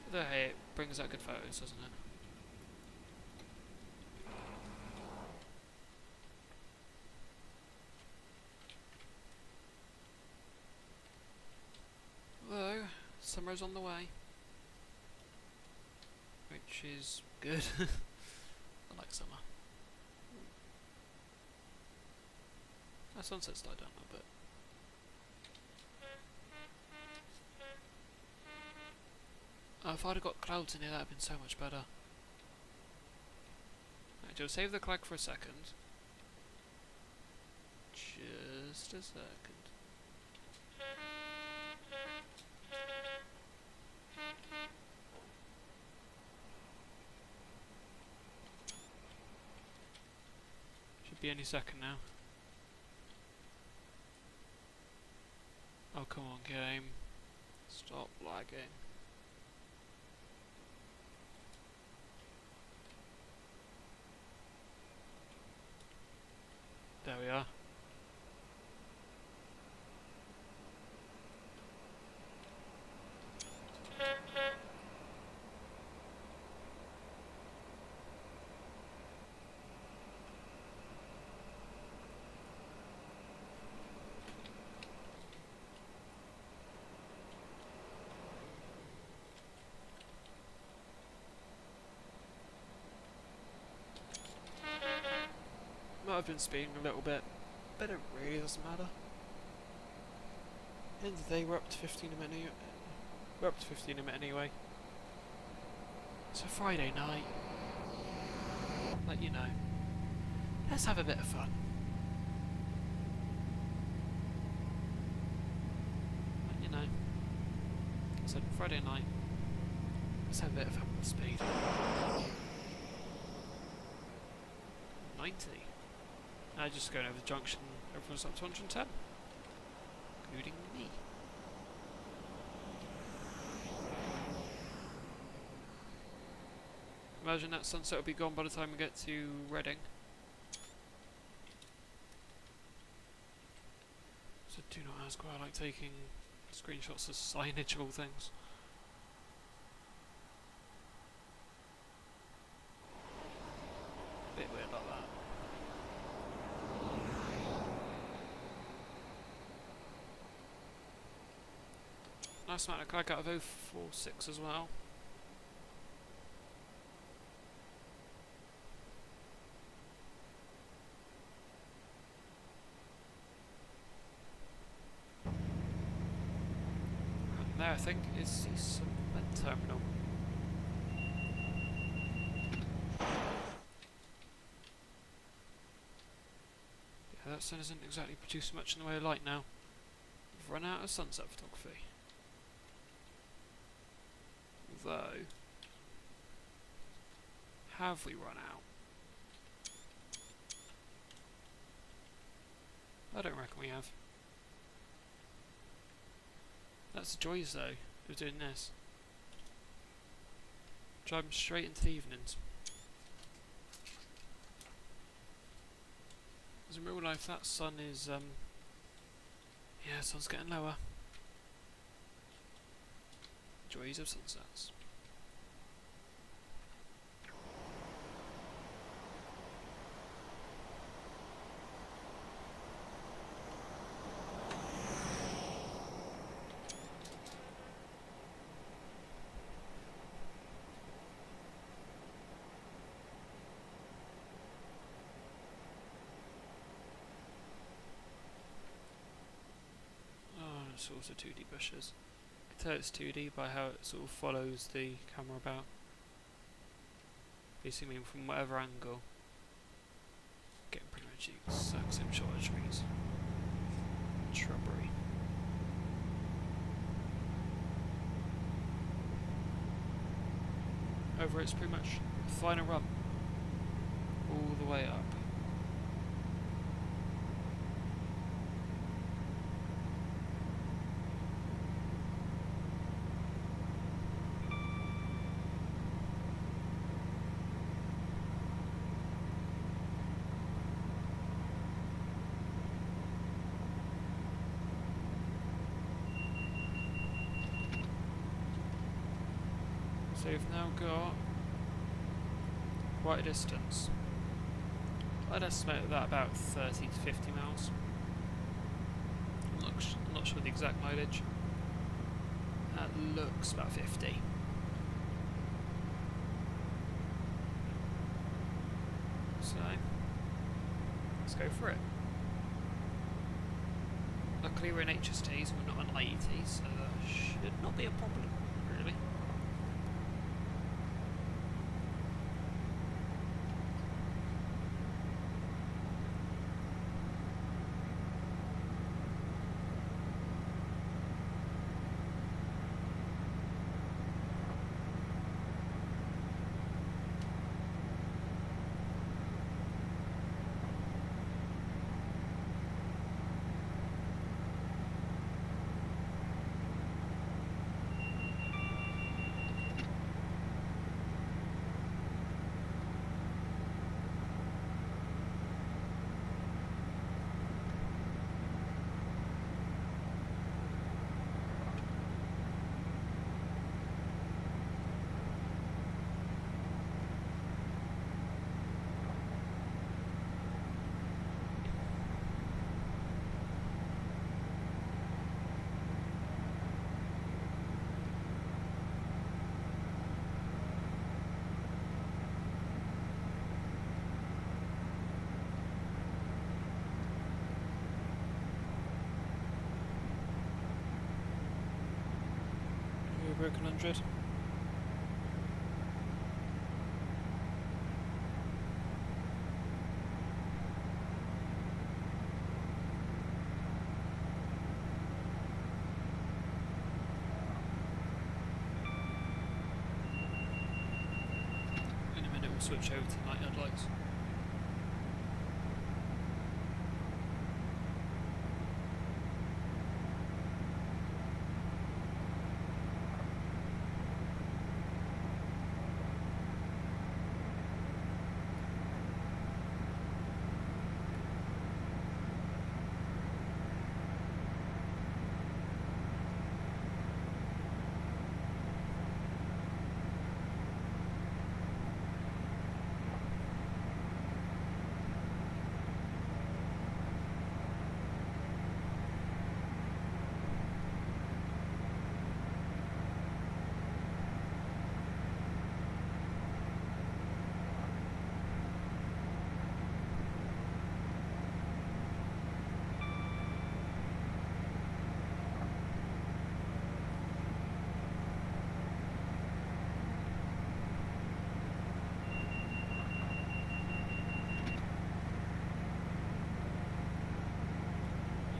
Although hey, it brings out good photos, doesn't it? Although, summer's on the way. Which is good. I like summer. That sunset's died down a bit. If I'd have got clouds in here, that'd have been so much better. Right, Joe, save the clag for a second. Just a second. Should be any second now. Oh, come on, game. Stop lagging. There we are. Might have been speeding a little bit, but it really doesn't matter. At the end of the day, we're up to 15 a minute. We're up to 15 a minute anyway. It's a Friday night. Let you know. Let's have a bit of fun. said, Friday night. Let's have a bit of fun with speed. 90. Now just going over the junction, everyone's up to 110. Including me. Imagine that sunset will be gone by the time we get to Reading. So do not ask why I like taking screenshots of signage of all things. Bit weird like that. Nice amount of crack out of 046 as well. And there I think is the cement terminal. Yeah, that sun isn't exactly producing much in the way of light now. We've run out of sunset photography. Although, have we run out? I don't reckon we have. That's the joys though of doing this. Driving straight into the evenings. Because in real life that sun is yeah, the sun's getting lower. Joys of sunsets. Oh, it's also 2D bushes. You can tell it's 2D by how it sort of follows the camera about. Basically from whatever angle. Getting pretty much the exact same shot of trees. Shrubbery. Over it's pretty much final run. All the way up. So you've now got quite a distance. I'd estimate that about 30 to 50 miles. I'm not sure the exact mileage. That looks about 50. So, let's go for it. Luckily we're in HSTs, we're not on IETs, so that should not be a problem, really. Broken 100. switch over to night headlights.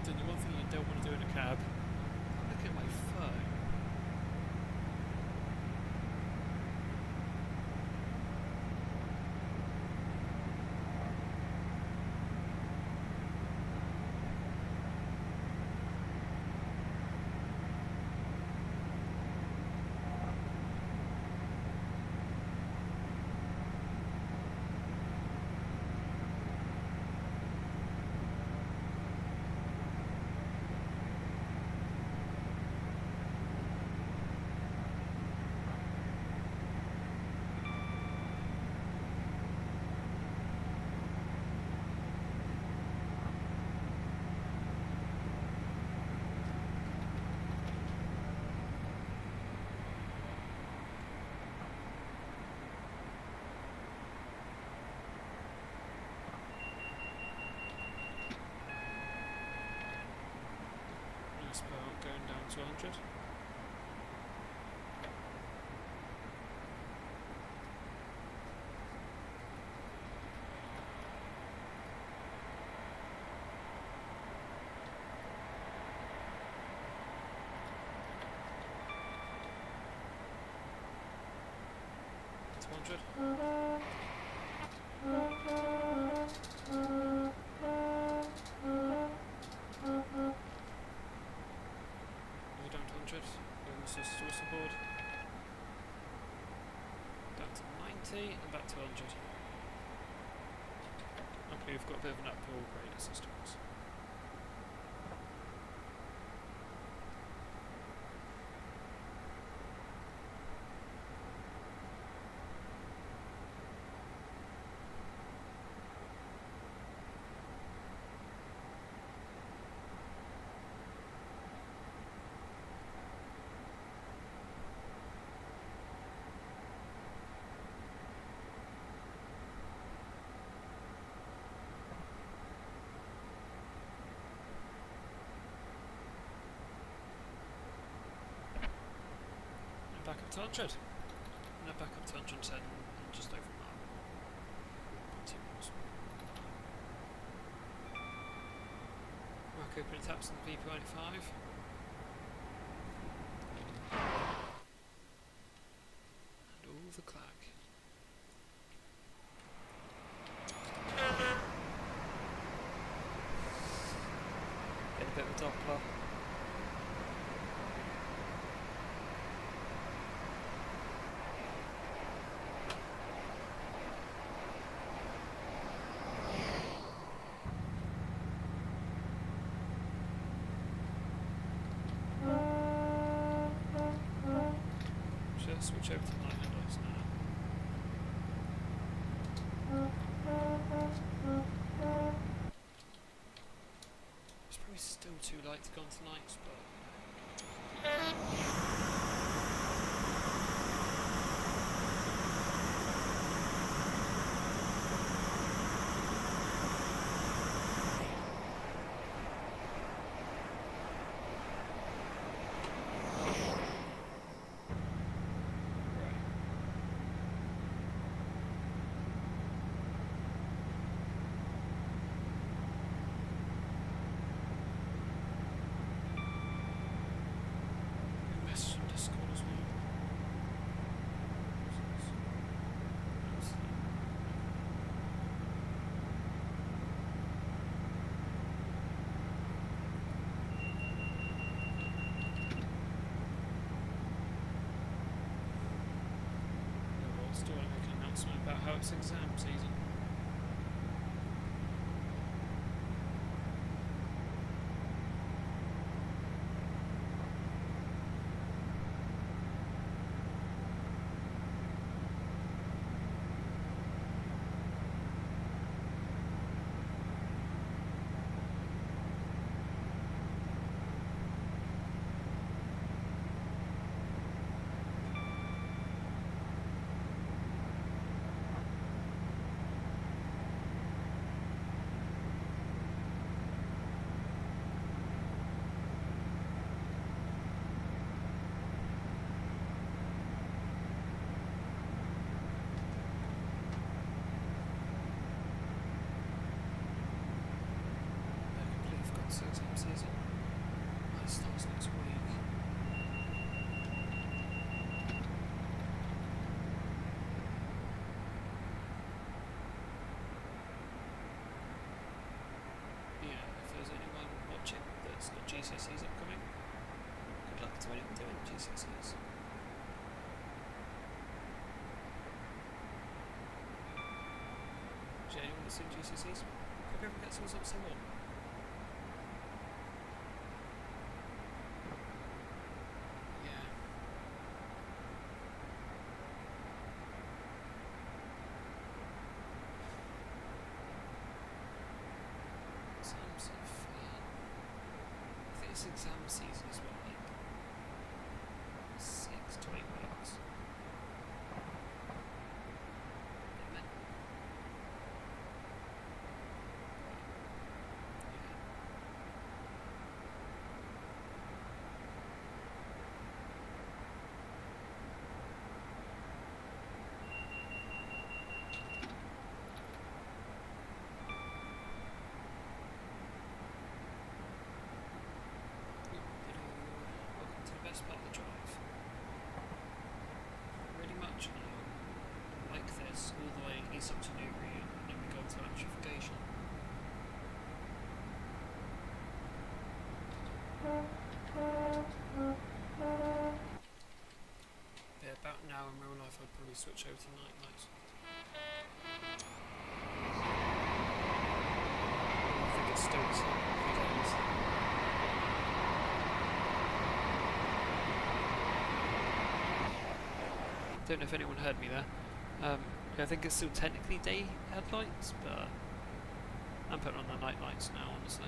The one thing I don't want to do in a cab, I'm looking at my phone. Nice about going down to 100. Down to 100. This is whistle board. Down to 90 and back to 100. Okay, we've got a bit of an uphill grade assistance. Back up to 100. And then back up to 110 and just over a mile. 2 miles. Mark opening taps on the P95. And all the clack. Get a bit of a Doppler. Switch over to night headlights now. It's probably still too light to go on tonight, but how it's exam season. Exam season. That starts next week. Yeah, if there's anyone watching that's got GCSEs upcoming, good luck to anyone doing GCSEs. Is there anyone that's in GCSEs? Hope everyone gets the results they want. This exam season is what, like 6 to 8 weeks. Best part of the drive. Pretty much like this all the way east up to Newbury, and then we go to electrification. Yeah, about now in real life I'd probably switch over to night lights. I think it's still the same. Don't know if anyone heard me there. I think it's still technically day headlights, but I'm putting on the night lights now, honestly.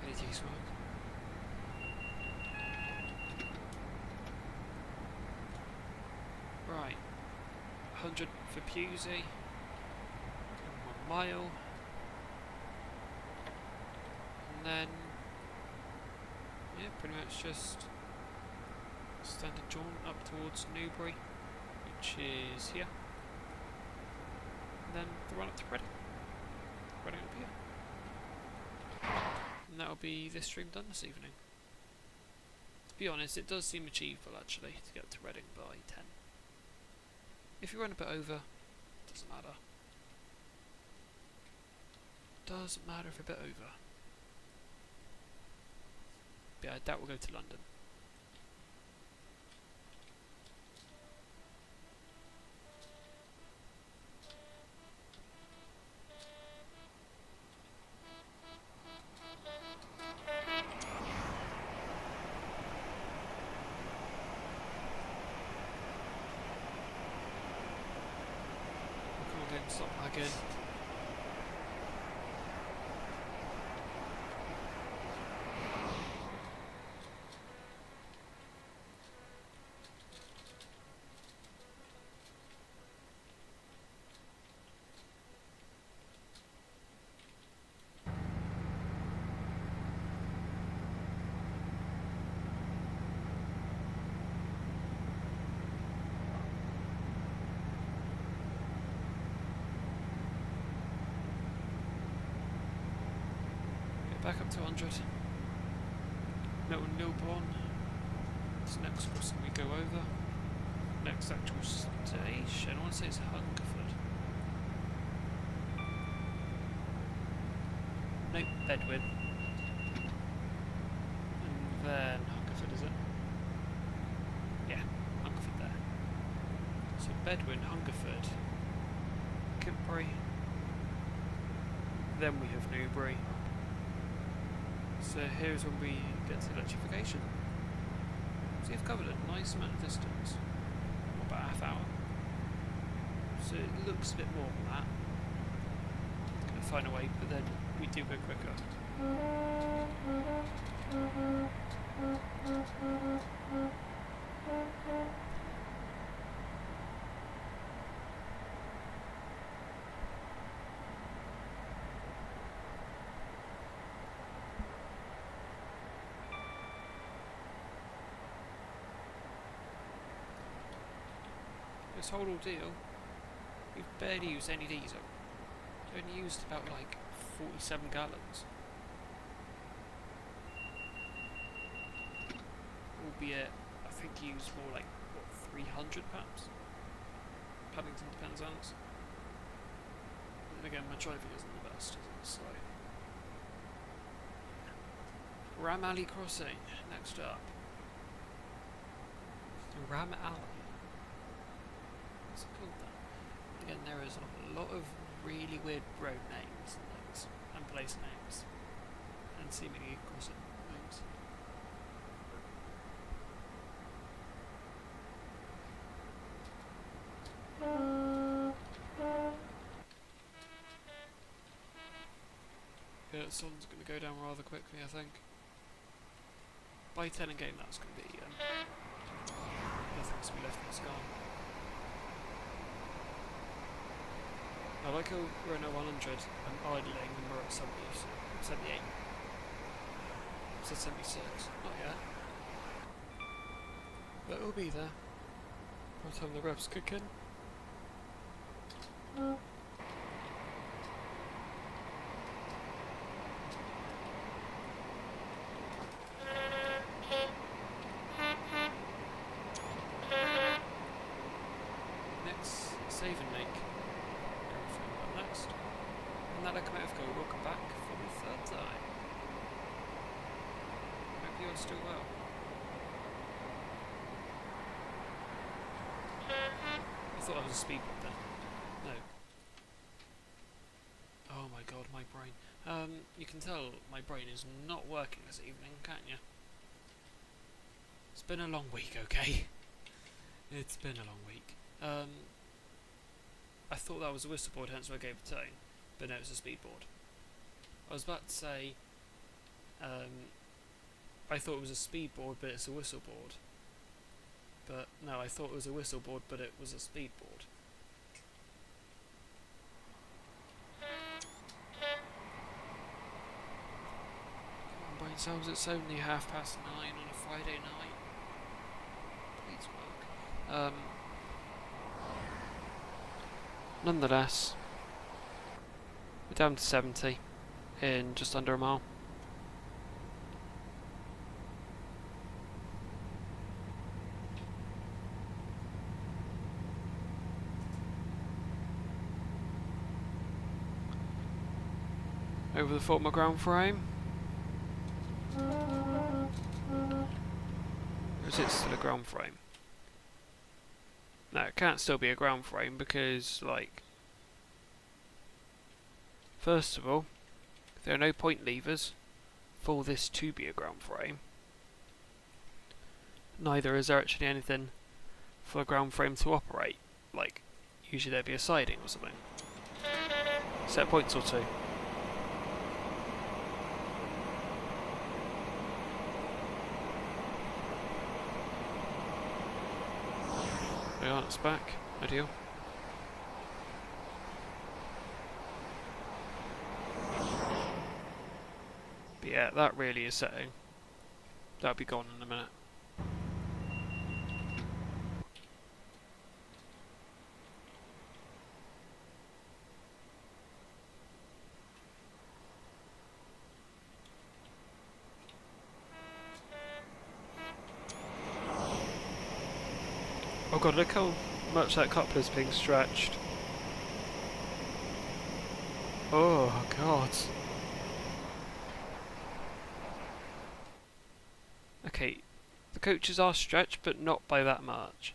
AT's work. Right, 100 for Pusey, 1 mile, and then, yeah, pretty much just standard jaunt up towards Newbury, which is here, and then the run up to Reading up here, and that'll be this stream done this evening. To be honest, it does seem achievable actually to get to Reading by 10. If you run a bit over, doesn't matter. Doesn't matter if a bit over. But yeah, I doubt we'll go to London. Stop lagging. Back up to 100. Milton Lilbourne. It's the next crossing we go over. next actual station. I want to say it's Hungerford. Nope, Bedwin. And then Hungerford, is it? Yeah, Hungerford there. So Bedwin, Hungerford, Kintbury. Then we have Newbury. So here's when we get to electrification. So you've covered a nice amount of distance. About a half hour. So it looks a bit more than that. Gonna find a way, but then we do go quicker. This whole ordeal, we've barely used any diesel. We only used about like 47 gallons. Albeit, I think he used more like, what, 300 perhaps? Paddington depends on us. And again, my driving isn't the best, is it? So. Ram Alley Crossing, next up. Ram Alley. What's it called then? Again, there is a lot of really weird road names and things, and place names, and seemingly crossing names. Yeah, the sun's going to go down rather quickly, I think. By 10 again, that's going to be nothing's to be left in the sky. I like how we're in a 100 and idling and we're at 70, 78. It's at 76, not yet. But it'll be there by the time the revs kick in. Next, save and make. Next. And that locomotive go, welcome back for the third time. Hope you're still well. I thought I was a speedboat then. No. Oh my god, my brain. You can tell my brain is not working this evening, can't you? It's been a long week, okay? It's been a long week. I thought that was a whistleboard, hence why I gave a tone, but no, it's a speedboard. I was about to say, I thought it was a speedboard, but it's a whistleboard. But no, I thought it was a whistleboard, but it was a speedboard. Come on, brain cells, it's only 9:30 on a Friday night. Please work. Nonetheless, we're down to 70 in just under a mile. Over the former ground frame. Or is it still a ground frame? No, it can't still be a ground frame because, like, first of all, there are no point levers for this to be a ground frame. Neither is there actually anything for a ground frame to operate. Like, usually there'd be a siding or something. Set points or two. There we are, it's back. Ideal. But yeah, that really is setting. That'll be gone in a minute. Oh god, look how much that coupler's being stretched. Oh god. Okay, the coaches are stretched, but not by that much.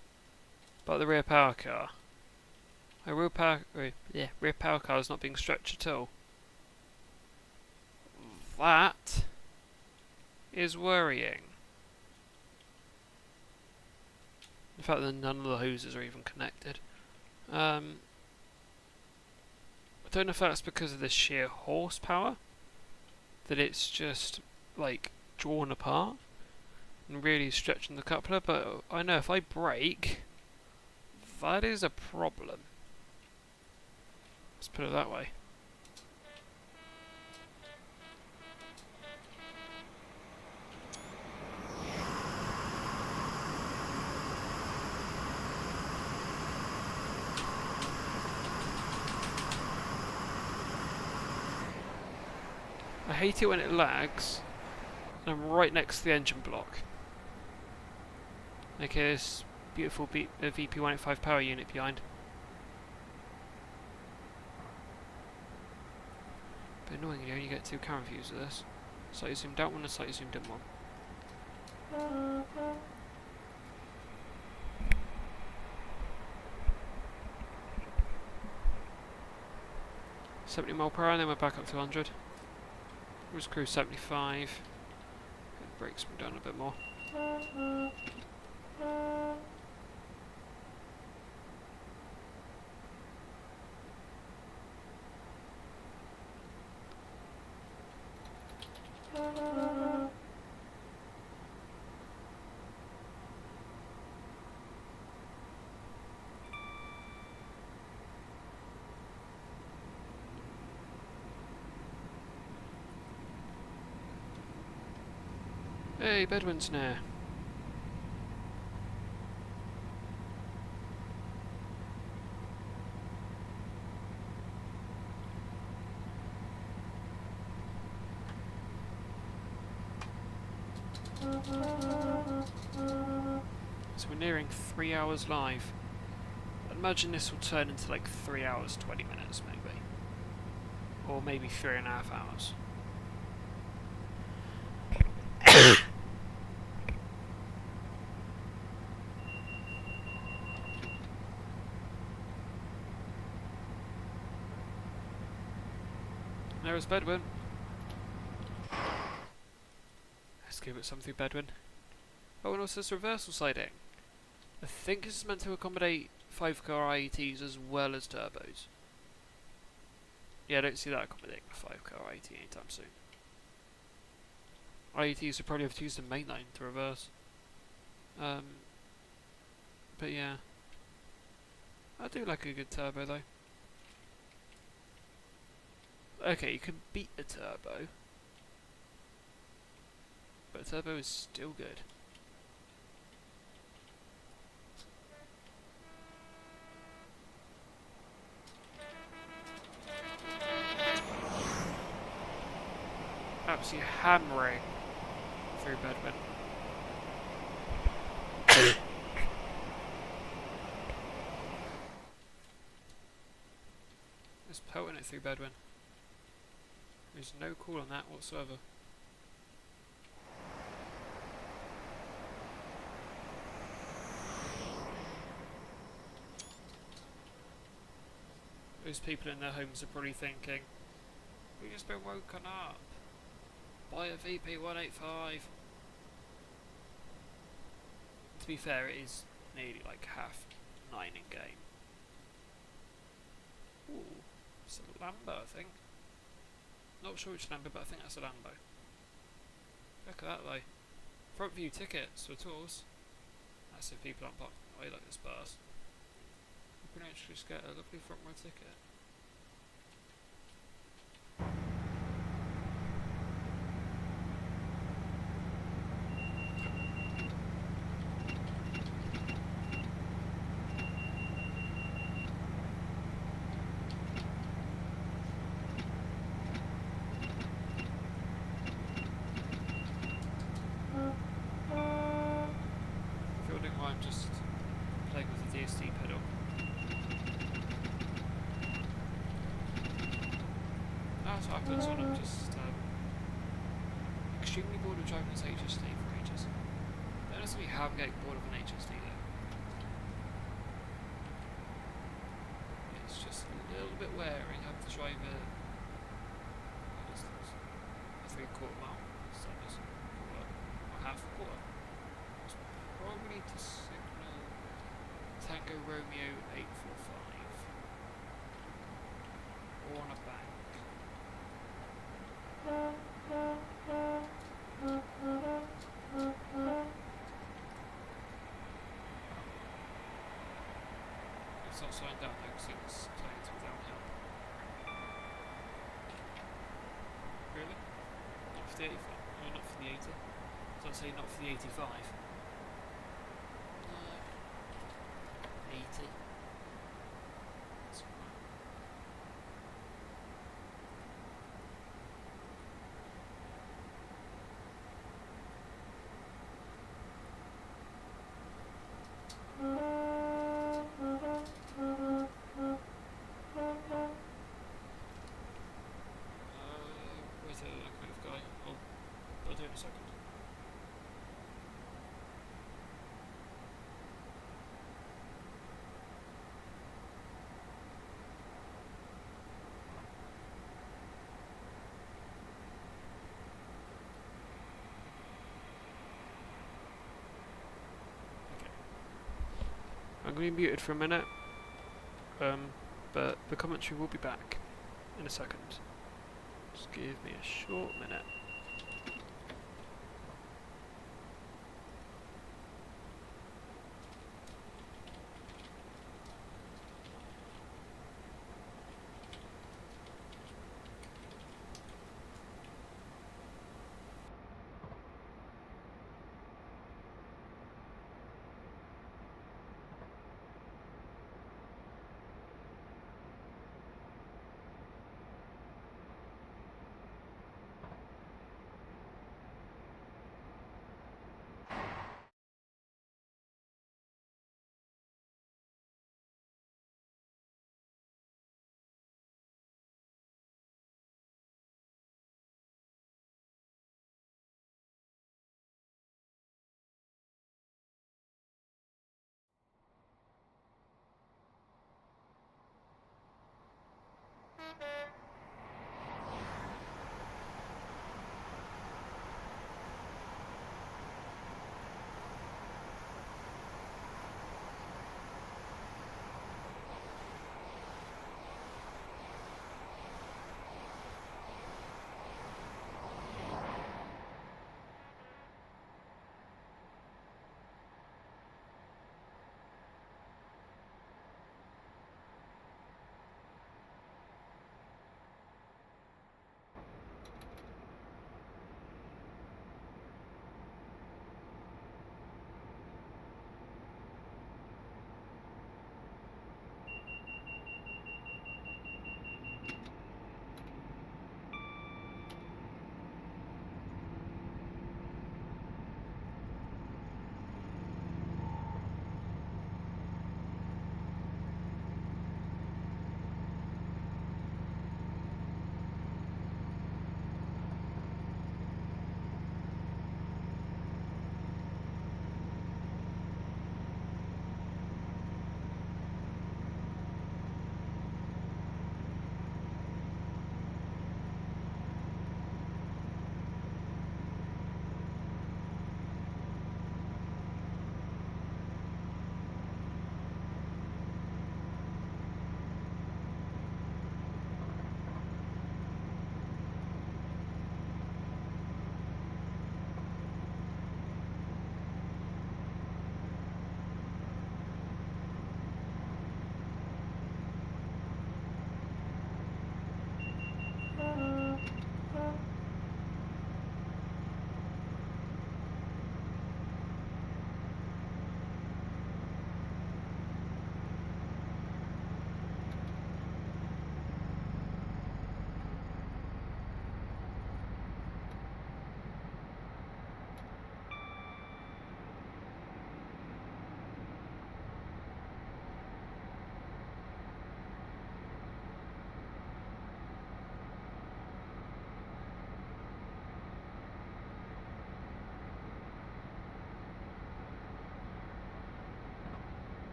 But the rear power car. A rear power car is not being stretched at all. That is worrying. The fact that none of the hoses are even connected. I don't know if that's because of the sheer horsepower, that it's just like drawn apart and really stretching the coupler, but I know if I brake, that is a problem. Let's put it that way. I hate it when it lags and I'm right next to the engine block. Okay, this beautiful VP185 power unit behind. But annoyingly, you only get 2 camera views of this. Slightly zoomed out one and slightly zoomed in one. 70 mile per hour, and then we're back up to 100. Let's cruise 75. Get the brakes down a bit more. Hey, Bedouin snare. So we're nearing 3 hours live. I'd imagine this will turn into like 3 hours 20 minutes maybe. Or maybe 3.5 hours. There's Bedouin. Let's give it something, Bedouin. Oh, and also this reversal siding. I think this is meant to accommodate 5-car IETs as well as turbos. Yeah, I don't see that accommodating a 5-car IET anytime soon. IETs would probably have to use the mainline to reverse. But yeah. I do like a good turbo though. Okay, you can beat a turbo, but a turbo is still good. Absolutely hammering through Bedouin. Just pelting it through Bedouin. There's no call on that whatsoever. Those people in their homes are probably thinking, we've just been woken up by a VP185. To be fair, it is nearly like 9:30 in game. Ooh, it's a Lambo, I think. Not sure which Lambo, but I think that's a Lambo. Look at that though. Front view tickets for tours. That's if people aren't parked away like this bus. You can actually just get a lovely front row ticket. Fielding while I'm just playing with TSC pedal. That's what happens when I'm just extremely bored of driving this HSD for ages. Don't necessarily have getting bored of an HSD though. It's just a little bit wearing having to drive a distance. A 3/4 mile service. Or half a quarter. It's probably to signal Tango Romeo 845. Or on a bank. It's not slowing down though because it's turning to downhill. Really? Not for the 85? No, not for the 80? So I'd say not for the 85. No. 80. That's right. Where's the locomotive guy? I'll do it in a second. I'm going to be muted for a minute, but the commentary will be back in a second. Just give me a short minute.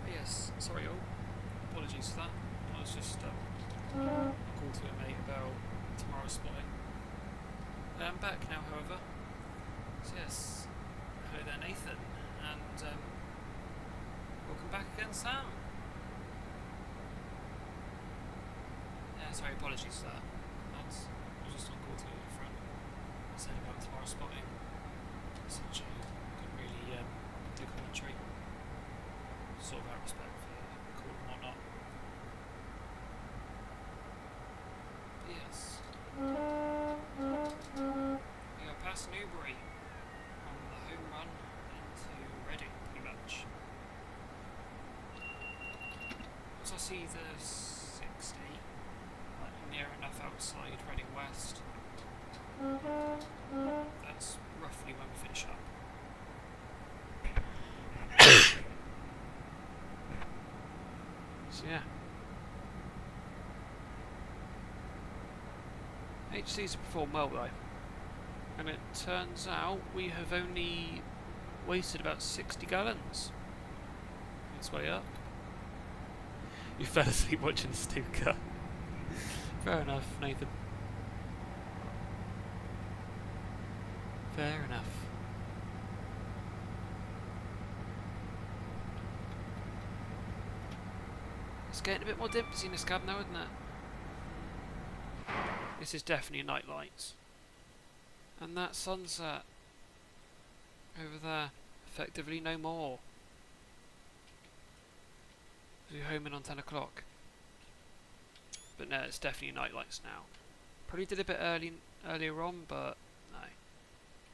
Yes, sorry all. Apologies for that. I was just called to a mate about tomorrow's spotting. I'm back now, however. So yes, hello there Nathan, and welcome back again Sam. Yeah, sorry, apologies for that. I was just on call to a friend saying about tomorrow's spotting. Essentially, couldn't really do commentary. Sort of out of respect for the call and whatnot. But yes. We are past Newbury on the home run into Reading, pretty much. Once I see the 60, like near enough outside Reading West, that's roughly when we finish up. So yeah. HC's have performed well though. And it turns out we have only wasted about 60 gallons. It's way up. You fell asleep watching the snooker. Fair enough, Nathan. Fair enough. It's getting a bit more dimpsy in this cab now, isn't it? This is definitely night lights. And that sunset over there, effectively no more. We're home in on 10 o'clock. But no, it's definitely night lights now. Probably did a bit earlier on, but no.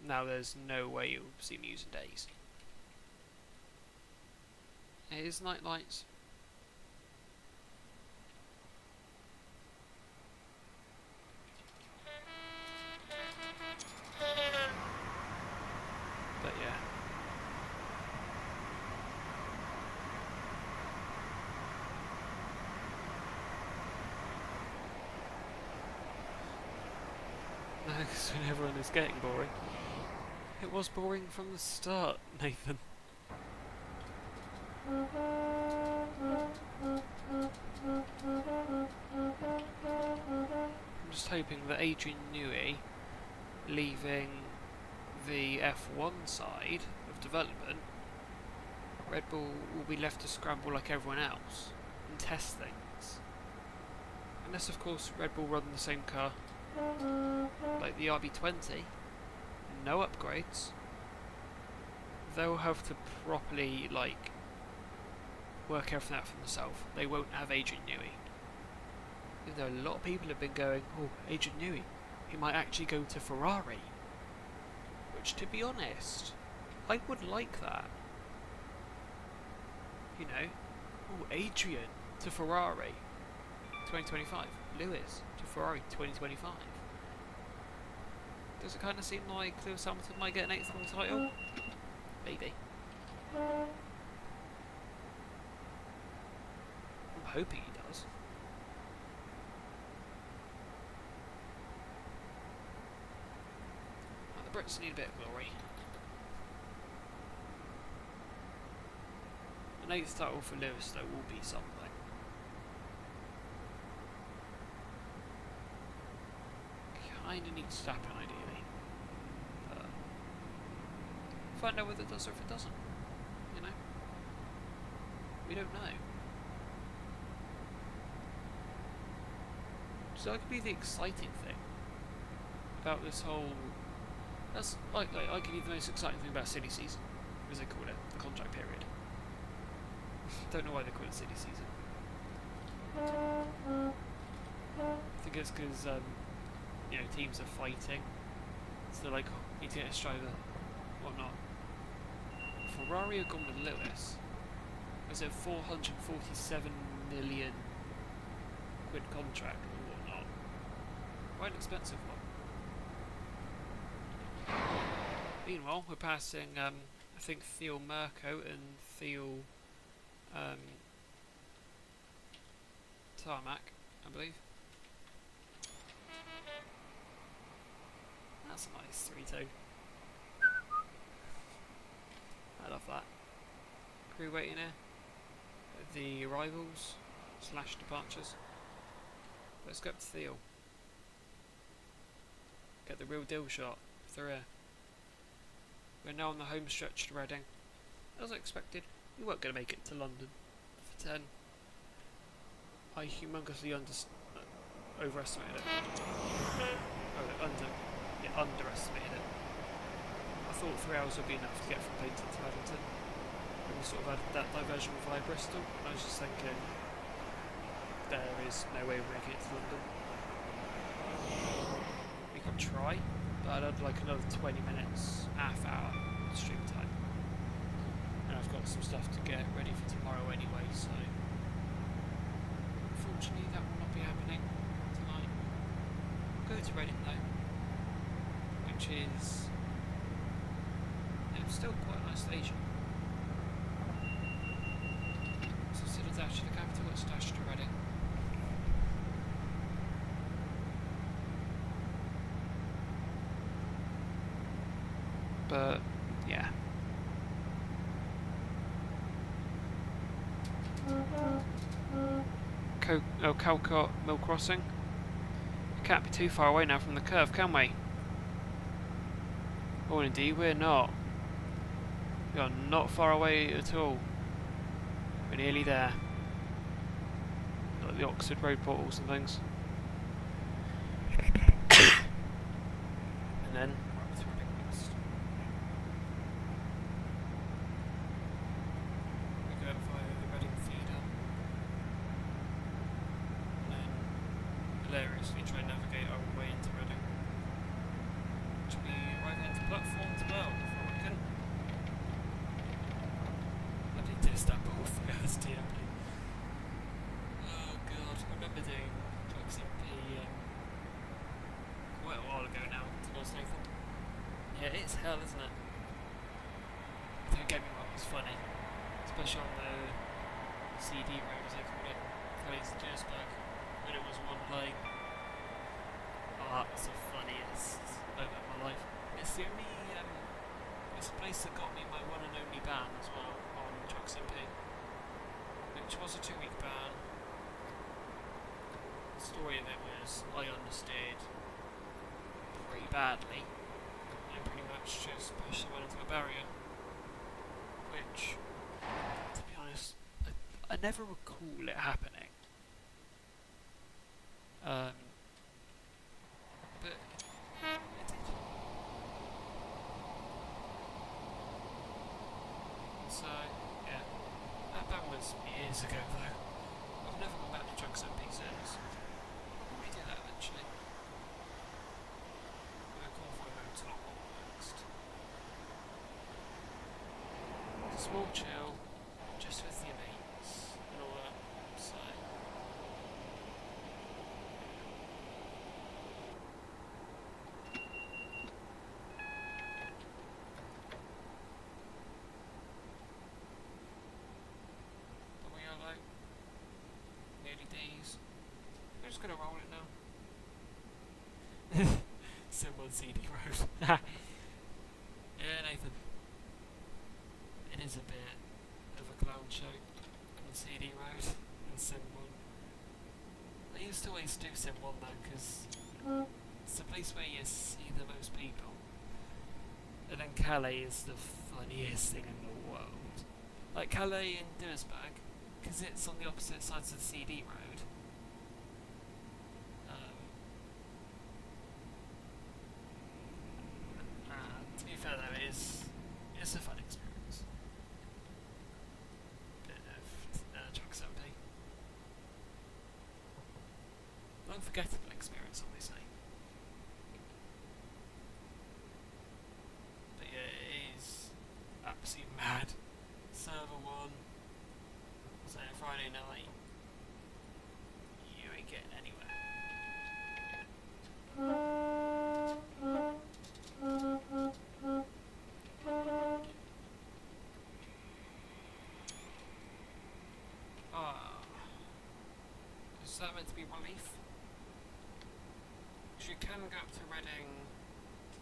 Now there's no way you'll see me using days. It is night lights. But yeah. No, because when everyone is getting boring. It was boring from the start, Nathan. I'm just hoping that Adrian Newey, leaving the F1 side of development, Red Bull will be left to scramble like everyone else and test things. Unless, of course, Red Bull run the same car like the RB20, no upgrades. They'll have to properly, like, work everything out for themselves. They won't have Adrian Newey. Even though a lot of people have been going, oh, Adrian Newey, he might actually go to Ferrari. Which, to be honest, I would like that. You know, oh, Adrian to Ferrari 2025. Lewis to Ferrari 2025. Does it kind of seem like Lewis Hamilton might get an 8th world title? Maybe. I'm hoping he does. Well, the Brits need a bit of glory. An 8th title for Lewis, though, will be something. Kinda needs to happen, ideally. Find out whether it does or if it doesn't. You know? We don't know. So that could be the exciting thing about this whole... That's like I could be the most exciting thing about silly season, as they call it, the contract period. Don't know why they call it silly season. I think it's because you know, teams are fighting, so they're like, oh, need to get a driver, whatnot. Ferrari have gone with Lewis. Was it 447 million quid contract or whatnot? Quite an expensive one. Meanwhile, we're passing, I think, Theo Mirko and Theo Tarmac, I believe. That's a nice 3-2. I love that. Crew waiting here. The arrivals / departures. Let's go up to Theo. Get the real deal shot through here. We're now on the home stretch to Reading. As I expected, we weren't going to make it to London for 10. I humongously overestimated it. Oh, underestimated it. I thought 3 hours would be enough to get from Paynton to Paddington. And we sort of had that diversion via Bristol. And I was just thinking, there is no way we're making it to London. We could try, but I'd add like another 20 minutes, half hour stream time. And I've got some stuff to get ready for tomorrow anyway, so unfortunately that will not be happening tonight. I'll go to Reading though, which is still quite a nice station. So instead of dash to the capital, it's dash to Reading. But yeah. Calcott Mill Crossing. We can't be too far away now from the curve, can we? Oh, indeed, we're not. We are not far away at all. We're nearly there. Like the Oxford Road portals and things. And then we go via the Reading feeder. And then hilariously try and navigate our way into Reading. Which will be arriving at the platform 12, I reckon. To Istanbul first, yeah. Oh god, I remember doing TSC quite a while ago now, to be honest, Nathan. Yeah, it's hell, isn't it? Don't get me wrong, it's funny. Especially on the CD road, as they call it, Calais to Duisburg, when it was one lane. Oh, that's the funniest moment of my life. It's the only, it's a place that got me my one and only ban as well. Trucks MP, which was a 2-week ban. The story of it was I understood pretty badly and pretty much just pushed someone into a barrier. which, to be honest, I never recall it happening. But it did. So, yeah. That was years ago though. I've never gone back to drugs MP since. We do that eventually. We're going to call for a moment to not what next. It's a small chill, just with your mates and all that, so... But we are like nearly D's. We're just gonna roll it now. Someone CD Road. Yeah, Nathan. It is a bit of a clown show on CD Road and Sim 1. I used to always do Sim 1 though, because it's the place where you see the most people. And then Calais is the funniest thing in the world. Like Calais and Duisburg, because it's on the opposite sides of the CD Road. To be fair though, it's a fun experience. Bit of truck zombie. Unforgettable experience, obviously. But yeah, it is absolutely mad. Server 1, so Friday night, you ain't getting anywhere. Is that meant to be relief? Because you can go up to Reading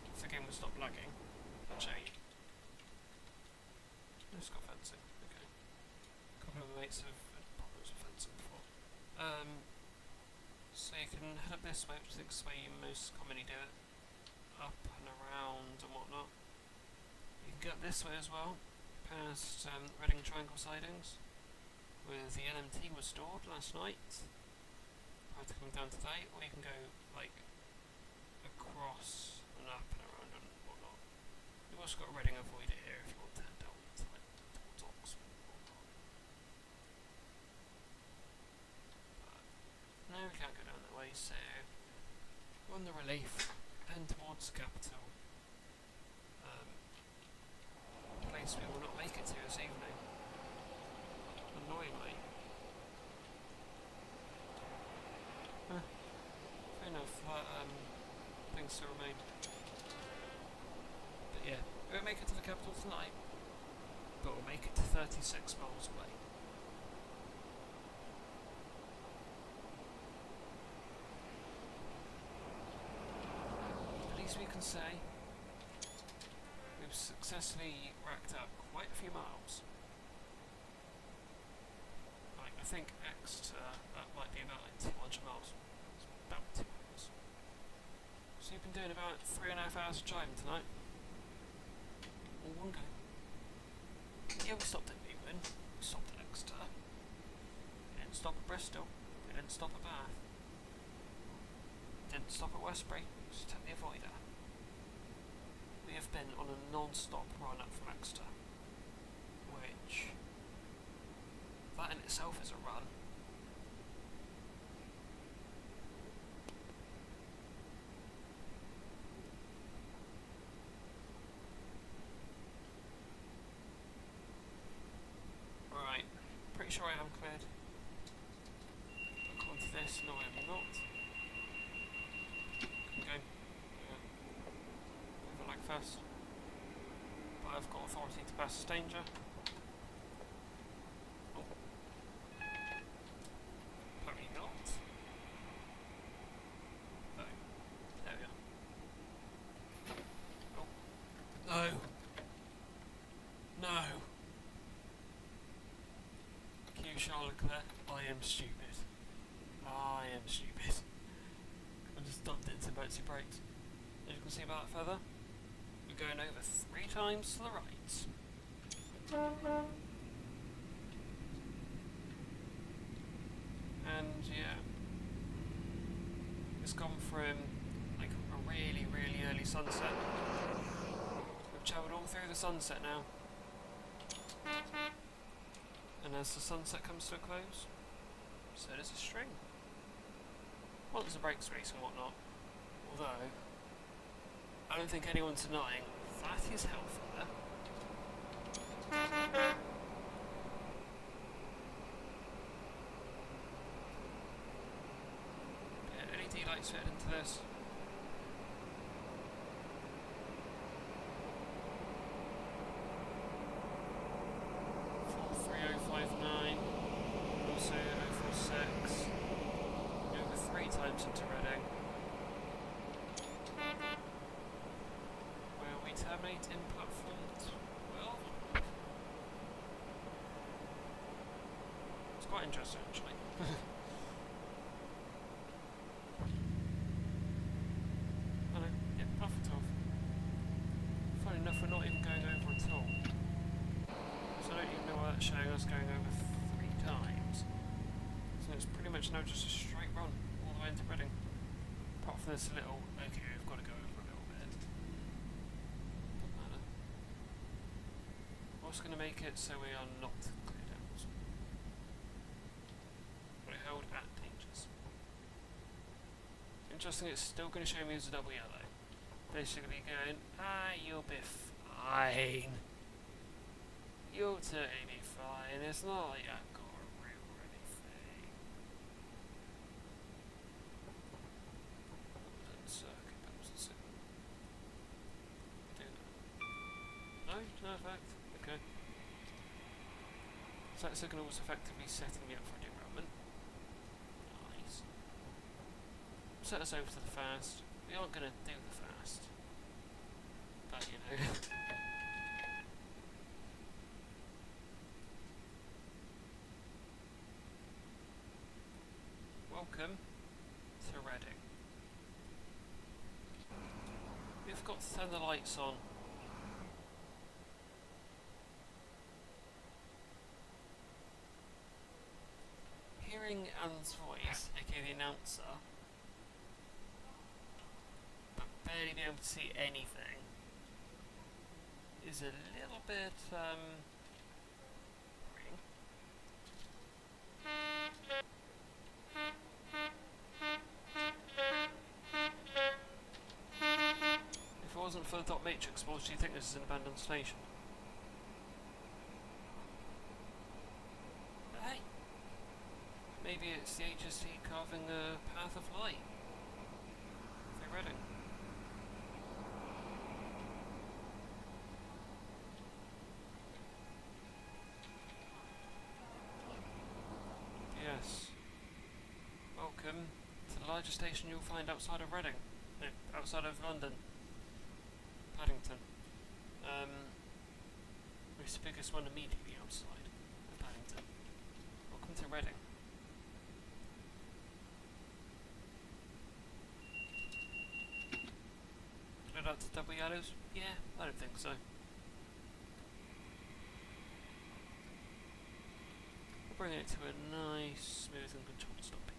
if the game will stop lagging. I'll show you. It's got fencing, okay. A couple of my mates have had problems with fencing before. So you can head up this way, which I think is where you most commonly do it. Up and around and whatnot. You can go up this way as well, past Reading Triangle sidings, where the NMT was stored last night. Prior to coming down today, or you can go like across and up and around and whatnot. You've also got Reading Avoider here if you want to head down to like towards Oxford and whatnot. But no, we can't go down that way, so we're on the relief, heading towards the capital. Place we will not make it to this evening, annoyingly. Fair enough, things to remain. But yeah, we won't make it to the capital tonight, but we'll make it to 36 miles away. At least we can say we've successfully racked up quite a few miles. Like, I think Exeter, that might be about like 200 miles. It's about 2 miles. So you've been doing about 3.5 hours of driving tonight. All one go. Yeah, we stopped at Newman, we stopped at Exeter. We didn't stop at Bristol, we didn't stop at Bath. Didn't stop at Westbury, just took the avoider. We have been on a non-stop run up from Exeter, which, that in itself is a run. Right, pretty sure I am cleared. According to this, no I am not. Can go. Like first, but I've got authority to pass this danger. Oh. Apparently not. No. There we are. Oh. No. No. Q Charles Leclerc, I am stupid. I am stupid. I just dumped it into emergency brakes. As you can see about that further, we're going over 3 times to the right. And yeah, it's gone from like a really, really early sunset. We've travelled all through the sunset now. And as the sunset comes to a close, so does the string. Once the brakes race and whatnot. Although, I don't think anyone's denying that is hellfire. Yeah, LED lights fitted into this. 43059, also 046, over 3 times into Reading, where we terminate in platform 12. It's quite interesting actually. I know, yeah, platform 12. Funny enough, we're not even going over at all. So I don't even know why that's showing us going over 3 times. So it's pretty much now just a straight run all the way into Reading. Apart from this little, okay, we've got to go over a little bit. Doesn't matter. What's going to make it so we are not cleared out? We're held at dangers. Interesting, it's still going to show me as a double yellow. Basically going, you'll be fine. You'll totally be fine. It's not like I've got a real or anything. Circuit, that. Do that. No, no effect. Okay. So that signal was effectively setting me up for a derailment. Nice. Set us over to the fast. We aren't going to do the fast. But you know. Welcome to Reading. We've got to turn the lights on. Hearing Anne's voice, aka the announcer, but barely being able to see anything, is a little bit, worrying. If it wasn't for the dot matrix, what do you think this is an abandoned station? But hey, maybe it's the HST carving a path of light through Reading. Yes. Welcome to the largest station you'll find outside of Reading. No, outside of London. Paddington. It's the biggest one immediately outside of Paddington. Welcome to Reading. Split out to double yellows? Yeah, I don't think so. We'll bring it to a nice, smooth and controlled stop here.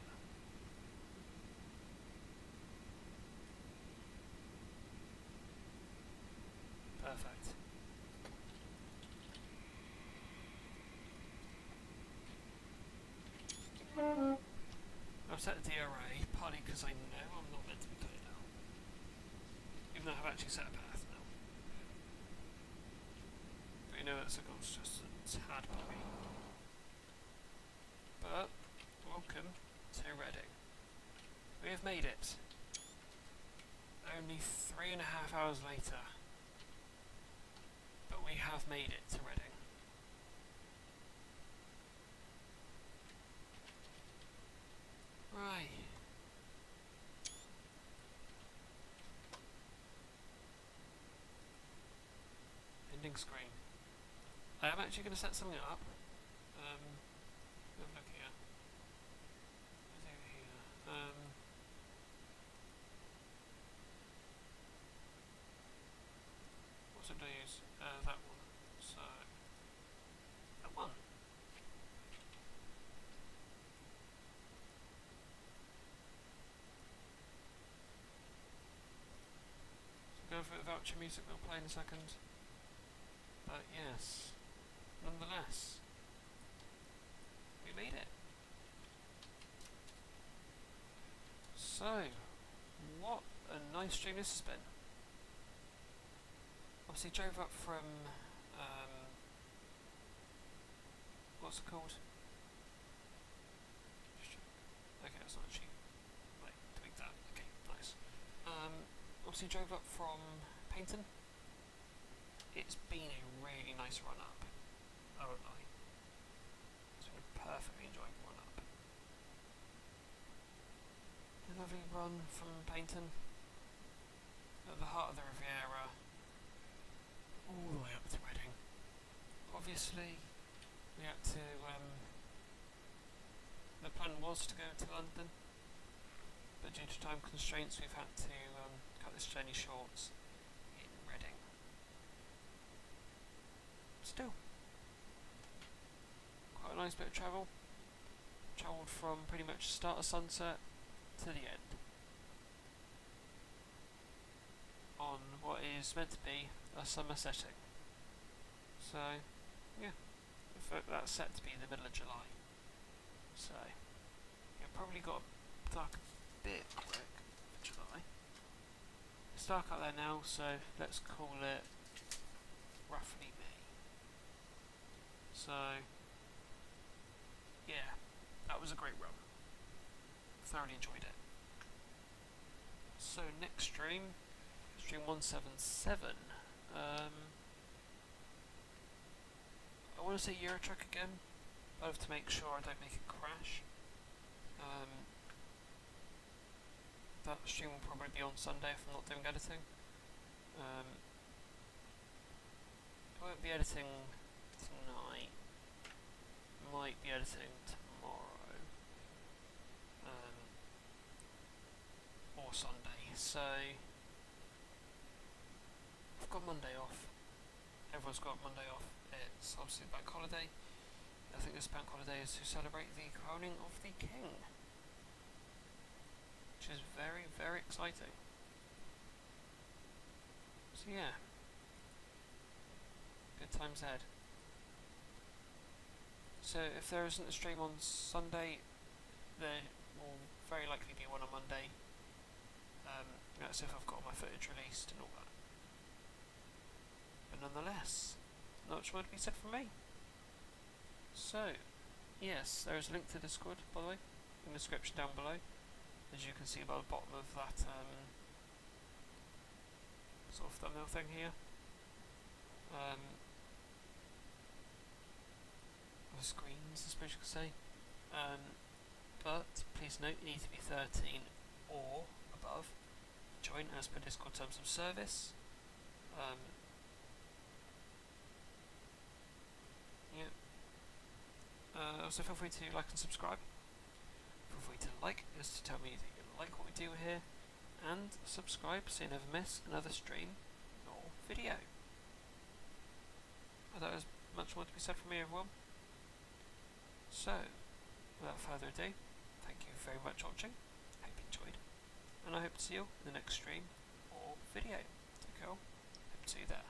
Perfect. I've set the DRA, partly because I know I'm not meant to be cleared out. Even though I've actually set a path now. But you know that signal's just a tad buggy. But, welcome to Reading. We have made it. Only 3.5 hours later. But we have made it to Reading. Right. Ending screen. I am actually going to set something up. Have a look here. What's over here? What should I use? That one. So outro music will play in a second. But yes, nonetheless, we made it. So, what a nice stream this has been. Obviously drove up from, what's it called? Okay, that's not actually, like, doing that. Okay, nice. Obviously drove up from Paynton. It's been a really nice run up, I won't lie. It's been a perfectly enjoyable run up. A lovely run from Paynton, at the heart of the Riviera, all the way up to Reading. Obviously, we had to, the plan was to go to London, but due to time constraints we've had to cut this journey short in Reading. Still, quite a nice bit of travel. Travelled from pretty much the start of sunset to the end, on what is meant to be a summer setting. So, yeah, that's set to be the middle of July. So, yeah, probably got dark a bit quick for July. It's dark out there now, so let's call it roughly May. So, yeah, that was a great run. Thoroughly enjoyed it. So next stream 177. I want to say Eurotruck again, but I have to make sure I don't make it crash. That stream will probably be on Sunday if I'm not doing editing. I won't be editing tonight. Might be editing tomorrow. Or Sunday. So I've got Monday off. Everyone's got Monday off. It's obviously bank holiday. I think this bank holiday is to celebrate the crowning of the king, which is very, very exciting. So yeah, good times ahead. So if there isn't a stream on Sunday, there will very likely be one on Monday. That's if I've got my footage released and all that. But nonetheless, not much more to be said from me. So, yes, there is a link to Discord, by the way, in the description down below, as you can see by the bottom of that sort of thumbnail thing here. The screens, I suppose you could say. But please note, you need to be 13 or above. Join as per Discord terms of service. Also feel free to like and subscribe. Feel free to like, as to tell me that you like what we do here, and subscribe so you never miss another stream or video. That is much more to be said from me, everyone. So, without further ado, thank you very much for watching. Hope you enjoyed, and I hope to see you in the next stream or video. Take care. Hope to see you there.